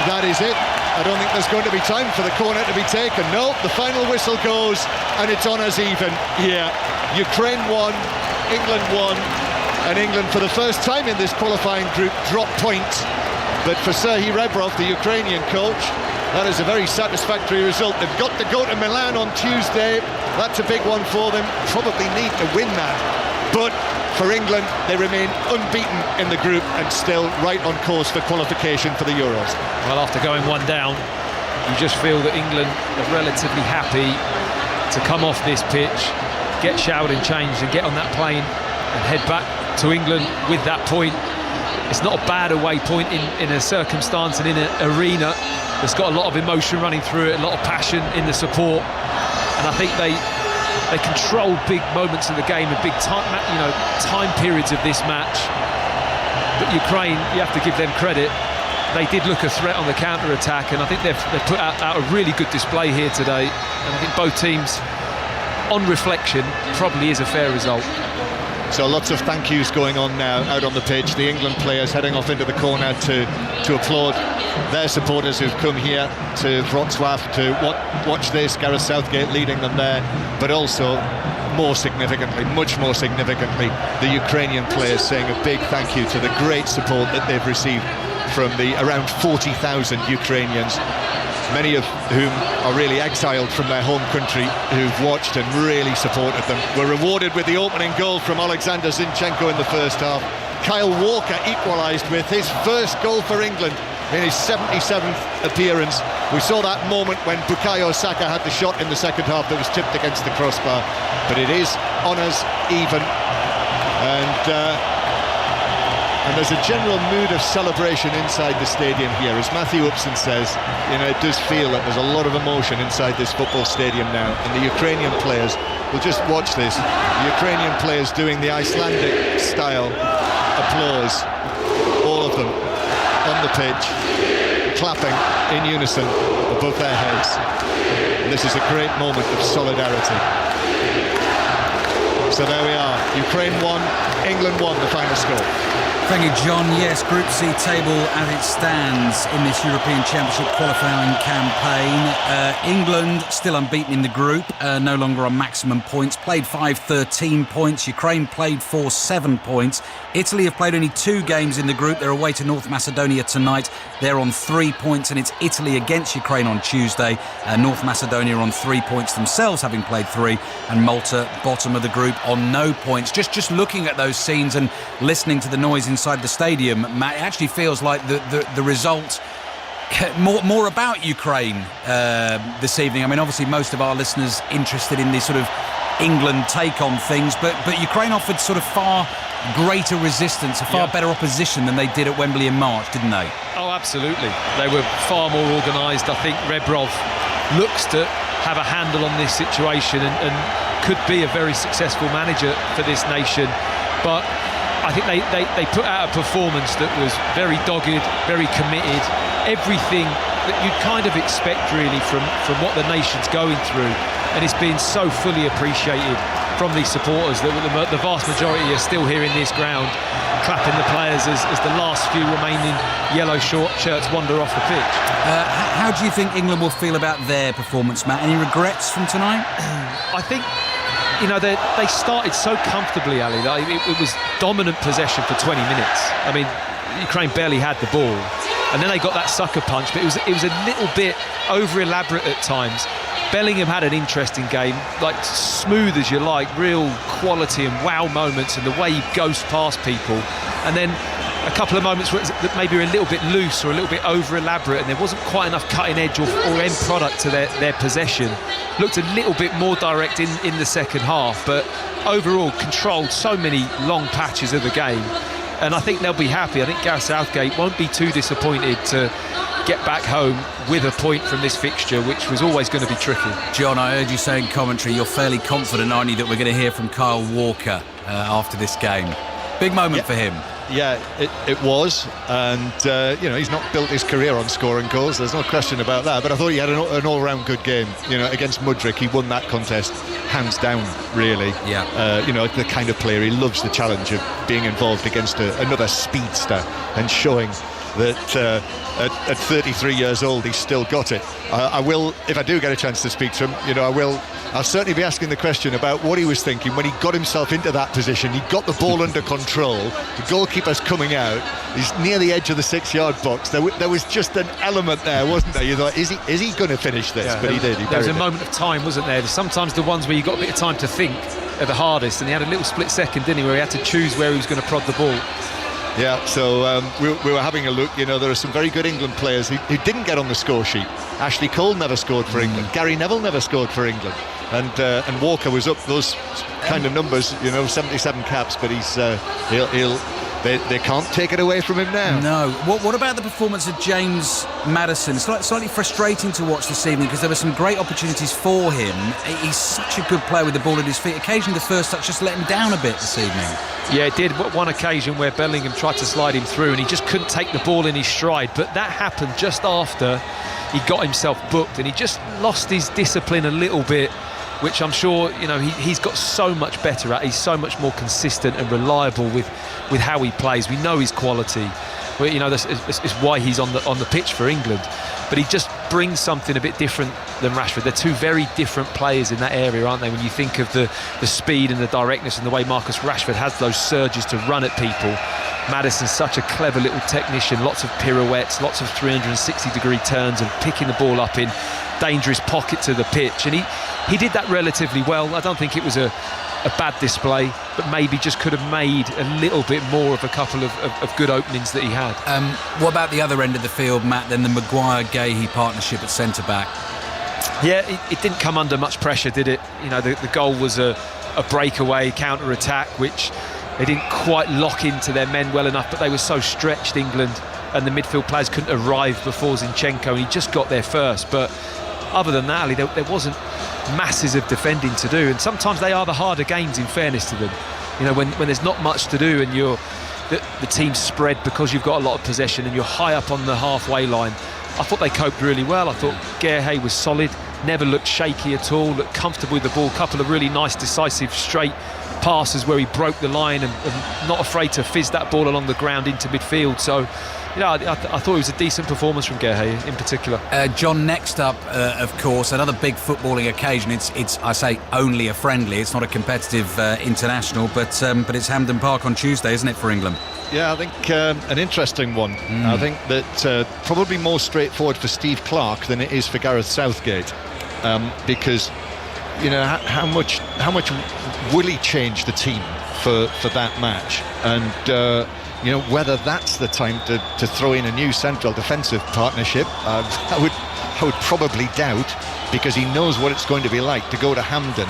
that is it. I don't think there's going to be time for the corner to be taken. No, the final whistle goes, and it's on as even here. Ukraine 1, England 1, and England for the first time in this qualifying group drop points. But for Serhii Rebrov, the Ukrainian coach, that is a very satisfactory result. They've got to go to Milan on Tuesday. That's a big one for them. Probably need to win that. But for England, they remain unbeaten in the group and still right on course for qualification for the Euros. Well, after going one down, you just feel that England are relatively happy to come off this pitch, get showered and changed, and get on that plane and head back to England with that point. It's not a bad away point in a circumstance and in an arena that's got a lot of emotion running through it, a lot of passion in the support, and I think they control big moments in the game and big time periods of this match. But Ukraine, you have to give them credit. They did look a threat on the counter-attack, and I think they've put out a really good display here today. And I think both teams, on reflection, probably is a fair result. So lots of thank yous going on now out on the pitch. The England players heading off into the corner to applaud their supporters who've come here to Wrocław to watch this. Gareth Southgate leading them there, but also more significantly, much more significantly, the Ukrainian players saying a big thank you to the great support that they've received from the around 40,000 Ukrainians, many of whom are really exiled from their home country, who've watched and really supported them. Were rewarded with the opening goal from Alexander Zinchenko in the first half. Kyle Walker equalised with his first goal for England in his 77th appearance. We saw that moment when Bukayo Saka had the shot in the second half that was tipped against the crossbar. But it is honours even, and there's a general mood of celebration inside the stadium here. As Matthew Upson says, you know, it does feel that there's a lot of emotion inside this football stadium now. And the Ukrainian players, will just watch this, the Ukrainian players doing the Icelandic style applause, all of them on the pitch, clapping in unison above their heads. And this is a great moment of solidarity. So there we are, Ukraine 1, England 1, the final score. Thank you, John. Yes, Group C table as it stands in this European Championship qualifying campaign. England still unbeaten in the group, no longer on maximum points. Played 5, 13 points. Ukraine played 4, 7 points. Italy have played only 2 games in the group. They're away to North Macedonia tonight. They're on 3 points, and it's Italy against Ukraine on Tuesday. North Macedonia on 3 points themselves, having played 3, and Malta, bottom of the group, on no points. Just looking at those scenes and listening to the noise inside the stadium, Matt, it actually feels like the result more about Ukraine this evening. I mean, obviously most of our listeners interested in this sort of England take on things, but Ukraine offered sort of far greater resistance, a far better opposition than they did at Wembley in March, didn't they? Oh, absolutely. They were far more organised. I think Rebrov looks to have a handle on this situation and could be a very successful manager for this nation, but I think they put out a performance that was very dogged, very committed, everything that you'd kind of expect really from what the nation's going through, and it's been so fully appreciated from these supporters that the vast majority are still here in this ground clapping the players as the last few remaining yellow shirts wander off the pitch. How do you think England will feel about their performance, Matt? Any regrets from tonight? I think, you know, they started so comfortably, Ali. It was dominant possession for 20 minutes. I mean, Ukraine barely had the ball, and then they got that sucker punch, but it was a little bit over elaborate at times. Bellingham had an interesting game, like smooth as you like, real quality and wow moments, and the way he goes past people, and then a couple of moments where maybe a little bit loose or a little bit over elaborate, and there wasn't quite enough cutting edge or end product to their possession. Looked a little bit more direct in the second half, but overall controlled so many long patches of the game, and I think they'll be happy. I think Gareth Southgate won't be too disappointed to get back home with a point from this fixture, which was always going to be tricky. John, I heard you say in commentary you're fairly confident, aren't you, that we're going to hear from Kyle Walker after this game. Big moment for him. Yeah, it was, and he's not built his career on scoring goals, there's no question about that, but I thought he had an all-round good game. Against Mudryk, he won that contest hands down, really. The kind of player, he loves the challenge of being involved against another speedster and showing that at 33 years old he's still got it. I will, if I do get a chance to speak to him, I'll certainly be asking the question about what he was thinking when he got himself into that position. He got the ball under control, the goalkeeper's coming out, he's near the edge of the 6-yard box. There was just an element there, wasn't there? You thought, is he going to finish this? Yeah, but he did. There was a moment of time, wasn't there? Sometimes the ones where you got a bit of time to think are the hardest, and he had a little split second, didn't he, where he had to choose where he was going to prod the ball. Yeah, so we were having a look. There are some very good England players who didn't get on the score sheet. Ashley Cole never scored for England. Gary Neville never scored for England. And Walker was up those kind of numbers, 77 caps, but they can't take it away from him now. No. What about the performance of James Maddison? It's slightly frustrating to watch this evening because there were some great opportunities for him. He's such a good player with the ball at his feet. Occasionally the first touch just let him down a bit this evening. Yeah, it did. One occasion where Bellingham tried to slide him through and he just couldn't take the ball in his stride, but that happened just after he got himself booked, and he just lost his discipline a little bit, which I'm sure he's got so much better at. He's so much more consistent and reliable with how he plays. We know his quality. That's why he's on the pitch for England. But he just brings something a bit different than Rashford. They're two very different players in that area, aren't they? When you think of the speed and the directness and the way Marcus Rashford has those surges to run at people, Maddison's such a clever little technician. Lots of pirouettes, lots of 360-degree turns, and picking the ball up in dangerous pockets of the pitch. And he did that relatively well. I don't think it was a bad display, but maybe just could have made a little bit more of a couple of good openings that he had. What about the other end of the field, Matt, then the Maguire-Gahey partnership at centre-back? Yeah, it didn't come under much pressure, did it? The goal was a breakaway counter-attack, which they didn't quite lock into their men well enough, but they were so stretched, England, and the midfield players couldn't arrive before Zinchenko, and he just got there first. But other than that, Ali, there wasn't masses of defending to do, and sometimes they are the harder games, in fairness to them. When there's not much to do and the team's spread because you've got a lot of possession and you're high up on the halfway line. I thought they coped really well. I thought Gahey was solid, never looked shaky at all, looked comfortable with the ball. Couple of really nice, decisive, straight passes where he broke the line and not afraid to fizz that ball along the ground into midfield. So, I thought it was a decent performance from Guehi in particular. John, next up, of course, another big footballing occasion. It's I say only a friendly. It's not a competitive international, but it's Hampden Park on Tuesday, isn't it, for England? Yeah, I think an interesting one. I think that probably more straightforward for Steve Clarke than it is for Gareth Southgate, because how much will he change the team for that match, and whether that's the time to throw in a new central defensive partnership. I would probably doubt, because he knows what it's going to be like to go to Hampden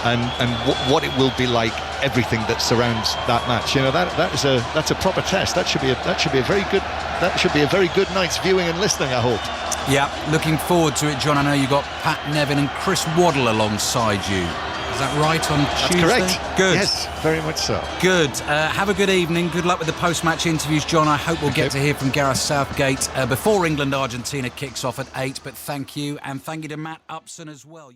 and what it will be like, everything that surrounds that match. That's a proper test. That should be a very good night's viewing and listening, I hope. Yeah, looking forward to it, John. I know you got Pat Nevin and Chris Waddle alongside you. Is that right on Tuesday? That's correct. Good. Yes, very much so. Good. Have a good evening. Good luck with the post-match interviews, John. I hope we'll get to hear from Gareth Southgate before England-Argentina kicks off at 8. But thank you, and thank you to Matt Upson as well.